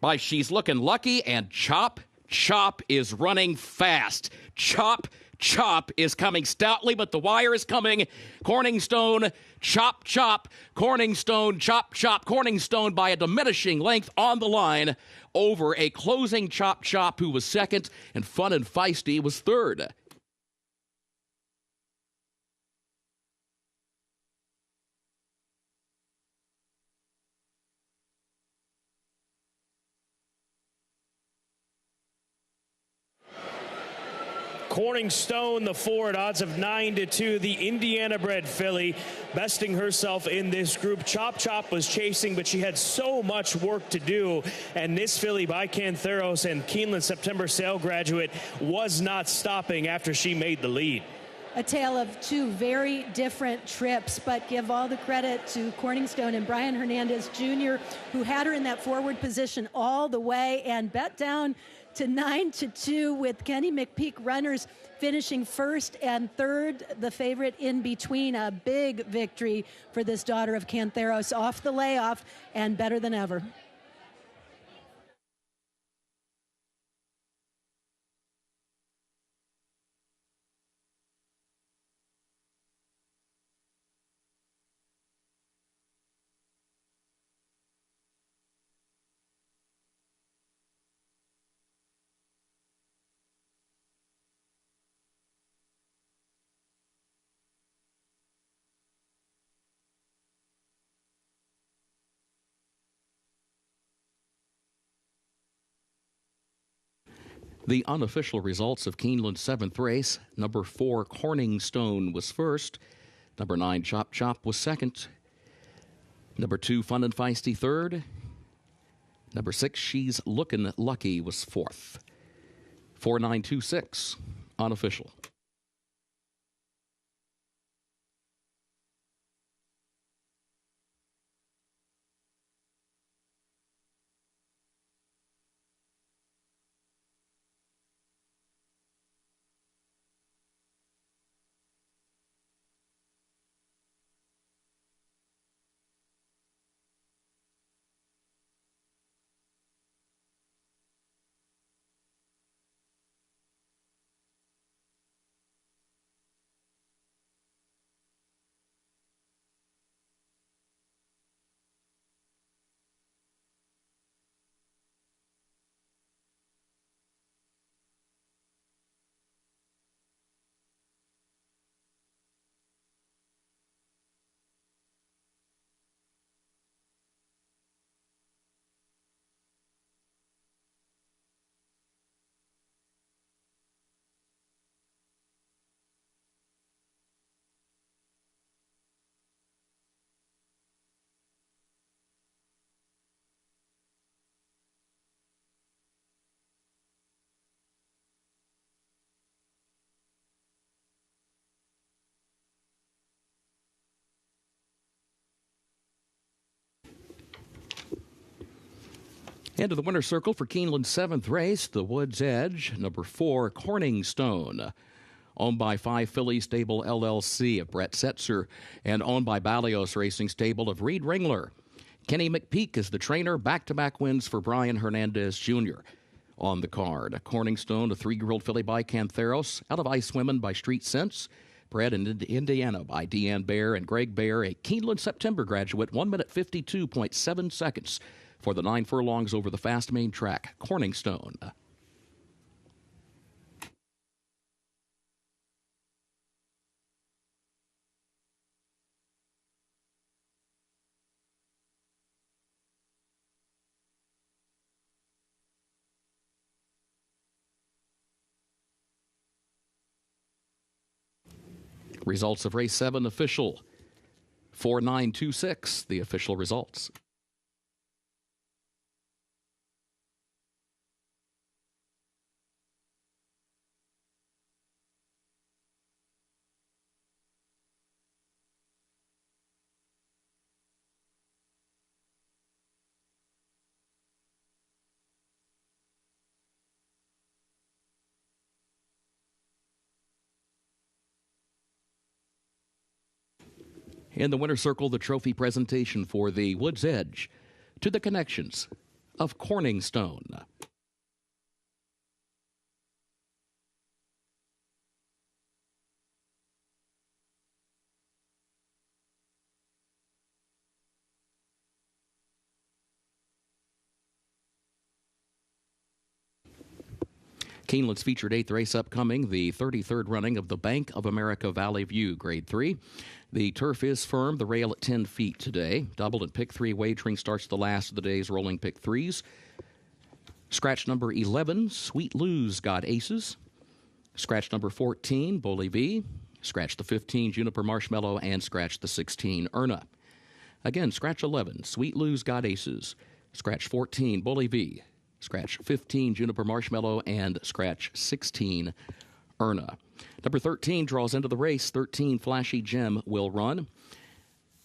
by She's Looking Lucky, and Chop Chop is running fast. Chop Chop is coming stoutly, but the wire is coming. Corningstone, Chop Chop, Corningstone, Chop Chop. Corningstone by a diminishing length on the line over a closing Chop Chop, who was 2nd, and Fun and Feisty was 3rd. Corningstone, the 4 at odds of 9-2, the Indiana-bred filly, besting herself in this group. Chop Chop was chasing, but she had so much work to do, and this filly by Cantheros and Keeneland September sale graduate was not stopping after she made the lead. A tale of 2 very different trips, but give all the credit to Corningstone and Brian Hernandez Jr., who had her in that forward position all the way and bet down to 9-2 with Kenny McPeak runners finishing 1st and 3rd. The favorite in between. A big victory for this daughter of Cantheros, off the layoff and better than ever. The unofficial results of Keeneland's 7th race: number 4, Corningstone, was 1st. Number 9, Chop Chop, was 2nd. Number 2, Fun and Feisty, 3rd. Number 6, She's Lookin' Lucky, was fourth. 4926, unofficial. Into the winner's circle for Keeneland's 7th race, the Woods Edge, number 4, Corningstone. Owned by 5 Philly Stable LLC of Brett Setzer and owned by Balios Racing Stable of Reed Ringler. Kenny McPeak is the trainer. Back-to-back wins for Brian Hernandez Jr. On the card, Corningstone, a 3-year-old filly by Cantheros, Out of Ice Women by Street Sense, bred in Indiana by Deanne Baer and Greg Baer, a Keeneland September graduate, 1 minute 52.7 seconds for the 9 furlongs over the fast main track. Corningstone. Results of race 7 official. 4926, the official results. In the winner's circle, the trophy presentation for the Woods Edge to the connections of Corningstone. Keeneland's featured 8th race upcoming, the 33rd running of the Bank of America Valley View Grade 3. The turf is firm, the rail at 10 feet today. Double and pick 3 wagering starts the last of the day's rolling pick 3s. Scratch number 11, Sweet Lou's got aces. Scratch number 14, Bully V. Scratch the 15, Juniper Marshmallow, and scratch the 16, Erna. Again, scratch 11, Sweet Lou's got aces. Scratch 14, Bully V. Scratch 15, Juniper Marshmallow, and scratch 16, Erna. Number 13 draws into the race. 13, Flashy Gem, will run.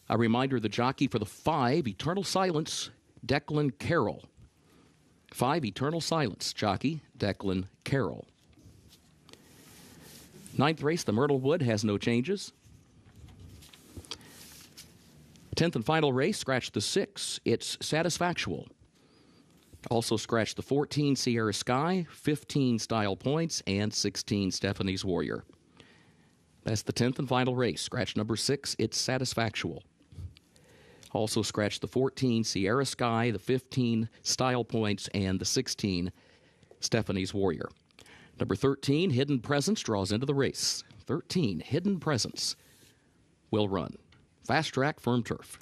A reminder, the jockey for the 5, Eternal Silence, Declan Carroll. 5, Eternal Silence, jockey, Declan Carroll. 9th race, the Myrtle Wood, has no changes. 10th and final race, scratch the 6, It's Satisfactual. Also scratch the 14, Sierra Sky, 15, Style Points, and 16, Stephanie's Warrior. That's the 10th and final race. Scratch number 6, It's Satisfactual. Also scratch the 14, Sierra Sky, the 15, Style Points, and the 16, Stephanie's Warrior. Number 13, Hidden Presence, draws into the race. 13, Hidden Presence, will run. Fast track, firm turf.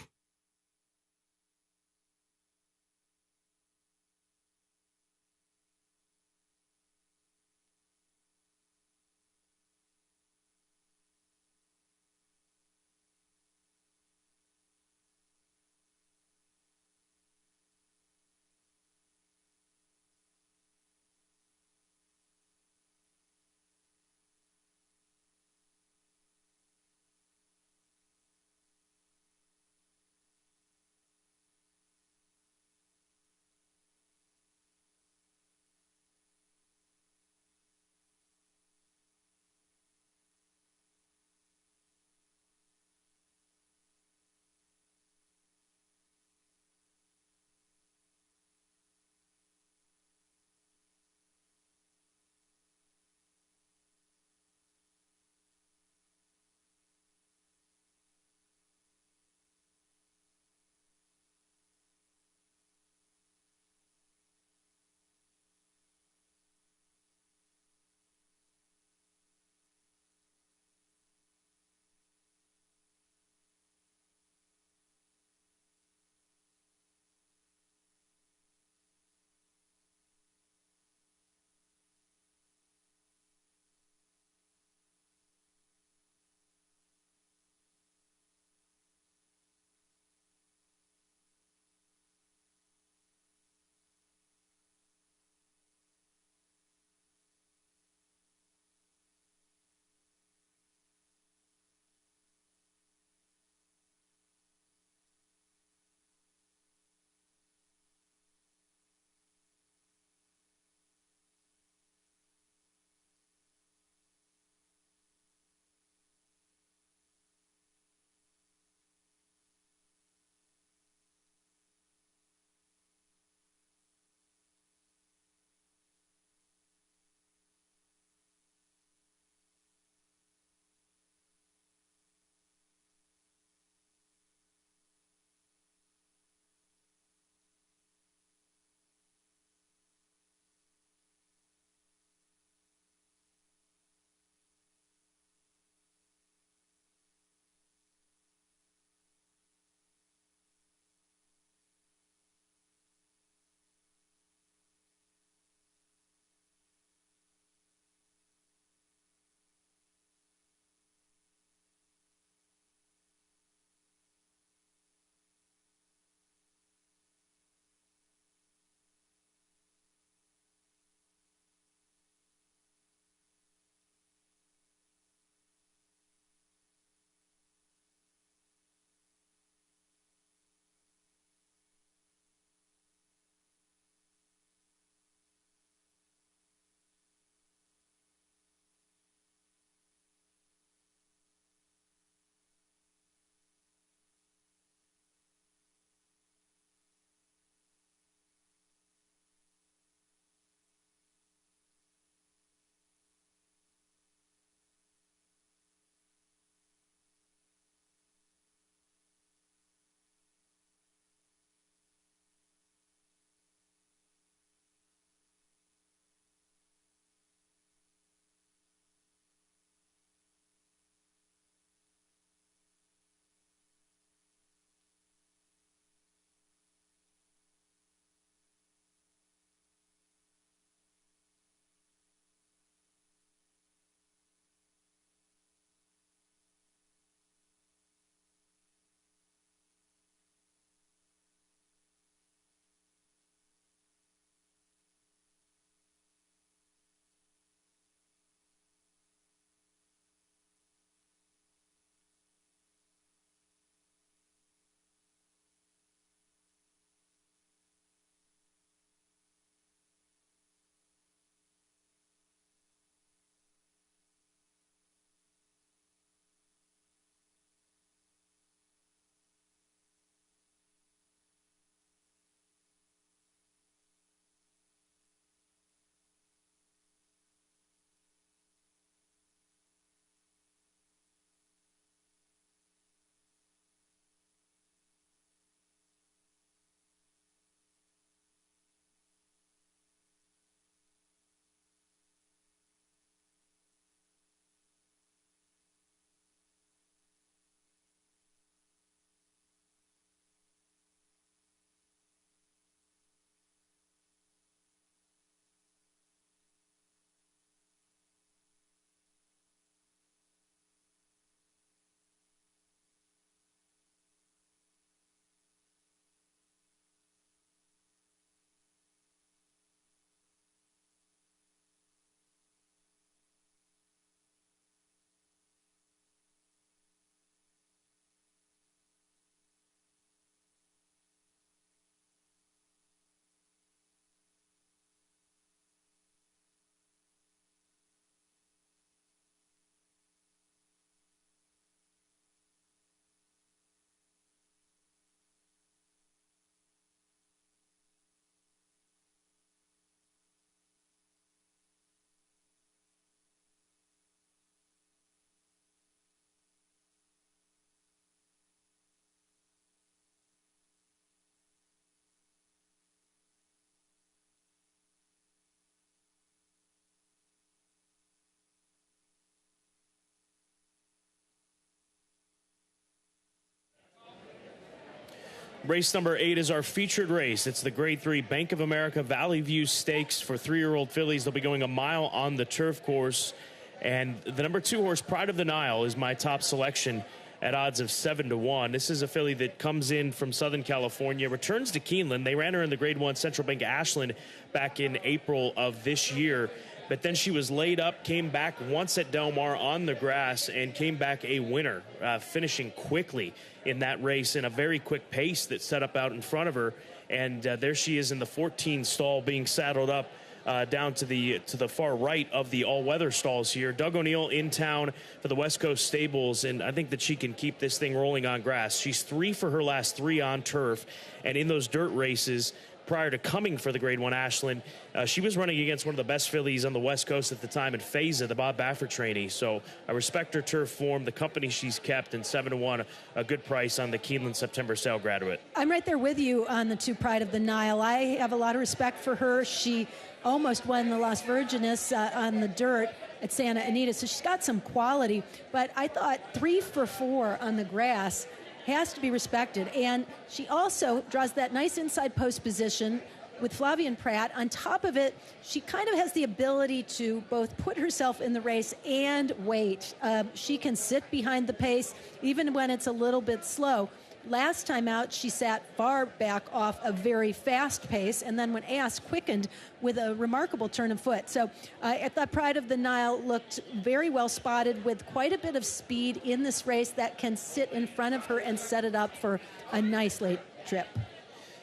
Race number 8 is our featured race. It's the Grade 3 Bank of America Valley View Stakes for 3-year-old fillies. They'll be going a mile on the turf course. And the number 2 horse, Pride of the Nile, is my top selection at odds of 7-1. This is a filly that comes in from Southern California, returns to Keeneland. They ran her in the Grade 1 Central Bank Ashland back in April of this year. But then she was laid up, came back once at Del Mar on the grass, and came back a winner, finishing quickly in that race in a very quick pace that set up out in front of her. And there she is in the 14 stall, being saddled up down to the far right of the all-weather stalls here. Doug O'Neill in town for the West Coast Stables, and I think that she can keep this thing rolling on grass. She's 3 for her last 3 on turf, and in those dirt races prior to coming for the Grade 1 Ashland, she was running against one of the best fillies on the West Coast at the time in Faiza, the Bob Baffert trainee. So I respect her turf form, the company she's kept, and 7-1, a good price on the Keeneland September sale graduate. I'm right there with you on the 2 Pride of the Nile. I have a lot of respect for her. She almost won the Las Virgenes on the dirt at Santa Anita, so she's got some quality. But I thought 3 for 4 on the grass has to be respected. And she also draws that nice inside post position with Flavian Pratt. On top of it, she kind of has the ability to both put herself in the race and wait. She can sit behind the pace even when it's a little bit slow. Last time out, she sat far back off a very fast pace, and then when asked, quickened with a remarkable turn of foot. So I thought Pride of the Nile looked very well spotted with quite a bit of speed in this race that can sit in front of her and set it up for a nice late trip.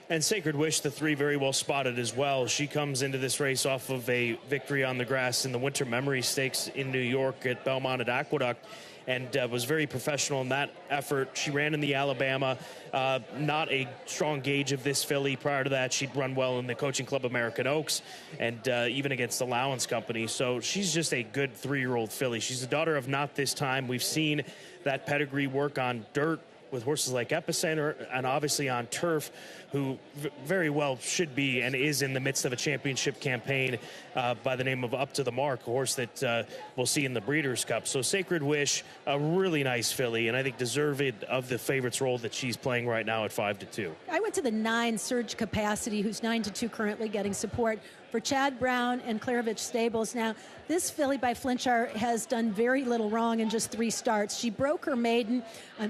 And Sacred Wish, the 3, very well spotted as well. She comes into this race off of a victory on the grass in the Winter Memory Stakes in New York at Belmont at Aqueduct, and was very professional in that effort. She ran in the Alabama, not a strong gauge of this filly. Prior to that, she'd run well in the Coaching Club American Oaks, and even against Allowance Company. So she's just a good 3-year-old filly. She's the daughter of Not This Time. We've seen that pedigree work on dirt with horses like Epicenter, and obviously on turf, who very well should be and is in the midst of a championship campaign by the name of Up to the Mark, a horse that we'll see in the Breeders' Cup. So Sacred Wish, a really nice filly, and I think deserving of the favorites role that she's playing right now at 5-2. I went to the 9 Surge Capacity, who's 9-2 currently, getting support for Chad Brown and Klarovich Stables. Now, this filly by Flinchar has done very little wrong in just 3 starts. She broke her maiden,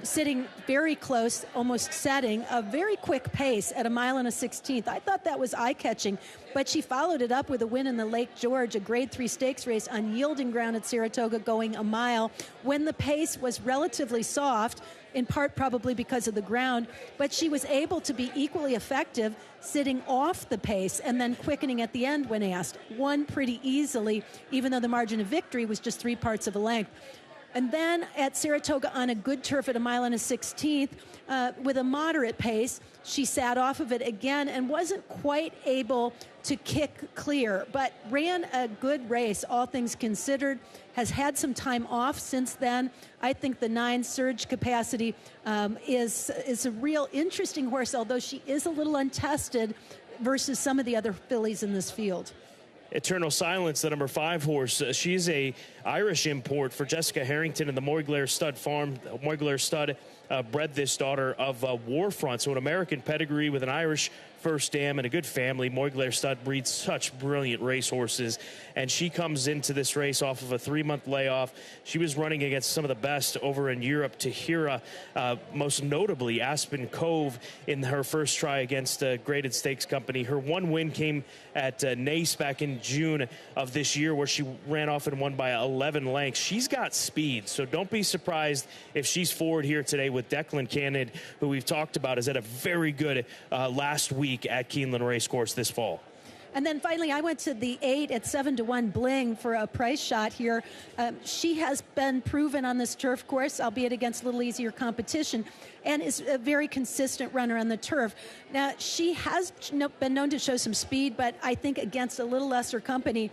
sitting very close, almost setting a very quick pace at 1 1/16. I thought that was eye-catching, but she followed it up with a win in the Lake George, a Grade 3 stakes race on yielding ground at Saratoga, going a mile when the pace was relatively soft, in part probably because of the ground, but she was able to be equally effective sitting off the pace and then quickening at the end when asked. Won pretty easily, even though the margin of victory was just 3 parts of a length. And then at Saratoga on a good turf at 1 1/16, with a moderate pace, she sat off of it again and wasn't quite able to kick clear, but ran a good race, all things considered. Has had some time off since then. I think the 9 Surge Capacity is a real interesting horse, although she is a little untested versus some of the other fillies in this field. Eternal Silence, the number 5 horse. She's a Irish import for Jessica Harrington and the Moiglair Stud Farm. Moiglair Stud bred this daughter of Warfront, so an American pedigree with an Irish first dam and a good family. Moiglair Stud breeds such brilliant racehorses, and she comes into this race off of a 3-month layoff. She was running against some of the best over in Europe, Tahira, most notably Aspen Cove in her first try against a graded stakes company. Her one win came at Nace back in June of this year, where she ran off and won by 11 lengths. She's got speed, so don't be surprised if she's forward here today with Declan Cannon, who we've talked about has had a very good last week at Keeneland Racecourse this fall. And then finally, I went to the 8 at 7-1 Bling for a price shot here. She has been proven on this turf course, albeit against a little easier competition, and is a very consistent runner on the turf. Now, she has been known to show some speed, but I think against a little lesser company.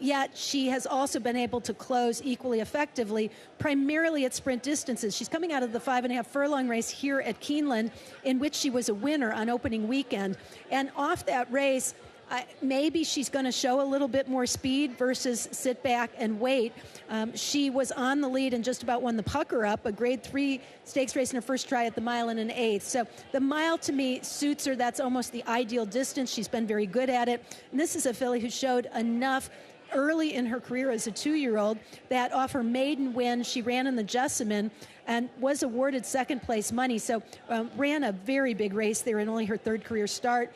Yet she has also been able to close equally effectively, primarily at sprint distances. She's coming out of the 5.5 furlong race here at Keeneland, in which she was a winner on opening weekend. And off that race, maybe she's going to show a little bit more speed versus sit back and wait. She was on the lead and just about won the pucker up, a grade 3 stakes race in her first try at the mile and an eighth. So the mile to me suits her. That's almost the ideal distance. She's been very good at it. And this is a filly who showed enough early in her career as a 2-year-old that off her maiden win, she ran in the Jessamine and was awarded second place money. So ran a very big race there in only her third career start.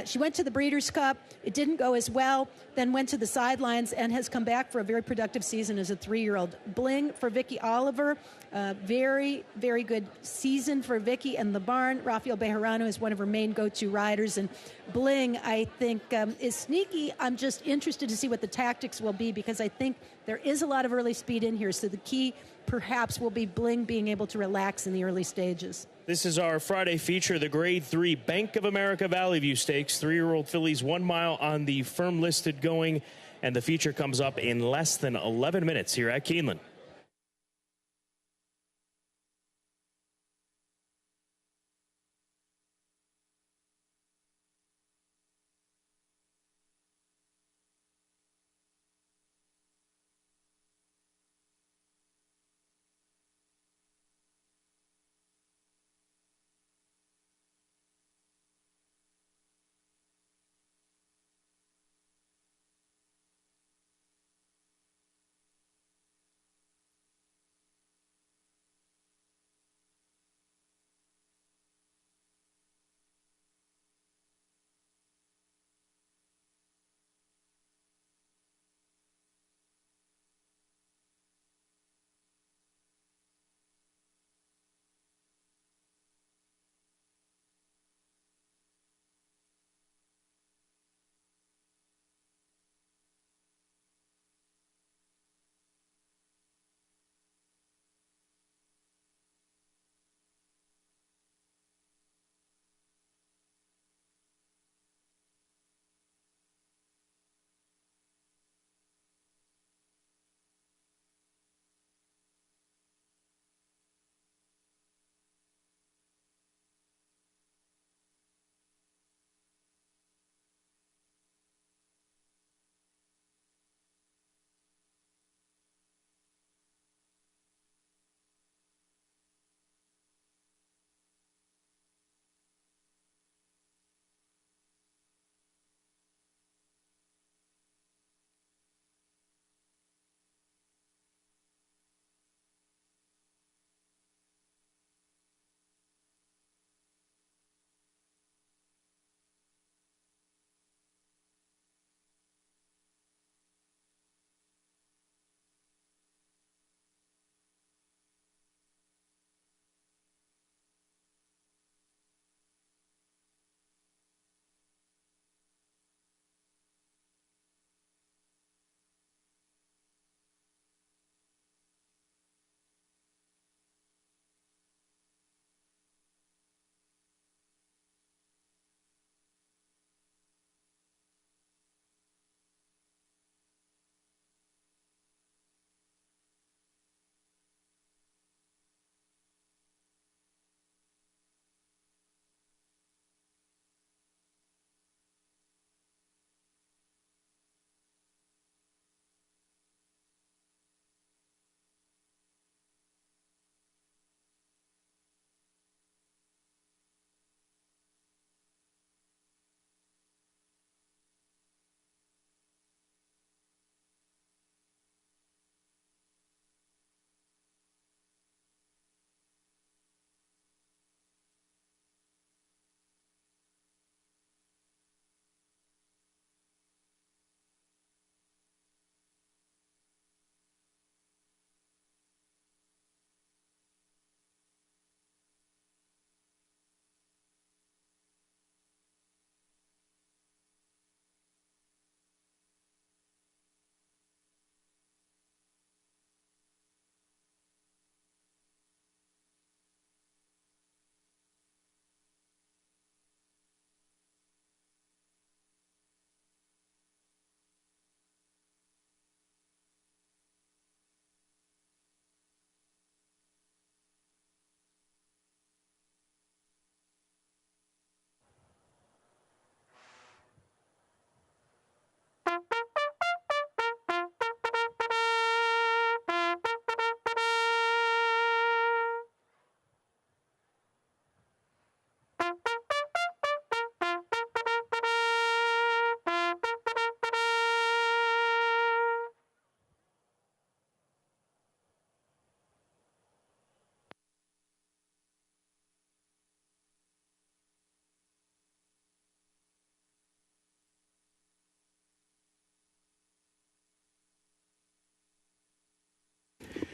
She went to the Breeders' Cup. It didn't go as well, then went to the sidelines and has come back for a very productive season as a 3-year-old. Bling for Vicky Oliver. Very, very good season for Vicky and the barn. Rafael Bejarano is one of her main go-to riders. And Bling, I think, is sneaky. I'm just interested to see what the tactics will be because I think there is a lot of early speed in here. So the key perhaps will be Bling being able to relax in the early stages. This is our Friday feature, the Grade 3 Bank of America Valley View Stakes. 3-year-old fillies 1 mile on the firm listed going, and the feature comes up in less than 11 minutes here at Keeneland.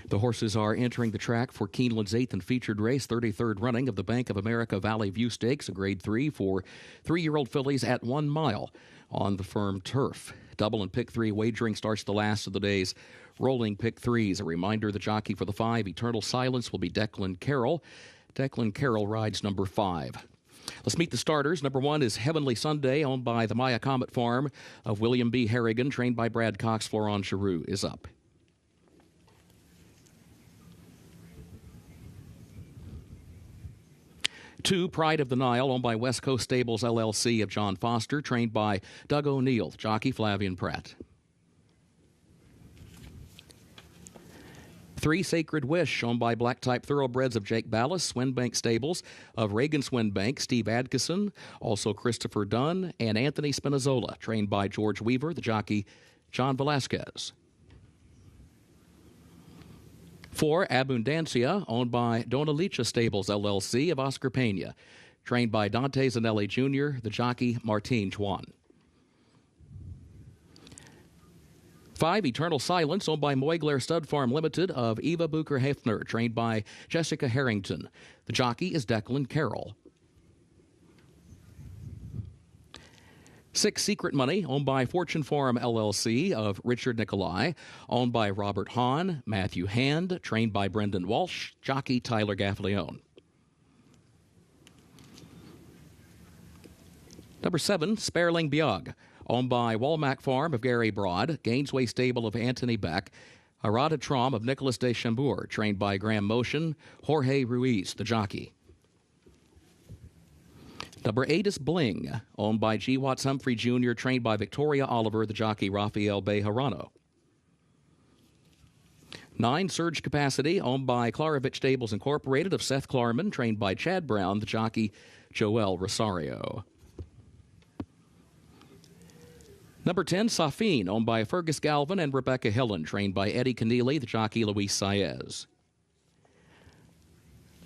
The horses are entering the track for Keeneland's 8th and featured race, 33rd running of the Bank of America Valley View Stakes, a Grade 3 for 3-year-old fillies at 1 mile on the firm turf. Double and pick 3 wagering starts the last of the day's rolling pick 3s. A reminder, the jockey for the 5, Eternal Silence, will be Declan Carroll. Declan Carroll rides number 5. Let's meet the starters. Number 1 is Heavenly Sunday, owned by the Maya Comet Farm of William B. Harrigan, trained by Brad Cox. Florent Giroux is up. Two, Pride of the Nile, owned by West Coast Stables LLC of John Foster, trained by Doug O'Neill, jockey Flavian Pratt. 3, Sacred Wish, owned by Black Type Thoroughbreds of Jake Ballas, Swinbank Stables of Reagan Swinbank, Steve Adkisson, also Christopher Dunn, and Anthony Spinazzola, trained by George Weaver, the jockey John Velasquez. 4, Abundancia, owned by Dona Licha Stables LLC of Oscar Pena, trained by Dante Zanelli Jr., the jockey Martin Chuan. 5, Eternal Silence, owned by Moigler Stud Farm Limited of Eva Bucher-Hefner, trained by Jessica Harrington. The jockey is Declan Carroll. 6, Secret Money, owned by Fortune Farm LLC of Richard Nicolai, owned by Robert Hahn, Matthew Hand, trained by Brendan Walsh, jockey Tyler Gaffalione. Number 7, Sparling Biog, owned by Walmack Farm of Gary Broad, Gainesway Stable of Anthony Beck, Arada Trom of Nicholas Deschambour, trained by Graham Motion, Jorge Ruiz, the jockey. Number 8 is Bling, owned by G. Watts Humphrey Jr., trained by Victoria Oliver, the jockey Rafael Bejarano. 9, Surge Capacity, owned by Klarovich Stables Incorporated of Seth Klarman, trained by Chad Brown, the jockey Joel Rosario. Number 10, Safin, owned by Fergus Galvin and Rebecca Hillen, trained by Eddie Keneally, the jockey Luis Saez.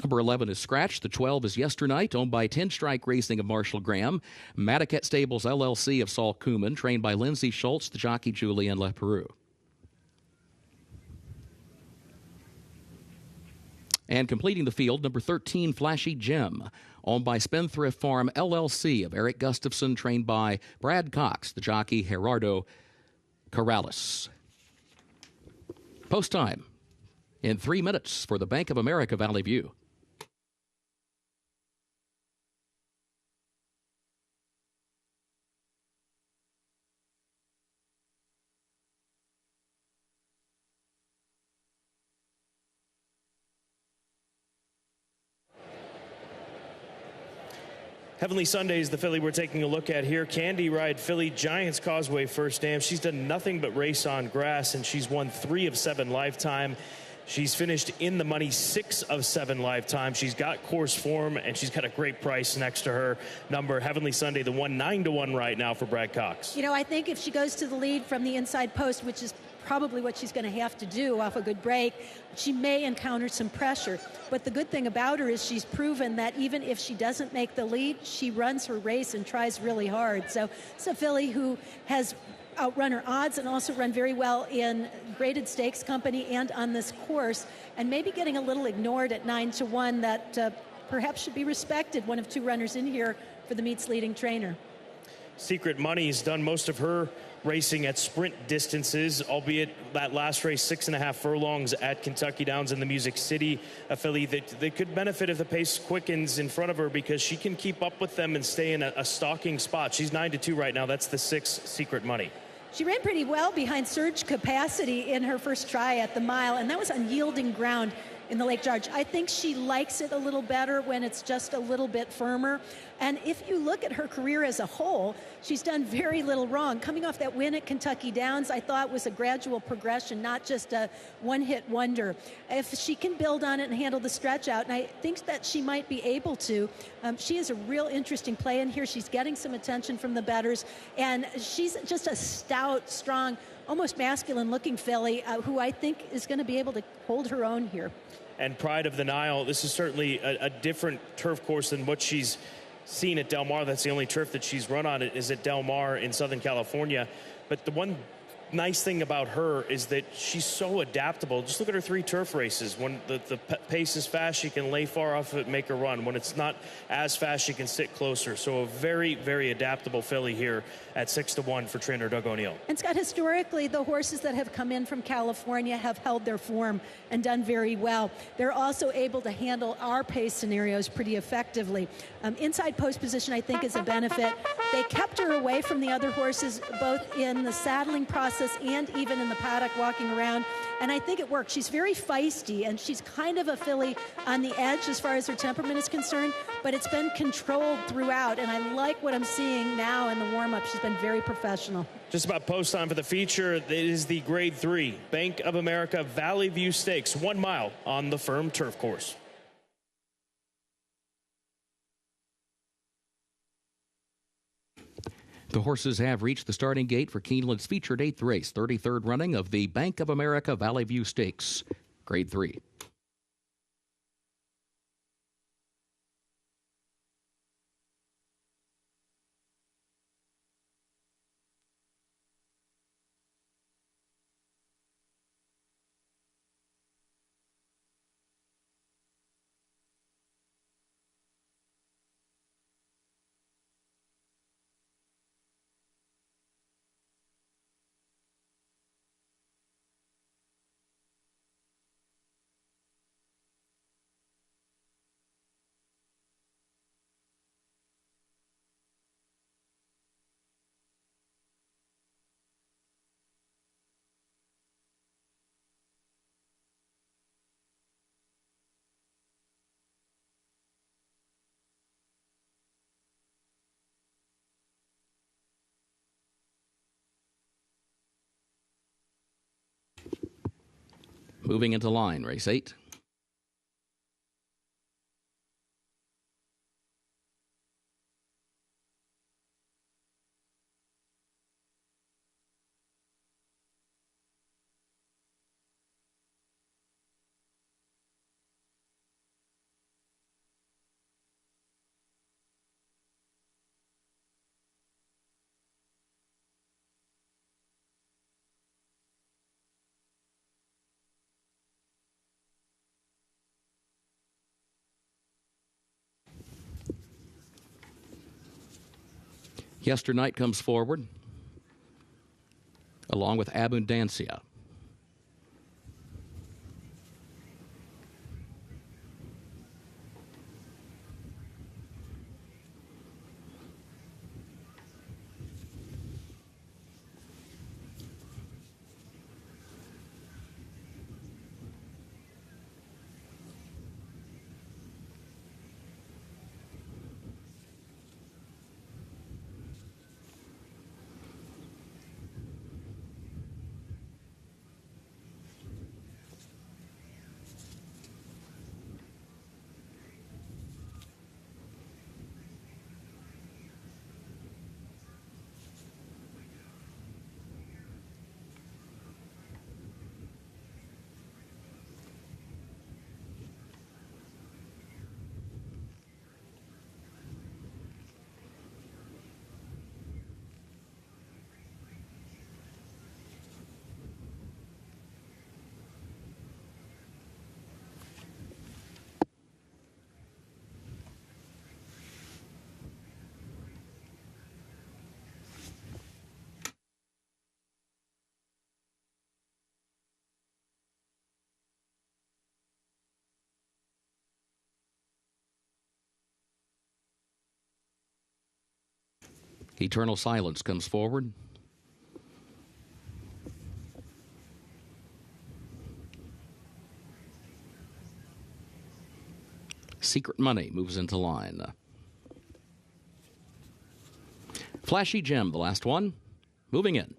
Number 11 is Scratch. The 12 is Yesternight, owned by 10 Strike Racing of Marshall Graham. Madaket Stables LLC of Saul Kuhman, trained by Lindsay Schultz, the jockey Julian Leperoux. And completing the field, number 13, Flashy Gem, owned by Spendthrift Farm LLC of Eric Gustafson, trained by Brad Cox, the jockey Gerardo Corrales. Post time in 3 minutes for the Bank of America Valley View. Heavenly Sunday is the filly we're taking a look at here. Candy Ride filly, Giants Causeway first stamp. She's done nothing but race on grass, and she's won 3 of 7 lifetime. She's finished in the money 6 of 7 lifetime. She's got course form, and she's got a great price next to her number. Heavenly Sunday, the 9-1 right now for Brad Cox. You know, I think if she goes to the lead from the inside post, which is probably what she's going to have to do off a good break, she may encounter some pressure. But the good thing about her is she's proven that even if she doesn't make the lead, she runs her race and tries really hard. So it's a filly who has outrun her odds and also run very well in graded stakes company and on this course, and maybe getting a little ignored at 9-1 that perhaps should be respected. One of 2 runners in here for the meet's leading trainer. Secret Money's done most of her racing at sprint distances, albeit that last race 6.5 furlongs at Kentucky Downs in the Music City, a filly that could benefit if the pace quickens in front of her because she can keep up with them and stay in a stalking spot. She's 9-2 right now. That's the 6, Secret Money. She ran pretty well behind Surge Capacity in her first try at the mile, and that was on yielding ground in the Lake George. I think she likes it a little better when it's just a little bit firmer. And if you look at her career as a whole, she's done very little wrong. Coming off that win at Kentucky Downs, I thought was a gradual progression, not just a one-hit wonder. If she can build on it and handle the stretch out, and I think that she might be able to, she is a real interesting play in here. She's getting some attention from the bettors, and she's just a stout, strong, almost masculine-looking filly who I think is going to be able to hold her own here. And Pride of the Nile, this is certainly a different turf course than what she's seen at Del Mar. That's the only turf that she's run on, is at Del Mar in Southern California. But the one nice thing about her is that she's so adaptable. Just look at her 3 turf races. When the pace is fast, she can lay far off of it, make a run. When it's not as fast, she can sit closer. So a very, very adaptable filly here at 6-1 for trainer Doug O'Neill. And Scott, historically, the horses that have come in from California have held their form and done very well. They're also able to handle our pace scenarios pretty effectively. Inside post position, I think, is a benefit. They kept her away from the other horses, both in the saddling process and even in the paddock walking around, and I think it worked. She's very feisty, and she's kind of a filly on the edge as far as her temperament is concerned, but it's been controlled throughout, and I like what I'm seeing now in the warm-up. She's been very professional. Just about post time for the feature. It is the Grade 3 Bank of America Valley View Stakes, 1 mile on the firm turf course. The horses have reached the starting gate for Keeneland's featured 8th race, 33rd running of the Bank of America Valley View Stakes, Grade 3. Moving into line, race 8. Yesternight comes forward, along with Abundancia. Eternal Silence comes forward. Secret Money moves into line. Flashy Gem, the last one, moving in.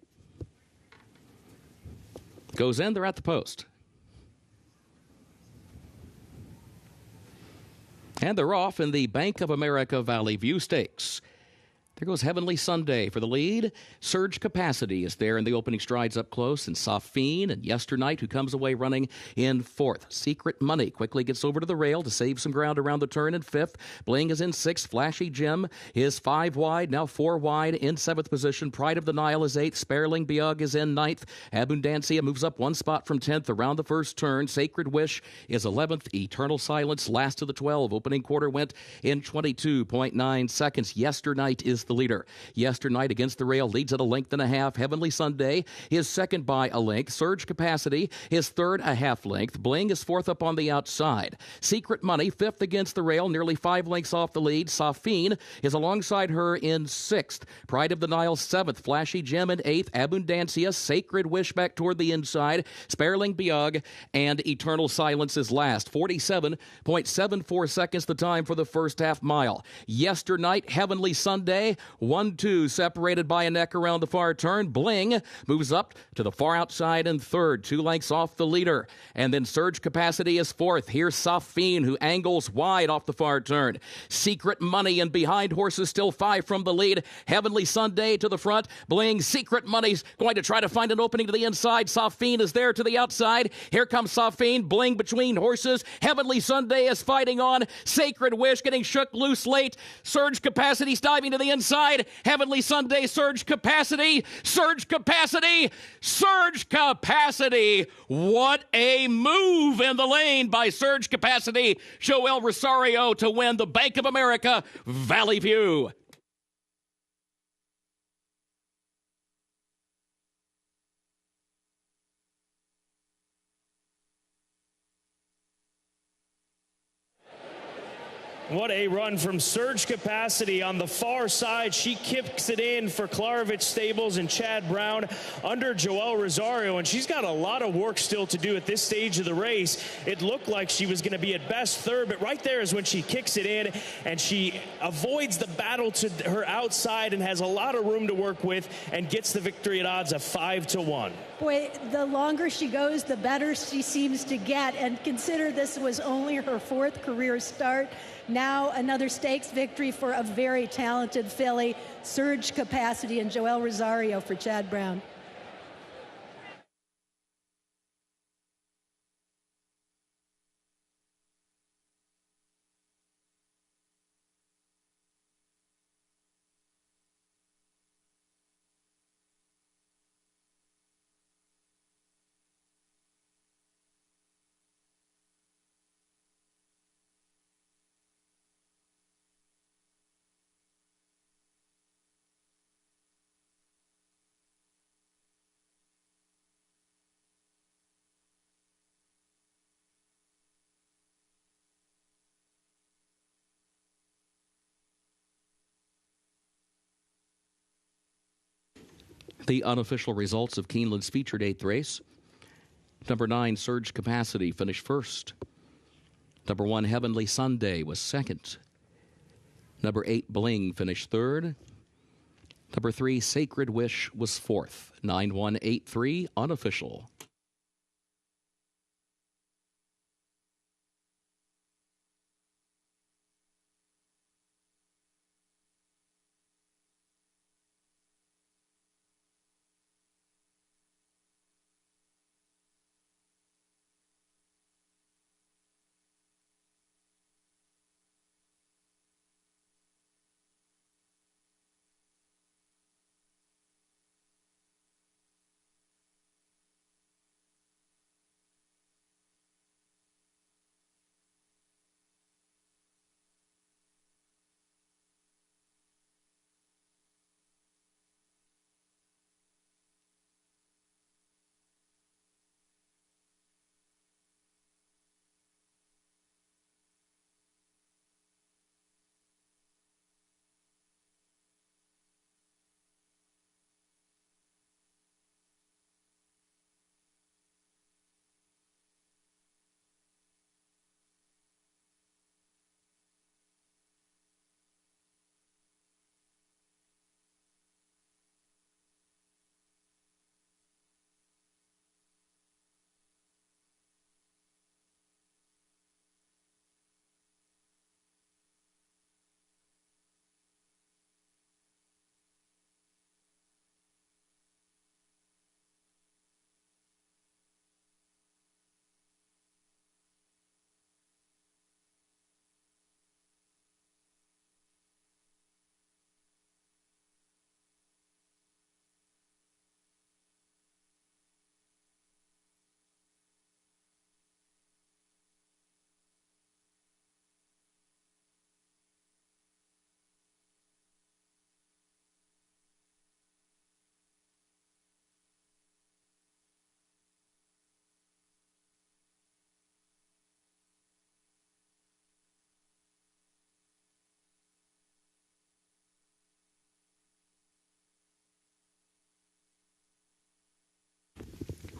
Goes in, they're at the post. And they're off in the Bank of America Valley View Stakes. There goes Heavenly Sunday for the lead. Surge Capacity is there in the opening strides up close. And Safine and Yesternight, who comes away running in fourth. Secret Money quickly gets over to the rail to save some ground around the turn in fifth. Bling is in sixth. Flashy Jim is 5 wide, now 4 wide in seventh position. Pride of the Nile is eighth. Sparling Biog is in ninth. Abundancia moves up 1 spot from 10th around the first turn. Sacred Wish is 11th. Eternal Silence last of the 12. Opening quarter went in 22.9 seconds. Yesternight is the leader. Yesternight against the rail leads at a length and a half. Heavenly Sunday is second by a length. Surge Capacity is third a half length. Bling is fourth up on the outside. Secret Money fifth against the rail, nearly 5 lengths off the lead. Safine is alongside her in sixth. Pride of the Nile seventh. Flashy Gem in eighth. Abundancia, Sacred Wish back toward the inside. Sparling Biog and Eternal Silence is last. 47.74 seconds the time for the first half mile. Yesternight, Heavenly Sunday, 1-2 separated by a neck around the far turn. Bling moves up to the far outside in third, 2 lengths off the leader. And then Surge Capacity is fourth. Here's Safine, who angles wide off the far turn. Secret Money and behind horses still 5 from the lead. Heavenly Sunday to the front. Bling, Secret Money's going to try to find an opening to the inside. Safine is there to the outside. Here comes Safine. Bling between horses. Heavenly Sunday is fighting on. Sacred Wish getting shook loose late. Surge Capacity's diving to the inside. Heavenly Sunday, Surge Capacity. Surge Capacity. Surge Capacity. What a move in the lane by Surge Capacity. Joel Rosario to win the Bank of America Valley View. What a run from Surge Capacity on the far side. She kicks it in for Klarovich Stables and Chad Brown under Joel Rosario, and she's got a lot of work still to do at this stage of the race. It looked like she was going to be at best third, but right there is when she kicks it in, and she avoids the battle to her outside and has a lot of room to work with and gets the victory at odds of 5-1. Boy, the longer she goes, the better she seems to get. And consider this was only her 4th career start. Now another stakes victory for a very talented filly, Surge Capacity, and Joel Rosario for Chad Brown. The unofficial results of Keeneland's featured 8th race. Number 9, Surge Capacity, finished first. Number 1, Heavenly Sunday, was second. Number 8, Bling, finished third. Number 3, Sacred Wish, was fourth. 9183, unofficial.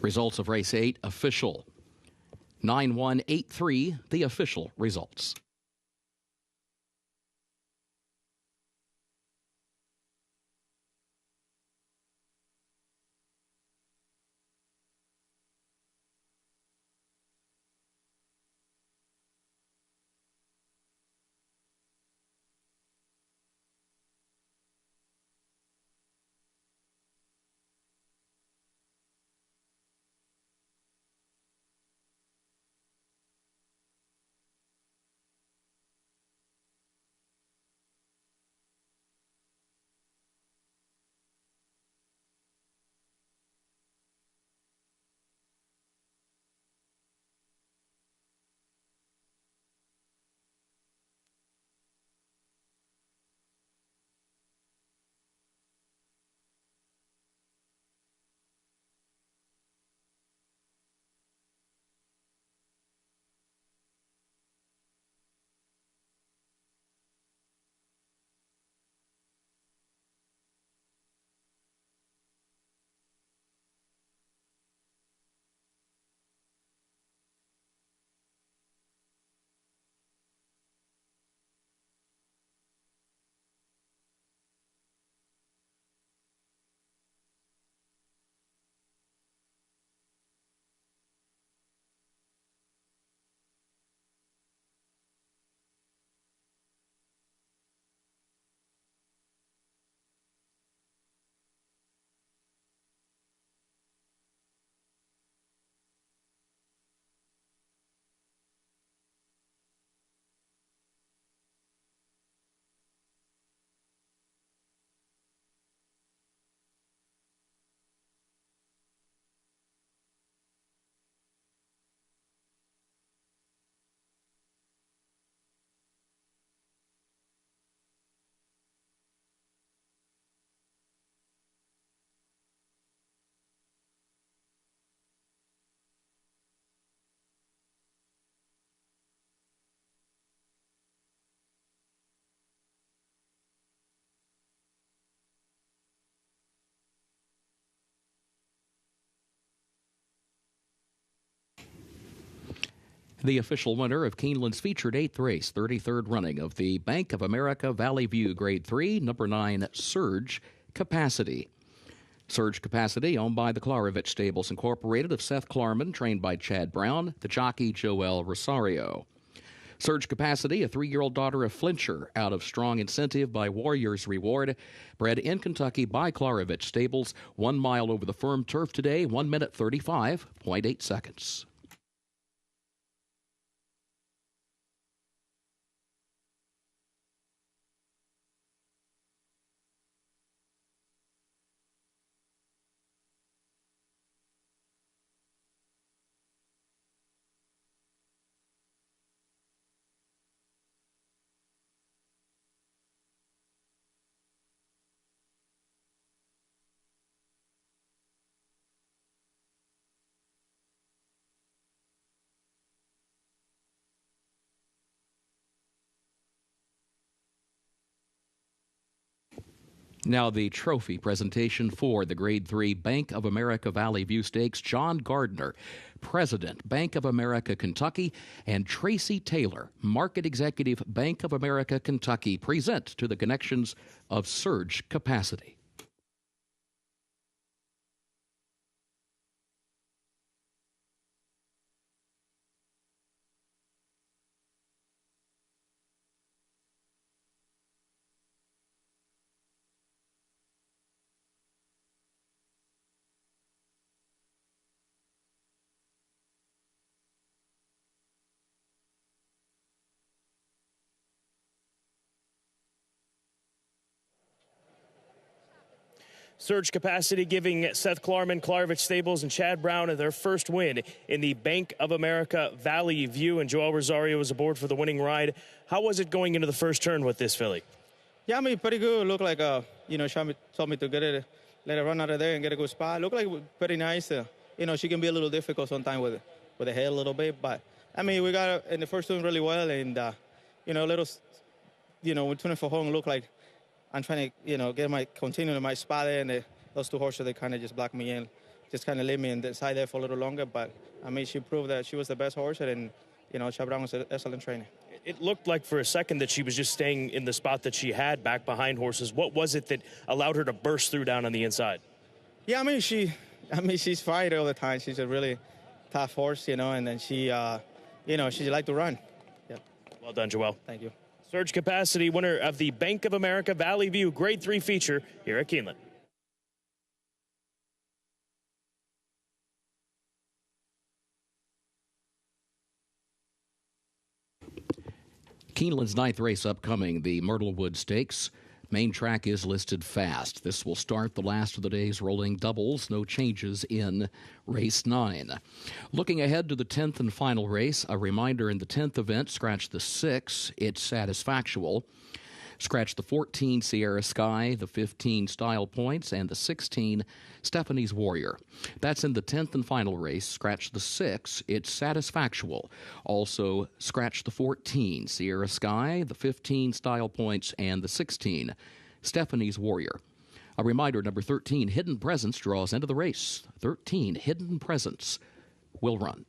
Results of race 8 official. 9-1-8-3, the official results. The official winner of Keeneland's featured 8th race, 33rd running of the Bank of America Valley View Grade 3, number 9, Surge Capacity. Surge Capacity, owned by the Klarovich Stables Incorporated of Seth Klarman, trained by Chad Brown, the jockey Joel Rosario. Surge Capacity, a 3-year-old daughter of Flincher, out of Strong Incentive by Warriors Reward, bred in Kentucky by Klarovich Stables, 1 mile over the firm turf today, 1 minute 35.8 seconds. Now the trophy presentation for the Grade 3 Bank of America Valley View Stakes. John Gardner, President, Bank of America, Kentucky, and Tracy Taylor, Market Executive, Bank of America, Kentucky, present to the connections of Surge Capacity. Surge Capacity giving Seth Klarman, Klarovich Stables, and Chad Brown their first win in the Bank of America Valley View. And Joel Rosario was aboard for the winning ride. How was it going into the first turn with this filly? Yeah, I mean, pretty good. Looked like, told me to get it, let it run out of there and get a good spot. Looked like pretty nice. She can be a little difficult sometimes with the head a little bit. But, I mean, we got her in the first turn really well. And, we're tuning for home. Look like I'm trying to, continue my spot there. And those two horses, they kind of just blocked me in. just kind of leave me inside there for a little longer. But I mean, she proved that she was the best horse, and Chad Brown was an excellent trainer. It looked like for a second that she was just staying in the spot that she had back behind horses. What was it that allowed her to burst through down on the inside? Yeah, I mean, she's fight all the time. She's a really tough horse, and then she liked to run. Yeah. Well done, Joel. Thank you. Surge Capacity, winner of the Bank of America Valley View Grade 3 feature here at Keeneland. Keeneland's ninth race upcoming, the Myrtlewood Stakes. Main track is listed fast. This will start the last of the day's rolling doubles. No changes in race 9. Looking ahead to the 10th and final race, a reminder in the 10th event, scratch the 6, it's Satisfactual. Scratch the 14, Sierra Sky, the 15, Style Points, and the 16, Stephanie's Warrior. That's in the 10th and final race. Scratch the 6, it's Satisfactual. Also, scratch the 14, Sierra Sky, the 15, Style Points, and the 16, Stephanie's Warrior. A reminder, number 13, Hidden Presence, draws into the race. 13, Hidden Presence will run.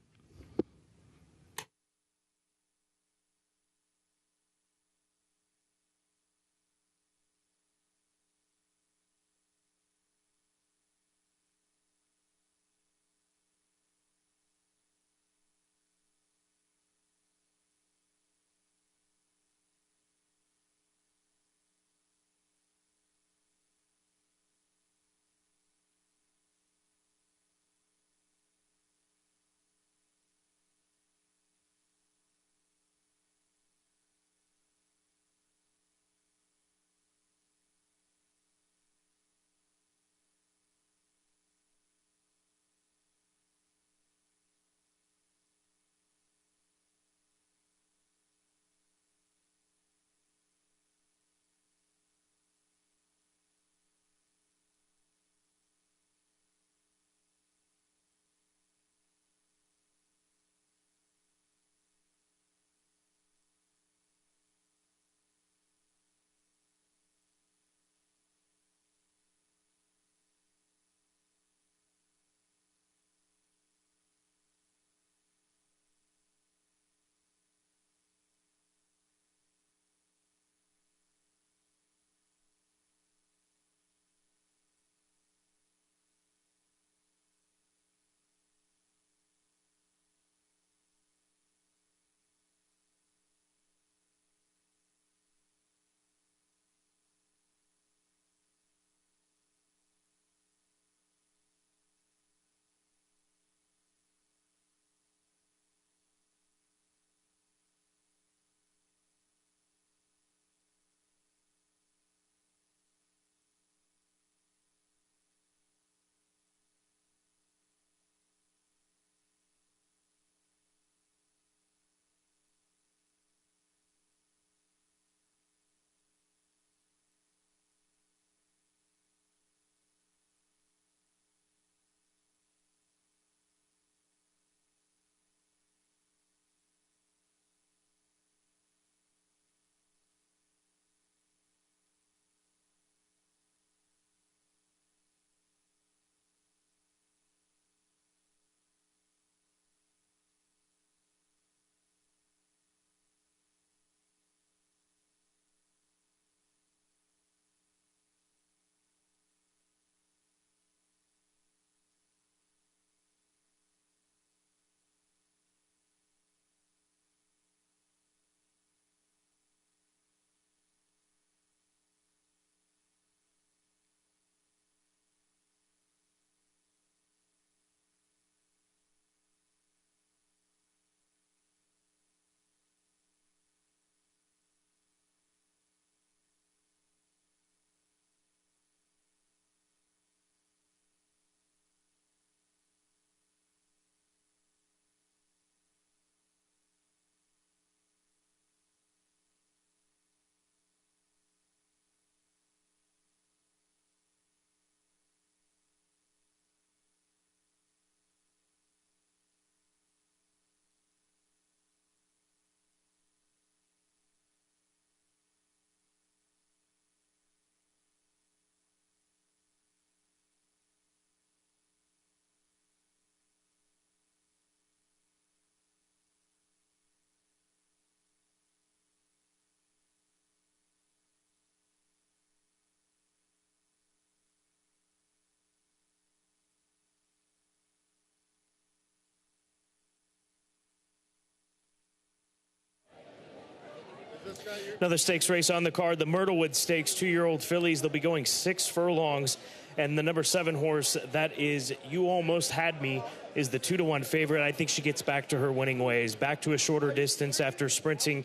Another stakes race on the card, the Myrtlewood Stakes, 2-year-old fillies. They'll be going 6 furlongs. And the number 7 horse, that is You Almost Had Me, is the 2-to-1 favorite. I think she gets back to her winning ways, back to a shorter distance after sprinting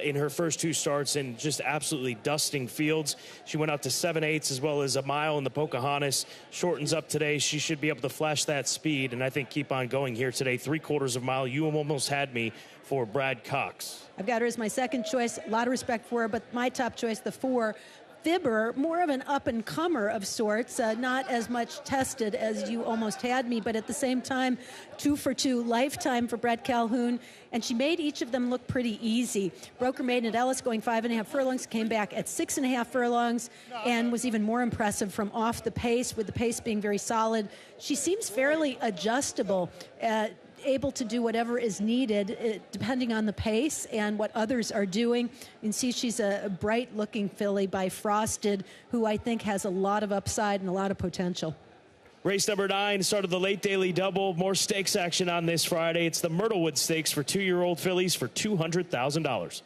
in her first 2 starts and just absolutely dusting fields. She went out to 7/8 as well as a mile in the Pocahontas. Shortens up today. She should be able to flash that speed and I think keep on going here today. 3/4 of a mile. You Almost Had Me for Brad Cox. I've got her as my second choice. A lot of respect for her, but my top choice, the 4, Fibber, more of an up-and-comer of sorts, not as much tested as You Almost Had Me, but at the same time, 2 for 2 lifetime for Brett Calhoun, and she made each of them look pretty easy. Broker Maiden at Ellis going 5.5 furlongs, came back at 6.5 furlongs, and was even more impressive from off the pace, with the pace being very solid. She seems fairly adjustable, able to do whatever is needed depending on the pace and what others are doing. You can see she's a bright-looking filly by Frosted, who I think has a lot of upside and a lot of potential. Race number 9 started the late daily double. More stakes action on this Friday. It's the Myrtlewood Stakes for 2-year-old fillies for $200,000.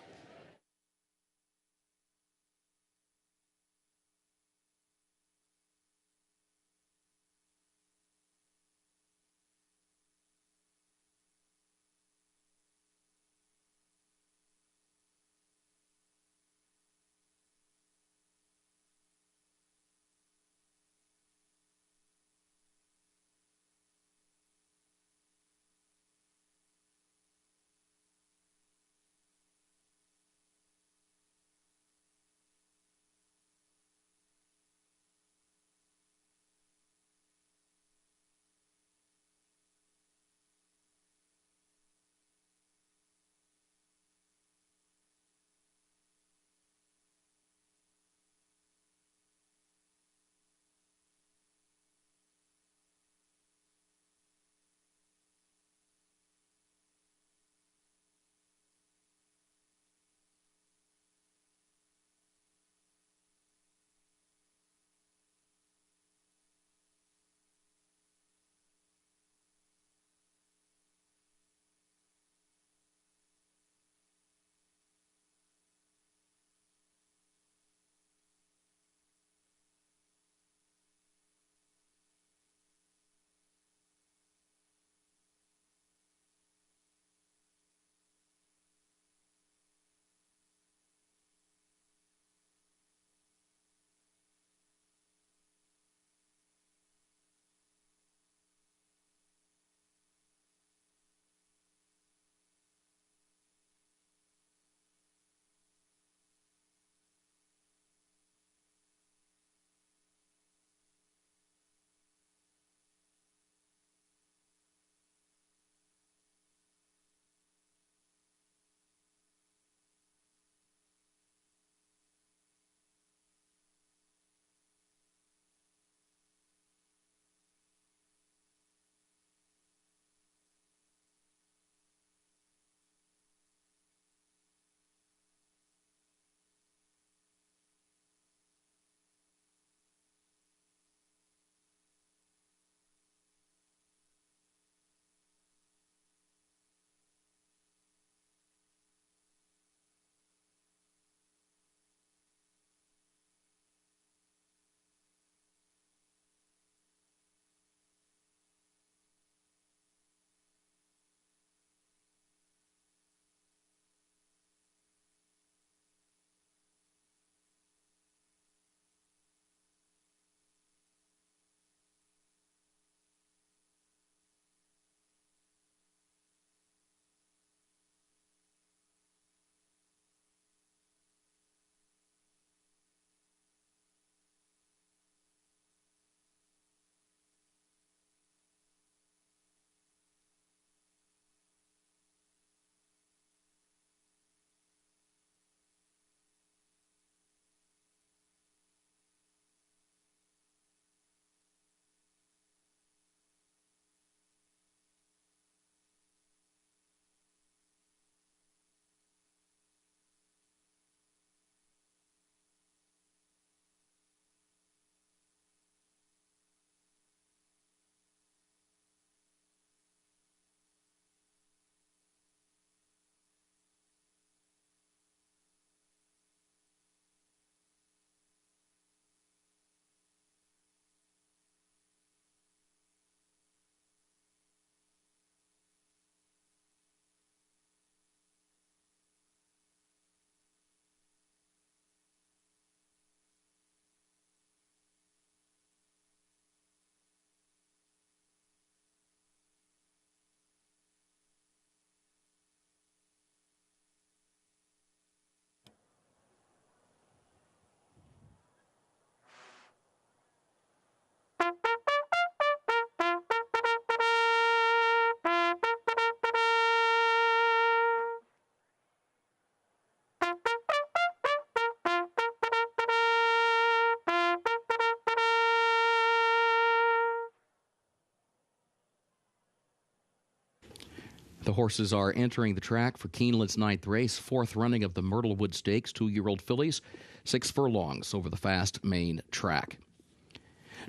The horses are entering the track for Keeneland's 9th race, 4th running of the Myrtlewood Stakes, 2-year-old fillies, 6 furlongs over the fast main track.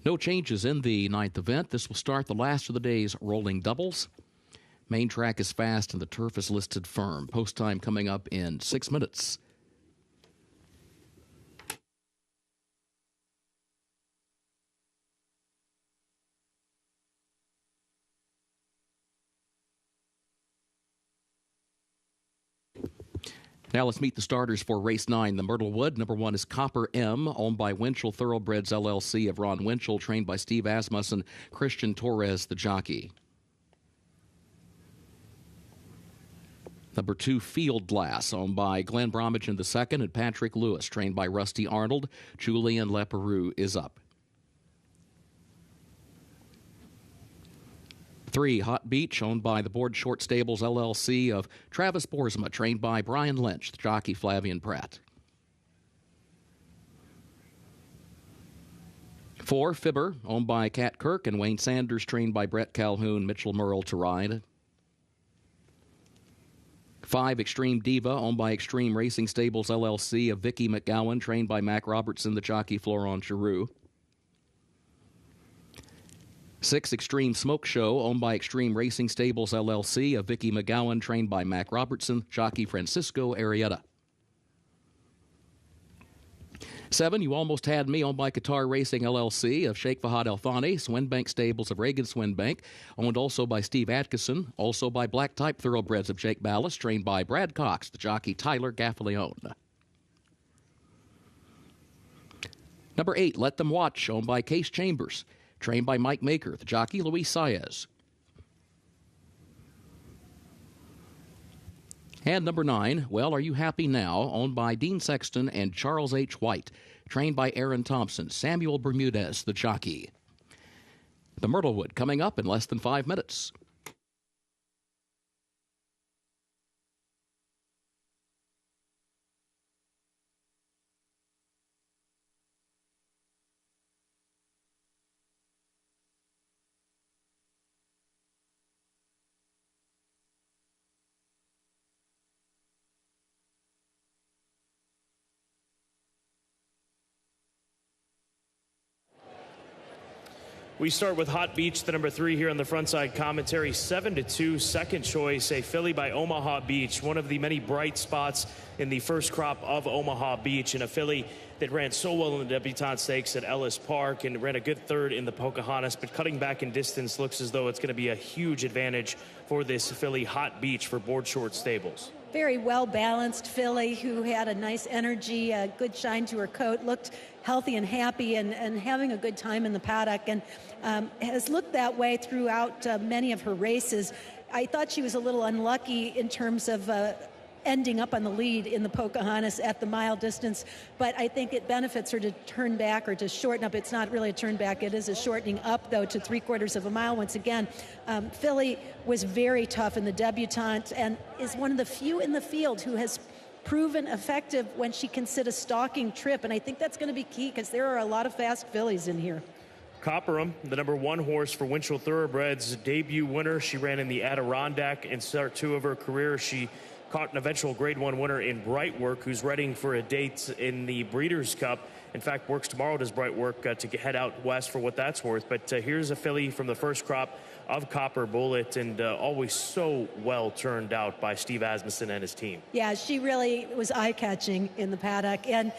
No changes in the 9th event. This will start the last of the day's rolling doubles. Main track is fast and the turf is listed firm. Post time coming up in 6 minutes. Now let's meet the starters for race 9, the Myrtlewood. Number 1 is Copper M, owned by Winchell Thoroughbreds LLC of Ron Winchell, trained by Steve Asmussen, Christian Torres, the jockey. Number 2, Field Glass, owned by Glenn Bromwich II and Patrick Lewis, trained by Rusty Arnold. Julian Leperoux is up. 3, Hot Beach, owned by the Board Short Stables LLC of Travis Boersma, trained by Brian Lynch, the jockey Flavian Pratt. 4, Fibber, owned by Cat Kirk and Wayne Sanders, trained by Brett Calhoun, Mitchell Merle to ride. 5, Extreme Diva, owned by Extreme Racing Stables LLC of Vicky McGowan, trained by Mac Robertson, the jockey Florent Giroux. 6, Extreme Smoke Show, owned by Extreme Racing Stables LLC of Vicky McGowan, trained by Mac Robertson, jockey Francisco Arrieta. 7, You Almost Had Me, owned by Qatar Racing LLC of Sheikh Fahad El Thani, Swinbank Stables of Reagan Swinbank, owned also by Steve Atkinson, also by Black Type Thoroughbreds of Jake Ballas, trained by Brad Cox, the jockey Tyler Gaffalione. Number 8, Let Them Watch, owned by Case Chambers, trained by Mike Maker, the jockey Luis Saez. And number 9, Well, Are You Happy Now, owned by Dean Sexton and Charles H. White, trained by Aaron Thompson, Samuel Bermudez, the jockey. The Myrtlewood coming up in less than 5 minutes. We start with Hot Beach, the number 3 here on the front side commentary. 7-2, second choice, a filly by Omaha Beach, one of the many bright spots in the first crop of Omaha Beach, and a filly that ran so well in the Debutante Stakes at Ellis Park and ran a good third in the Pocahontas, but cutting back in distance looks as though it's going to be a huge advantage for this filly, Hot Beach, for Board Short Stables. Very well-balanced filly who had a nice energy, a good shine to her coat, looked healthy and happy and having a good time in the paddock, and has looked that way throughout many of her races. I thought she was a little unlucky in terms of ending up on the lead in the Pocahontas at the mile distance, but I think it benefits her to turn back or to shorten up. It's not really a turn back, it is a shortening up, though, to 3/4 of a mile. Once again, filly was very tough in the debutante and is one of the few in the field who has proven effective when she can sit a stalking trip, and I think that's going to be key because there are a lot of fast fillies in here. Copperum, the number 1 horse for Winchell Thoroughbreds, debut winner. She ran in the Adirondack in start 2 of her career. She caught an eventual Grade 1 winner in Bright Work, who's readying for a date in the Breeders' Cup. In fact, works tomorrow, does Bright Work, to head out west for what that's worth. But here's a filly from the first crop of Copper Bullet, and always so well turned out by Steve Asmussen and his team. Yeah, she really was eye-catching in the paddock and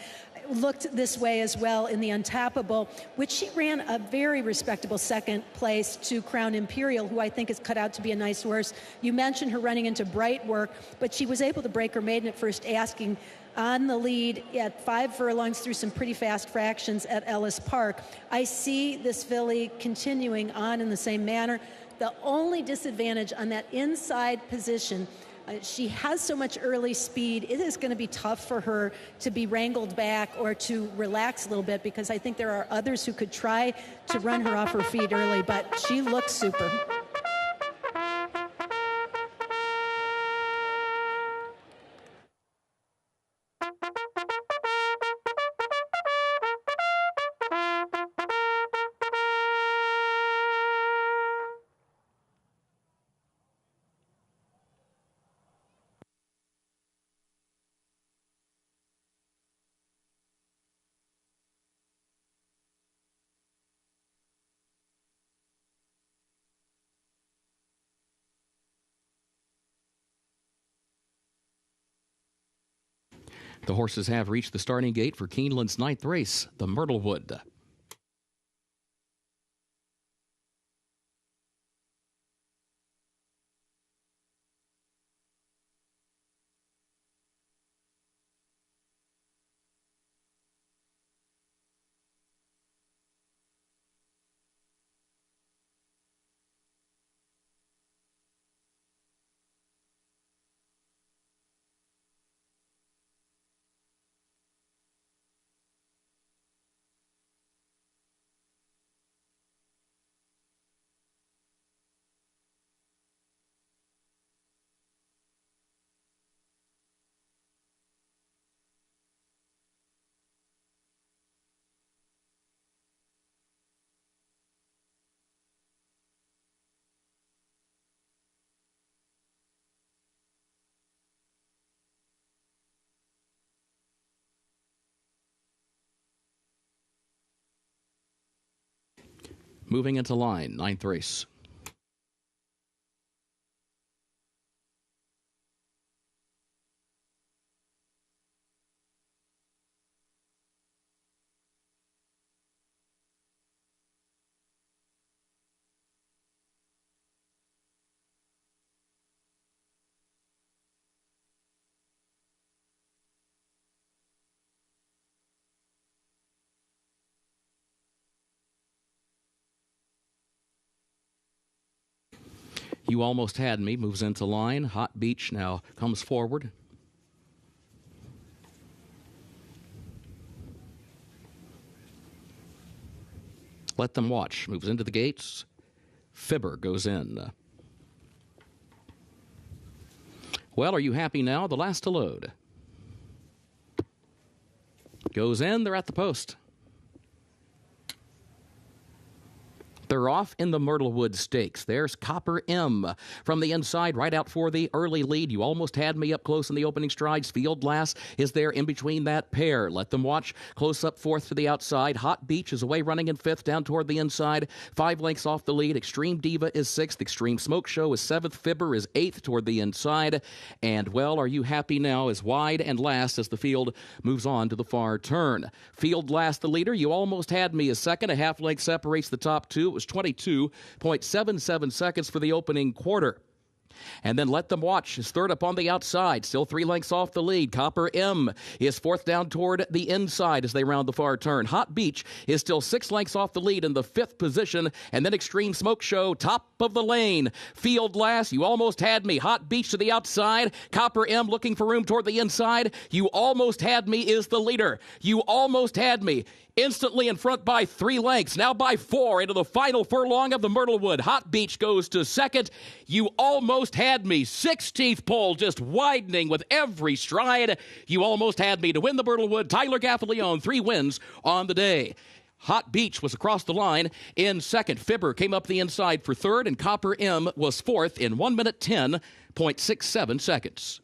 looked this way as well in the Untappable, which she ran a very respectable second place to Crown Imperial, who I think is cut out to be a nice horse. You mentioned her running into Bright Work, but she was able to break her maiden at first asking on the lead at 5 furlongs through some pretty fast fractions at Ellis Park. I see this filly continuing on in the same manner. The only disadvantage on that inside position, she has so much early speed, it is going to be tough for her to be wrangled back or to relax a little bit, because I think there are others who could try to run her off her feet early, but she looks super. The horses have reached the starting gate for Keeneland's 9th race, the Myrtlewood. Moving into line, 9th race. You Almost Had Me moves into line. Hot Beach now comes forward. Let Them Watch moves into the gates. Fibber goes in. Well, are you happy now? The last to load. Goes in. They're at the post. They're off in the Myrtlewood Stakes. There's Copper M from the inside, right out for the early lead. You Almost Had Me up close in the opening strides. Field Lass is there in between that pair. Let Them Watch close up fourth to the outside. Hot Beach is away running in fifth, down toward the inside. 5 lengths off the lead. Extreme Diva is sixth. Extreme Smoke Show is seventh. Fibber is eighth toward the inside. And, well, Are You Happy Now is wide and last as the field moves on to the far turn. Field Lass, the leader. You Almost Had Me is second. A half length separates the top two. It was 22.77 seconds for the opening quarter. And then Let Them Watch is third up on the outside, still 3 lengths off the lead. Copper M is fourth down toward the inside as they round the far turn. Hot Beach is still 6 lengths off the lead in the fifth position. And then Extreme Smoke Show, top of the lane. Field Lass, You Almost Had Me. Hot Beach to the outside. Copper M looking for room toward the inside. You Almost Had Me is the leader. You Almost Had Me instantly in front by 3 lengths, now by 4 into the final furlong of the Myrtlewood. Hot Beach goes to second. You Almost Had Me, 16th pole, just widening with every stride. You Almost Had Me to win the Myrtlewood. Tyler Gaffalione, 3 wins on the day. Hot Beach was across the line in second. Fibber came up the inside for third, and Copper M was fourth in 1 minute 10.67 seconds.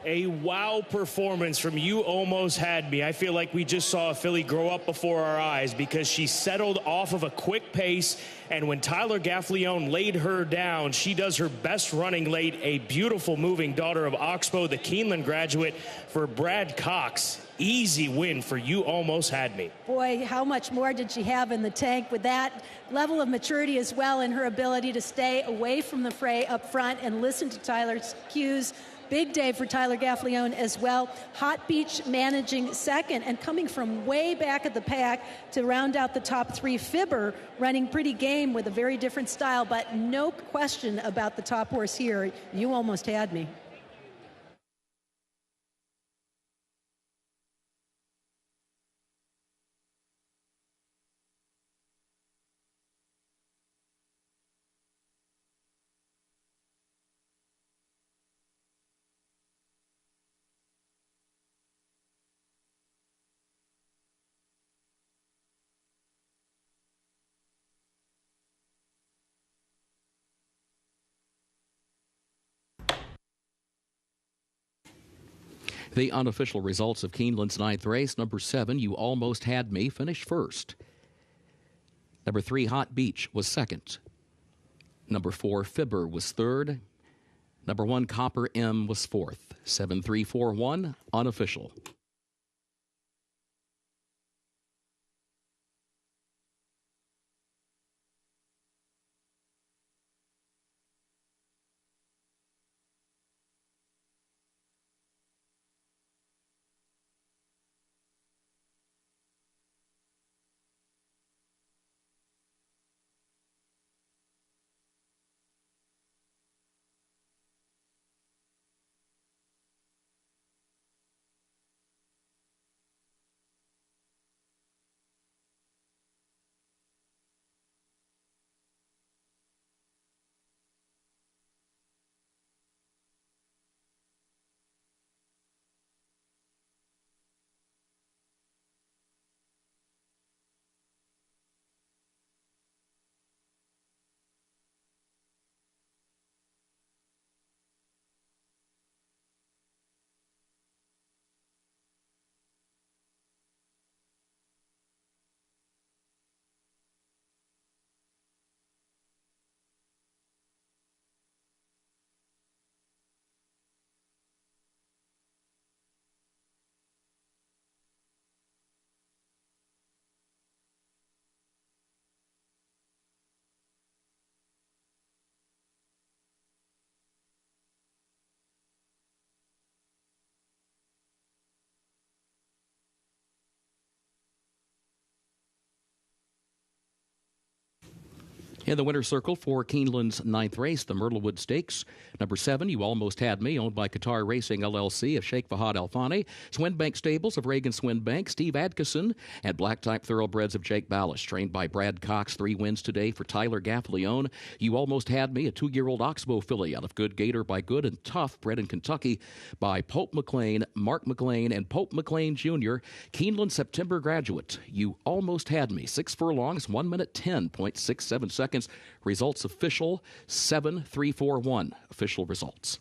A wow performance from You Almost Had Me. I feel like we just saw a filly grow up before our eyes because she settled off of a quick pace, and when Tyler Gaffalione laid her down, she does her best running late. A beautiful moving daughter of Oxbow, the Keeneland graduate for Brad Cox. Easy win for You Almost Had Me. Boy, how much more did she have in the tank with that level of maturity as well, and her ability to stay away from the fray up front and listen to Tyler's cues. Big day for Tyler Gaffalione as well. Hot Beach managing second and coming from way back at the pack to round out the top 3. Fibber running pretty game with a very different style, but no question about the top horse here. You Almost Had Me. The unofficial results of Keeneland's 9th race: number 7, You Almost Had Me, finished first. Number 3, Hot Beach, was second. Number 4, Fibber, was third. Number 1, Copper M, was fourth. 7-3-4-1, unofficial. In the winner's circle for Keeneland's 9th race, the Myrtlewood Stakes. Number 7, You Almost Had Me, owned by Qatar Racing LLC of Sheikh Fahad Al Thani. Swinbank Stables of Reagan Swinbank, Steve Adkison, and Black Type Thoroughbreds of Jake Ballas. Trained by Brad Cox. 3 wins today for Tyler Gaffleone. You Almost Had Me, a 2-year-old Oxbow filly out of Good Gator by Good and Tough, bred in Kentucky by Pope McLean, Mark McLean, and Pope McLean Jr. Keeneland September graduate. You Almost Had Me. 6 furlongs, 1 minute 10.67 seconds. Results official, 7-3-4-1. Official results.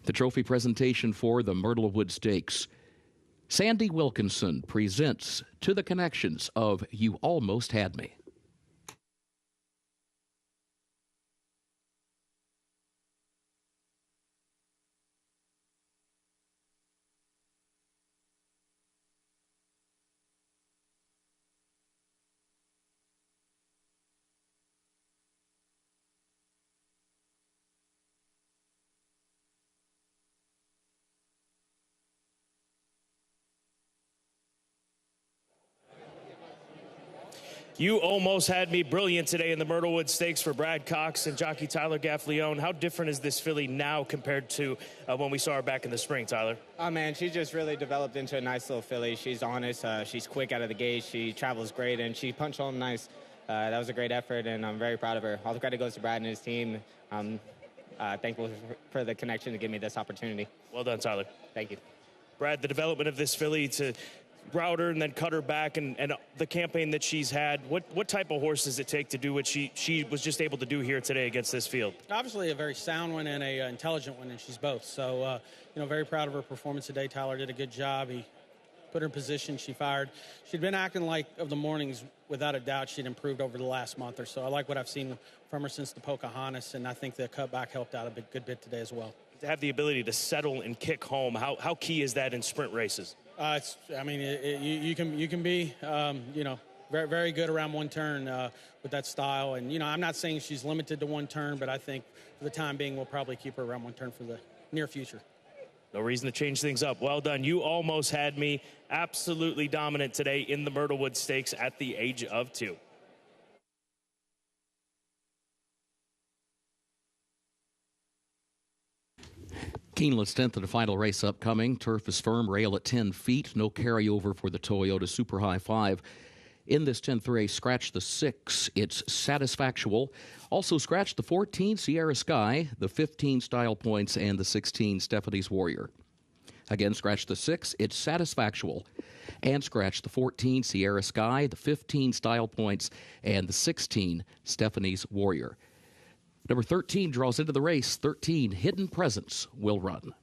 The trophy presentation for the Myrtlewood Stakes. Sandy Wilkinson presents To the Connections of You Almost Had Me. You Almost Had Me, brilliant today in the Myrtlewood Stakes for Brad Cox and jockey Tyler Gaffleone. How different is this filly now compared to when we saw her back in the spring, Tyler? Oh, man, she's just really developed into a nice little filly. She's honest. She's quick out of the gate. She travels great, and she punched home nice. That was a great effort, and I'm very proud of her. All the credit goes to Brad and his team. I'm thankful for the connection to give me this opportunity. Well done, Tyler. Thank you. Brad, the development of this filly to route her and then cut her back, and the campaign that she's had, what type of horse does it take to do what she was just able to do here today against this field? Obviously a very sound one and a intelligent one, and she's both. So, very proud of her performance today. Tyler did a good job. He put her in position. She fired. She'd been acting like, of the mornings, without a doubt, she'd improved over the last month or so. I like what I've seen from her since the Pocahontas, and I think the cutback helped out a good bit today as well. To have the ability to settle and kick home, how key is that in sprint races? You can be, very, very good around one turn with that style. And, you know, I'm not saying she's limited to one turn, but I think for the time being, we'll probably keep her around one turn for the near future. No reason to change things up. Well done. You almost had me. Absolutely dominant today in the Myrtlewood Stakes at the age of 2. Keeneland's 10th and final race upcoming. Turf is firm, rail at 10 feet. No carryover for the Toyota Super High 5. In this 10th race, scratch the 6. It's Satisfactual. Also scratch the 14, Sierra Sky, the 15, Style Points, and the 16, Stephanie's Warrior. Again, scratch the 6. It's Satisfactual. And scratch the 14, Sierra Sky, the 15, Style Points, and the 16, Stephanie's Warrior. Number 13 draws into the race. 13, Hidden Presence, will run.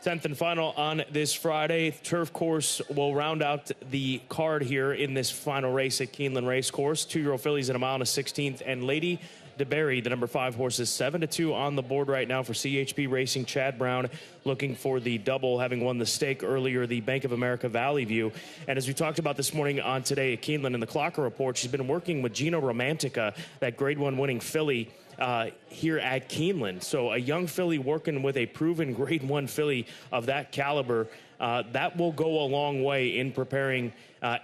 10th and final on this Friday. Turf course will round out the card here in this final race at Keeneland Racecourse. 2-year-old fillies at a mile and a 16th. And Lady DeBerry, the number 5 horse, is 7-2 on the board right now for CHP Racing. Chad Brown looking for the double, having won the stake earlier, the Bank of America Valley View. And as we talked about this morning on Today at Keeneland in the Clocker Report, she's been working with Gino Romantica, that Grade 1 winning filly, here at Keeneland. So a young filly working with a proven Grade 1 filly of that caliber, that will go a long way in preparing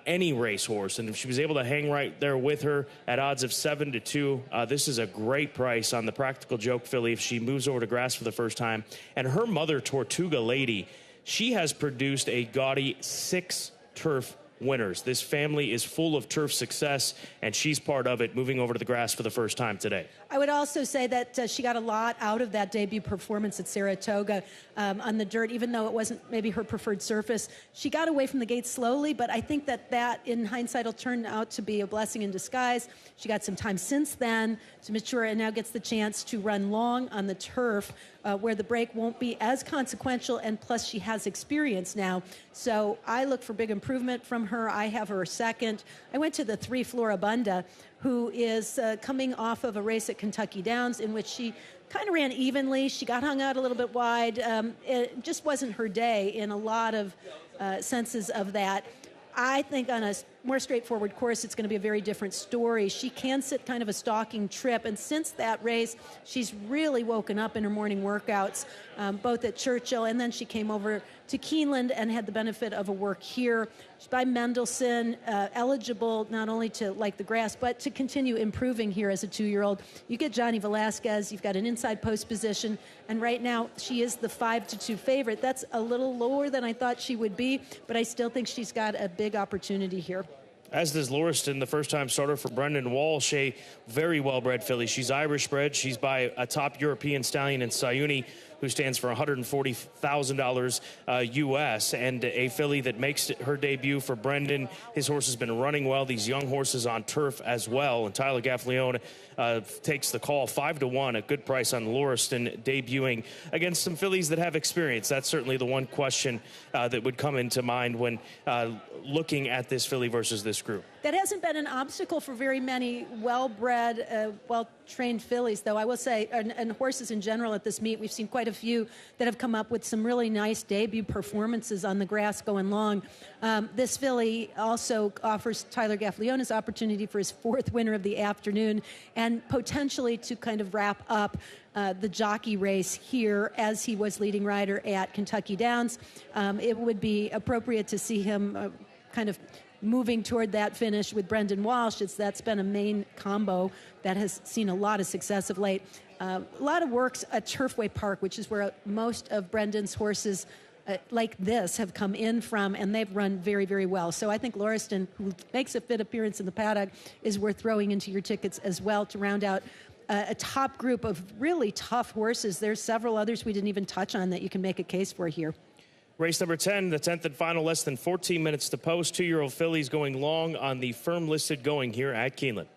any racehorse. And if she was able to hang right there with her at odds of 7-2, this is a great price on the Practical Joke filly if she moves over to grass for the first time. And her mother, Tortuga Lady, she has produced a gaudy 6 turf winners. This family is full of turf success, and she's part of it, moving over to the grass for the first time today. I would also say that she got a lot out of that debut performance at Saratoga on the dirt, even though it wasn't maybe her preferred surface. She got away from the gate slowly, but I think that in hindsight will turn out to be a blessing in disguise. She got some time since then to mature and now gets the chance to run long on the turf where the break won't be as consequential, and plus she has experience now. So I look for big improvement from her. I have her second. I went to the 3 Floribunda, who is coming off of a race at Kentucky Downs in which she kind of ran evenly. She got hung out a little bit wide. It just wasn't her day in a lot of senses of that. I think on a more straightforward course, it's going to be a very different story. She can sit kind of a stalking trip, and since that race, she's really woken up in her morning workouts, both at Churchill, and then she came over to Keeneland and had the benefit of a work here. She's by Mendelssohn, eligible not only to like the grass, but to continue improving here as a 2-year-old. You get Johnny Velasquez, you've got an inside post position, and right now she is the 5-2 favorite. That's a little lower than I thought she would be, but I still think she's got a big opportunity here. As does Lauriston, the first-time starter for Brendan Walsh, a very well-bred filly. She's Irish-bred. She's by a top European stallion in Sayuni, who stands for $140,000 U.S., and a filly that makes her debut for Brendan. His horse has been running well. These young horses on turf as well, and Tyler Gaffleone takes the call 5-1, a good price on Lauriston, debuting against some fillies that have experience. That's certainly the one question that would come into mind when looking at this filly versus this group. That hasn't been an obstacle for very many well-bred, well-trained fillies, though I will say, and horses in general at this meet. We've seen quite a few that have come up with some really nice debut performances on the grass going long. This filly also offers Tyler Gaffleone's opportunity for his 4th winner of the afternoon, and potentially to kind of wrap up the jockey race here as he was leading rider at Kentucky Downs. It would be appropriate to see him kind of moving toward that finish with Brendan Walsh. That's been a main combo that has seen a lot of success of late. A lot of works at Turfway Park, which is where most of Brendan's horses like this have come in from, and they've run very, very well. So I think Lauriston, who makes a fit appearance in the paddock, is worth throwing into your tickets as well to round out a top group of really tough horses. There's several others we didn't even touch on that you can make a case for here. Race number 10, the 10th and final, less than 14 minutes to post. 2-year-old fillies going long on the firm listed going here at Keeneland.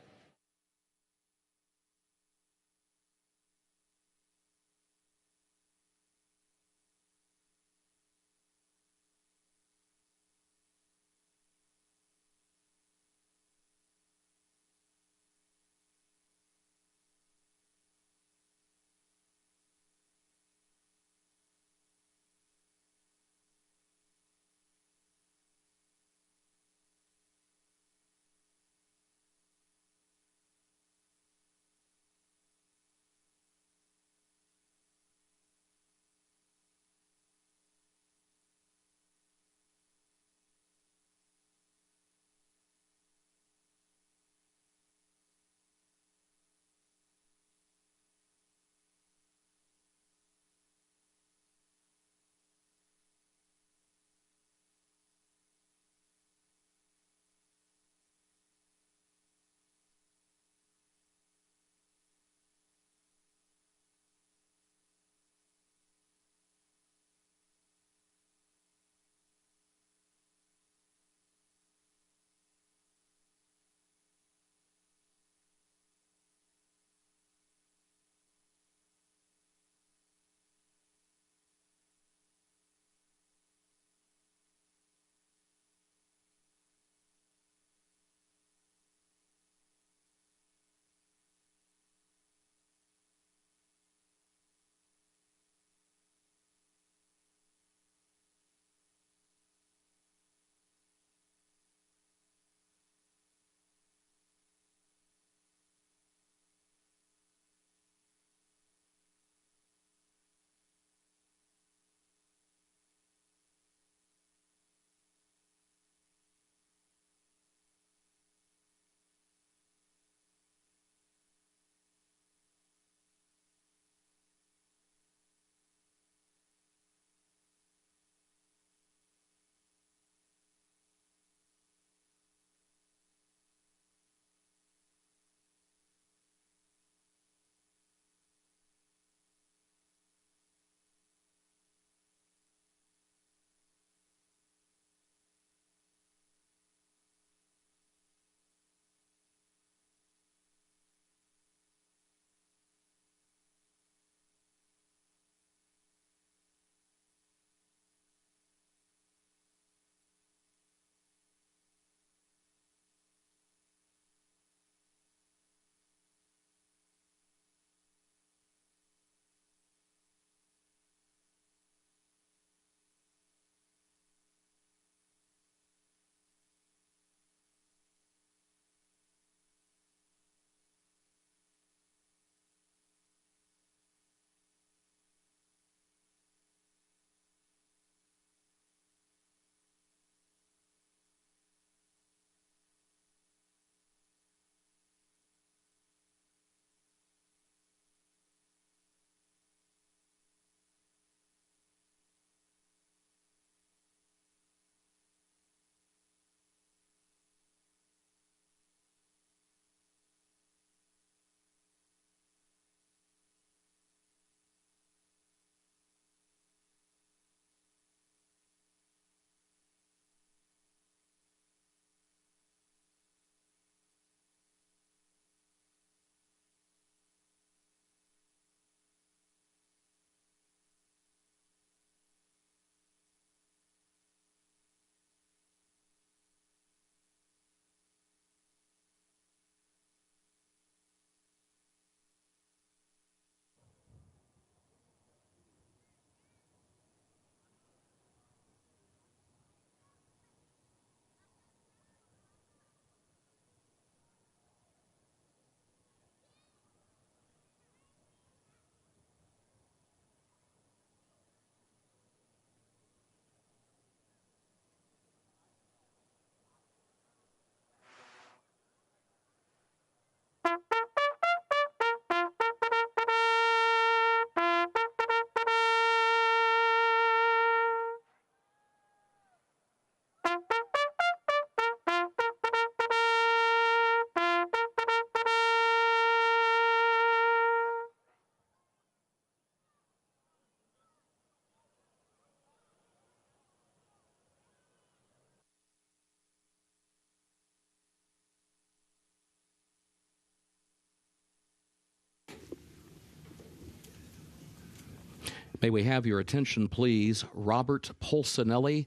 May we have your attention, please? Robert Polsinelli,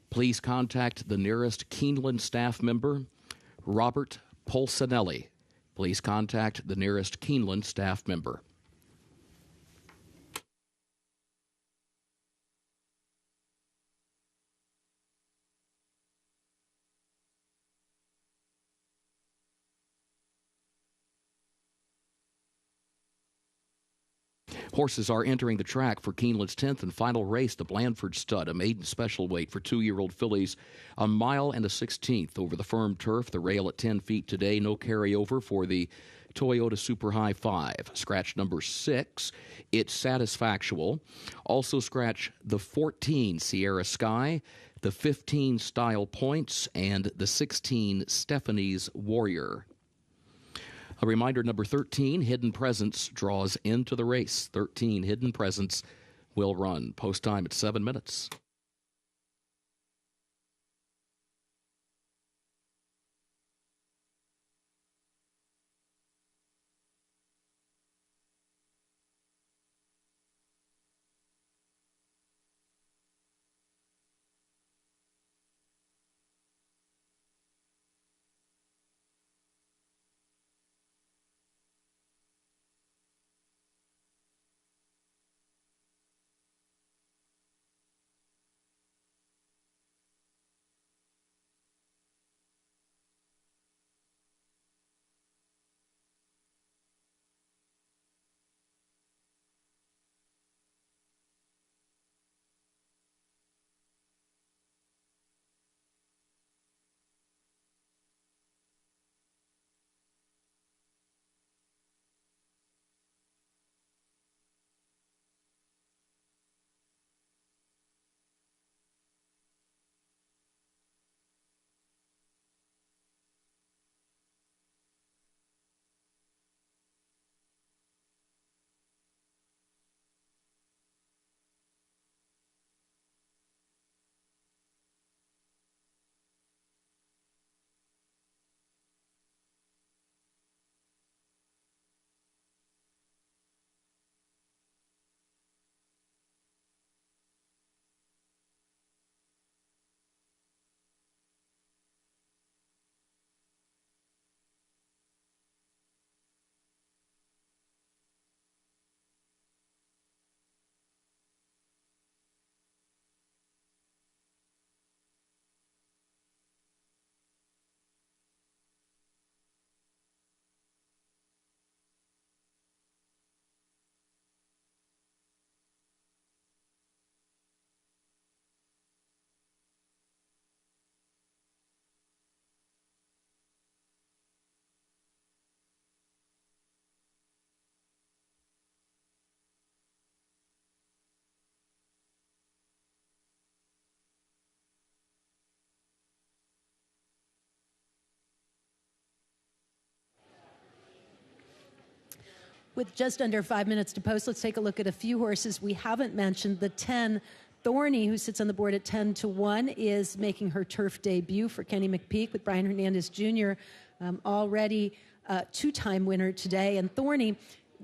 please contact the nearest Keeneland staff member. Robert Polsinelli, please contact the nearest Keeneland staff member. Horses are entering the track for Keeneland's 10th and final race, the Blandford Stud, a maiden special weight for 2-year-old fillies, a mile and a 16th over the firm turf. The rail at 10 feet today, no carryover for the Toyota Super High 5. Scratch number 6, it's Satisfactual. Also scratch the 14 Sierra Sky, the 15 Style Points, and the 16 Stephanie's Warrior. A reminder, number 13, Hidden Presence, draws into the race. 13, Hidden Presence, will run. Post time at 7 minutes. With just under 5 minutes to post, let's take a look at a few horses we haven't mentioned. The 10, Thorny, who sits on the board at 10-1, is making her turf debut for Kenny McPeak with Brian Hernandez Jr., already a two-time winner today. And Thorny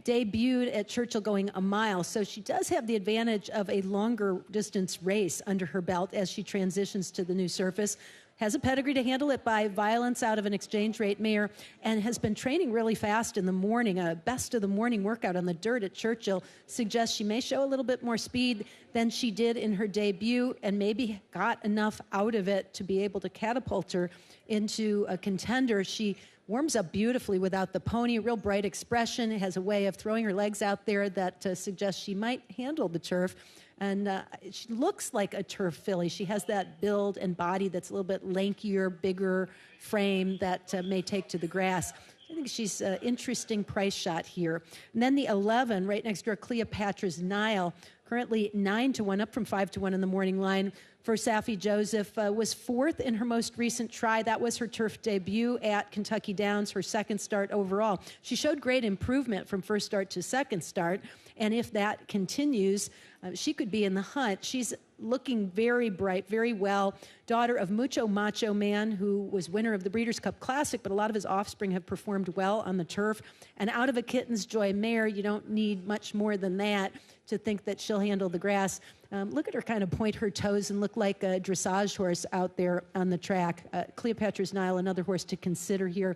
debuted at Churchill going a mile, so she does have the advantage of a longer distance race under her belt as she transitions to the new surface. Has a pedigree to handle it by Violence out of an exchange rate mare, and has been training really fast in the morning. A best of the morning workout on the dirt at Churchill suggests she may show a little bit more speed than she did in her debut, and maybe got enough out of it to be able to catapult her into a contender. She warms up beautifully without the pony, real bright expression, has a way of throwing her legs out there that suggests she might handle the turf. And she looks like a turf filly. She has that build and body that's a little bit lankier, bigger frame that may take to the grass. I think she's an interesting price shot here. And then the 11, right next to her, Cleopatra's Nile, currently 9-1, up from 5-1 in the morning line. For Safi Joseph, was fourth in her most recent try. That was her turf debut at Kentucky Downs, her second start overall. She showed great improvement from first start to second start, and if that continues, she could be in the hunt. She's looking very bright, very well. Daughter of Mucho Macho Man, who was winner of the Breeders' Cup Classic, but a lot of his offspring have performed well on the turf. And Out of a Kitten's Joy mare, you don't need much more than that to think that she'll handle the grass. Look at her kind of point her toes and look like a dressage horse out there on the track. Cleopatra's Nile, another horse to consider here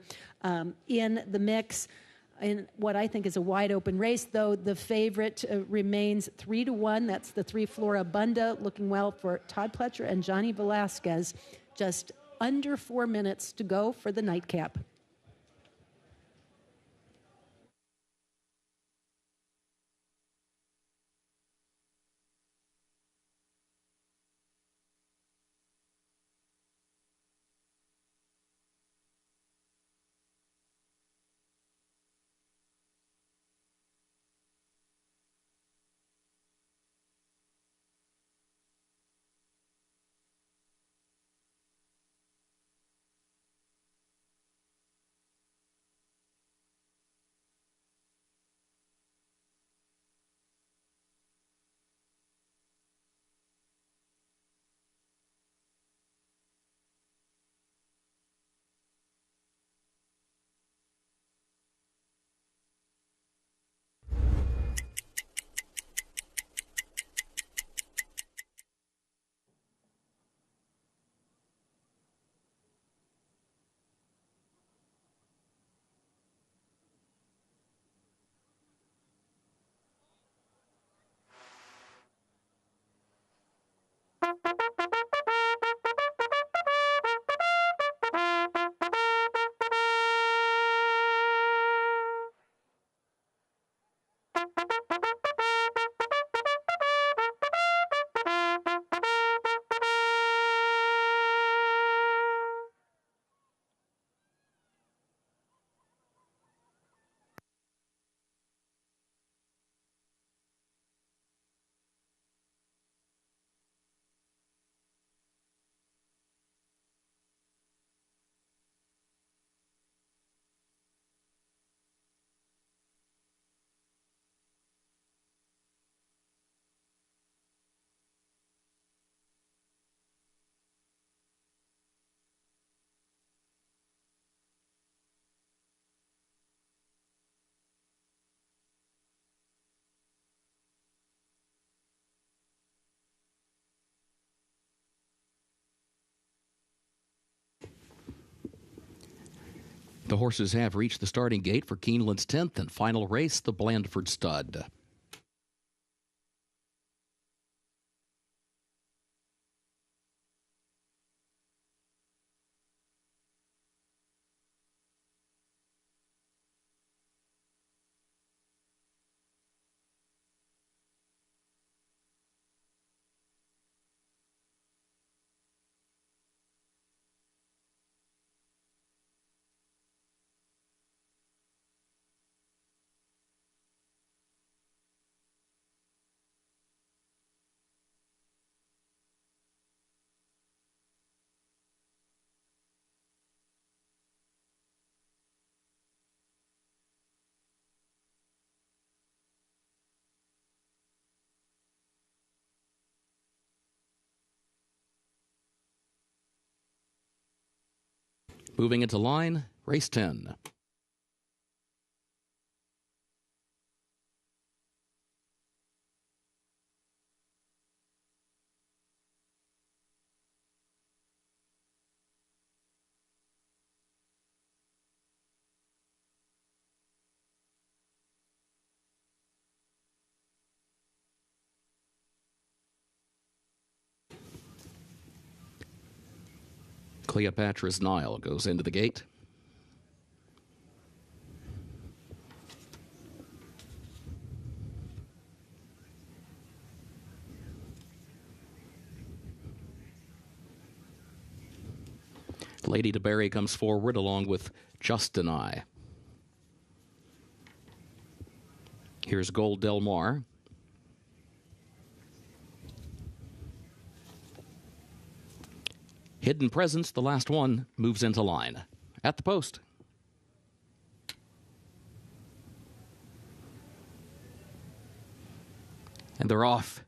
in the mix. In what I think is a wide open race, though, the favorite remains 3-1. That's the 3 Floribunda, looking well for Todd Pletcher and Johnny Velasquez. Just under 4 minutes to go for the nightcap. The horses have reached the starting gate for Keeneland's 10th and final race, the Blandford Stud. Moving into line, race 10. Cleopatra's Nile goes into the gate. Lady DeBerry comes forward along with Justin I. Here's Gold Del Mar. Hidden Presence, the last one, moves into line. At the post. And they're off.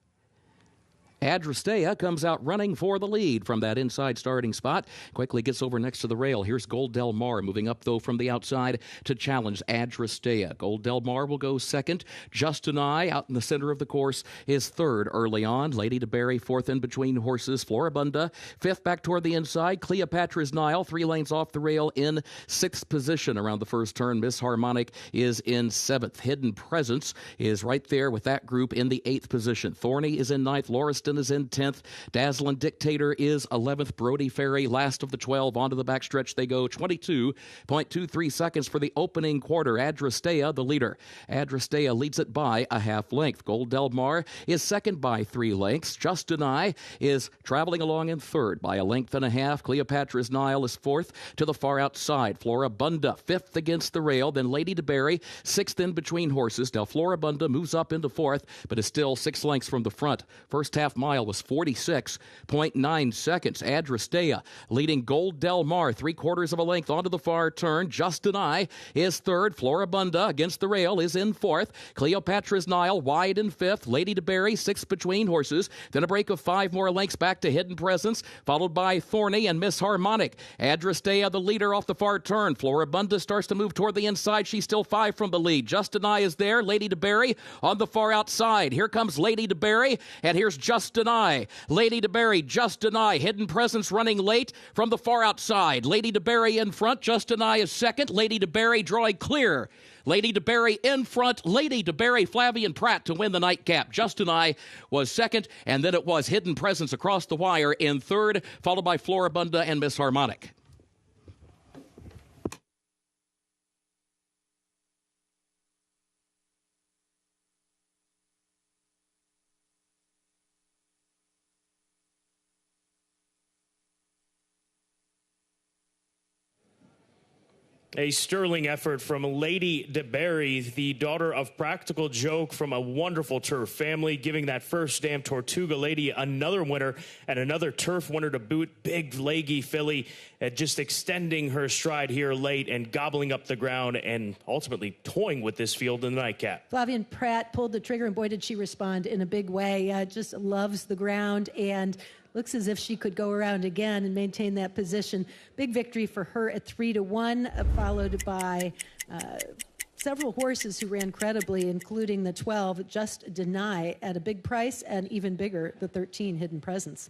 Adrastea comes out running for the lead from that inside starting spot. Quickly gets over next to the rail. Here's Gold Del Mar moving up, though, from the outside to challenge Adrastea. Gold Del Mar will go second. Justin I, out in the center of the course, is third early on. Lady DeBerry fourth in between horses. Floribunda fifth back toward the inside. Cleopatra's Nile 3 lanes off the rail in sixth position around the first turn. Miss Harmonic is in seventh. Hidden Presence is right there with that group in the eighth position. Thorny is in ninth. Lauriston is in 10th. Dazzling Dictator is 11th. Brody Ferry, last of the 12. Onto the backstretch they go. 22.23 seconds for the opening quarter. Adrastea, the leader. Adrastea leads it by a half length. Gold Del Mar is second by 3 lengths. Justin I is traveling along in third by a length and a half. Cleopatra's Nile is fourth to the far outside. Floribunda fifth against the rail. Then Lady DeBerry sixth in between horses. Now Floribunda moves up into fourth, but is still 6 lengths from the front. First half mile was 46.9 seconds. Adrastea leading Gold Del Mar 3/4 of a length onto the far turn. Justin I is third. Floribunda against the rail is in fourth. Cleopatra's Nile wide in fifth. Lady DeBerry sixth between horses. Then a break of 5 more lengths back to Hidden Presence, followed by Thorny and Miss Harmonic. Adrastea the leader off the far turn. Floribunda starts to move toward the inside. She's still 5 from the lead. Justin I is there. Lady DeBerry on the far outside. Here comes Lady DeBerry, and here's Justin I. Lady DeBerry, Justin I. Hidden Presence running late from the far outside. Lady DeBerry in front. Justin I is second. Lady DeBerry drawing clear. Lady DeBerry in front. Lady DeBerry, Flavian Pratt to win the nightcap. Justin I was second, and then it was Hidden Presence across the wire in third, followed by Floribunda and Miss Harmonic. A sterling effort from Lady DeBerry, the daughter of Practical Joke from a wonderful turf family, giving that first stamp Tortuga Lady another winner and another turf winner to boot. Big, leggy filly, just extending her stride here late and gobbling up the ground and ultimately toying with this field in the nightcap. Flavian Pratt pulled the trigger, and boy, did she respond in a big way. Just loves the ground and looks as if she could go around again and maintain that position. Big victory for her at 3-1, followed by several horses who ran credibly, including the 12, Just Deny, at a big price, and even bigger, the 13, Hidden Presence.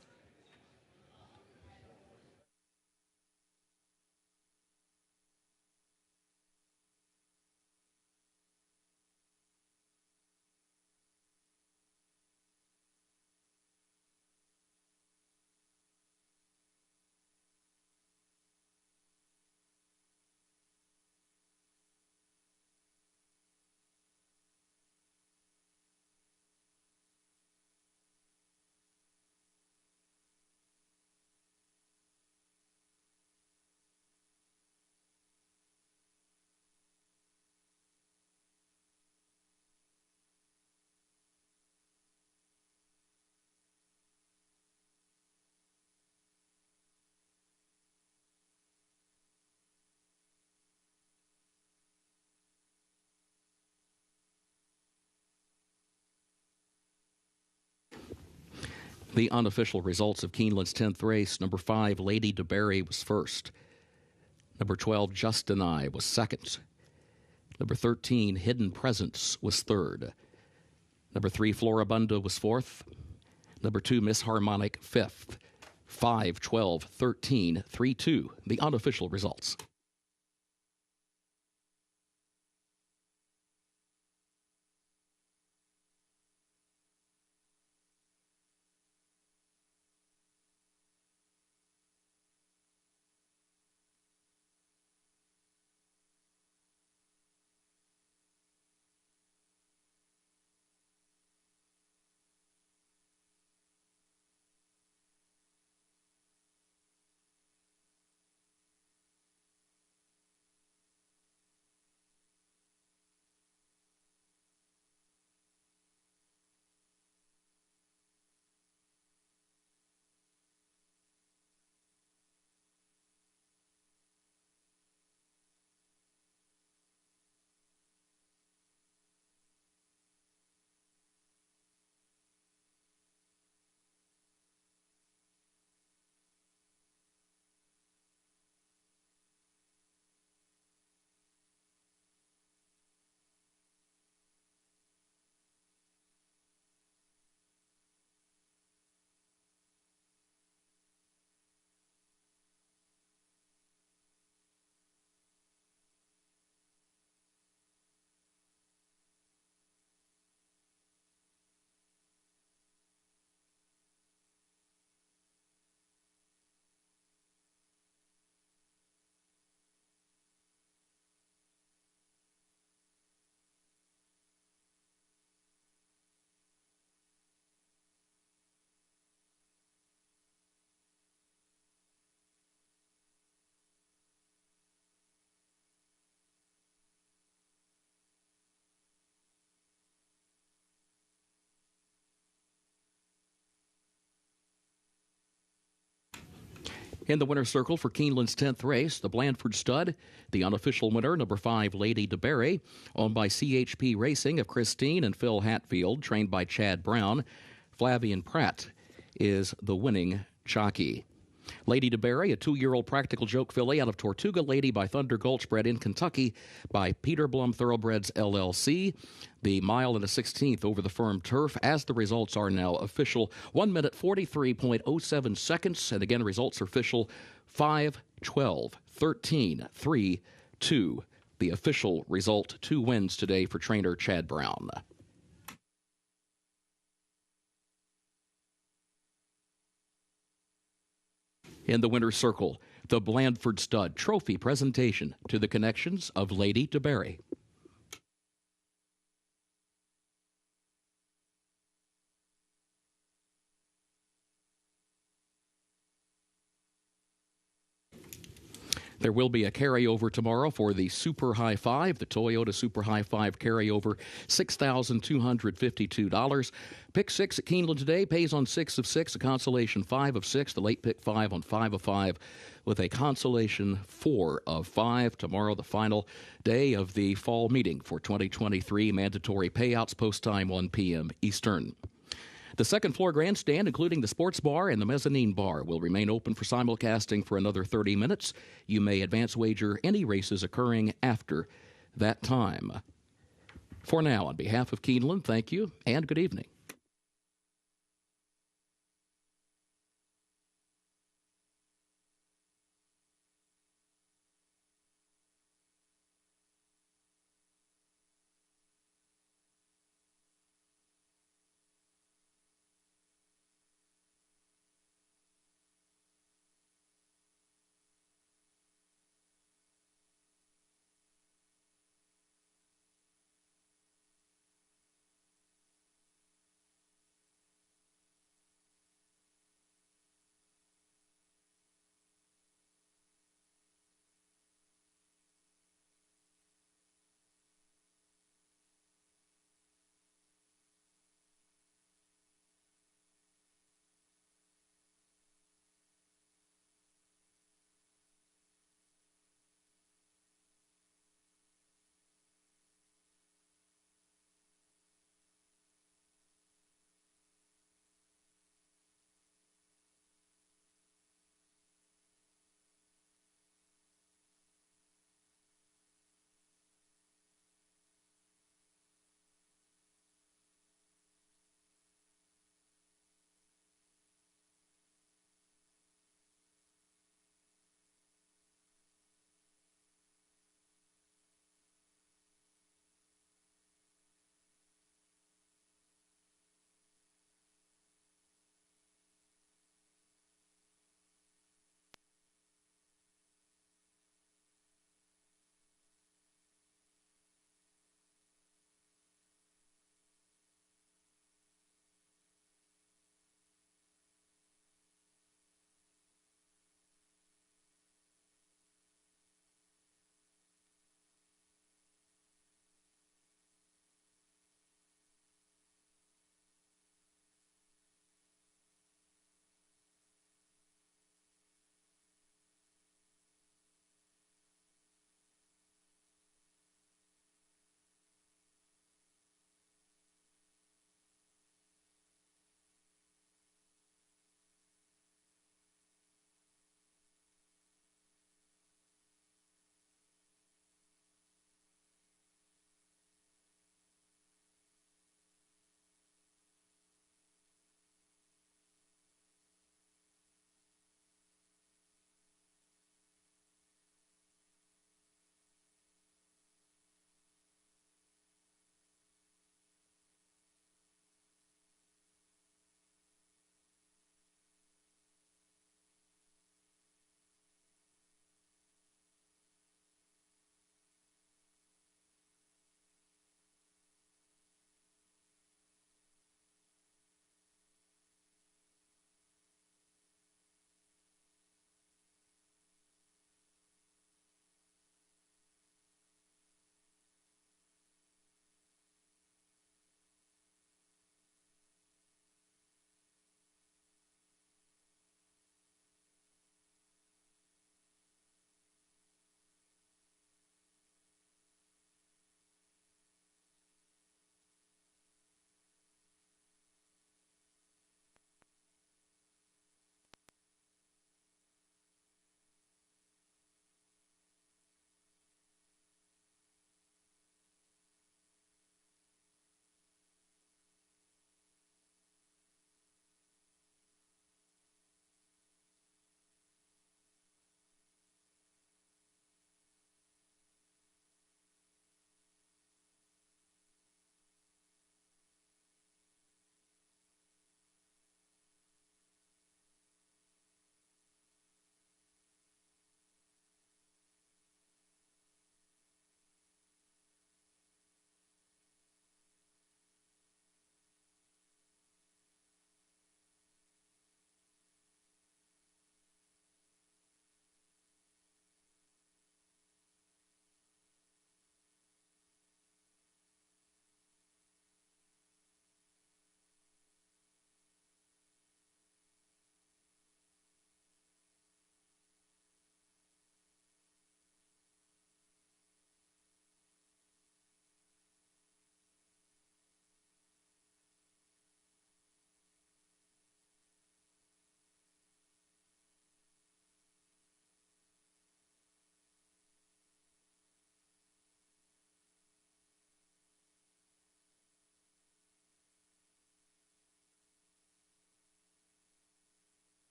The unofficial results of Keeneland's 10th race: number 5, Lady DeBerry, was first. Number 12, Justin I, was second. Number 13, Hidden Presence, was third. Number 3, Floribunda, was fourth. Number 2, Miss Harmonic, fifth. 5, 12, 13, 3-2, the unofficial results. In the winner's circle for Keeneland's 10th race, the Blandford Stud, the unofficial winner, number 5, Lady DeBerry, owned by CHP Racing of Christine and Phil Hatfield, trained by Chad Brown. Flavian Pratt is the winning jockey. Lady DeBerry, a 2-year-old practical joke filly out of Tortuga Lady by Thunder Gulch, bred in Kentucky by Peter Blum Thoroughbreds LLC. The mile and a 16th over the firm turf, as the results are now official. 1 minute 43.07 seconds, and again, results are official 5-12-13-3-2. The official result, 2 wins today for trainer Chad Brown. In the winner's circle, the Blandford Stud Trophy presentation to the connections of Lady DeBerry. There will be a carryover tomorrow for the Super High Five, the Toyota Super High Five carryover, $6,252. Pick 6 at Keeneland today pays on 6 of 6, a consolation 5 of 6, the late pick 5 on 5 of 5, with a consolation 4 of 5. Tomorrow, the final day of the fall meeting for 2023. Mandatory payouts, post time 1 p.m. Eastern. The second floor grandstand, including the sports bar and the mezzanine bar, will remain open for simulcasting for another 30 minutes. You may advance wager any races occurring after that time. For now, on behalf of Keeneland, thank you and good evening.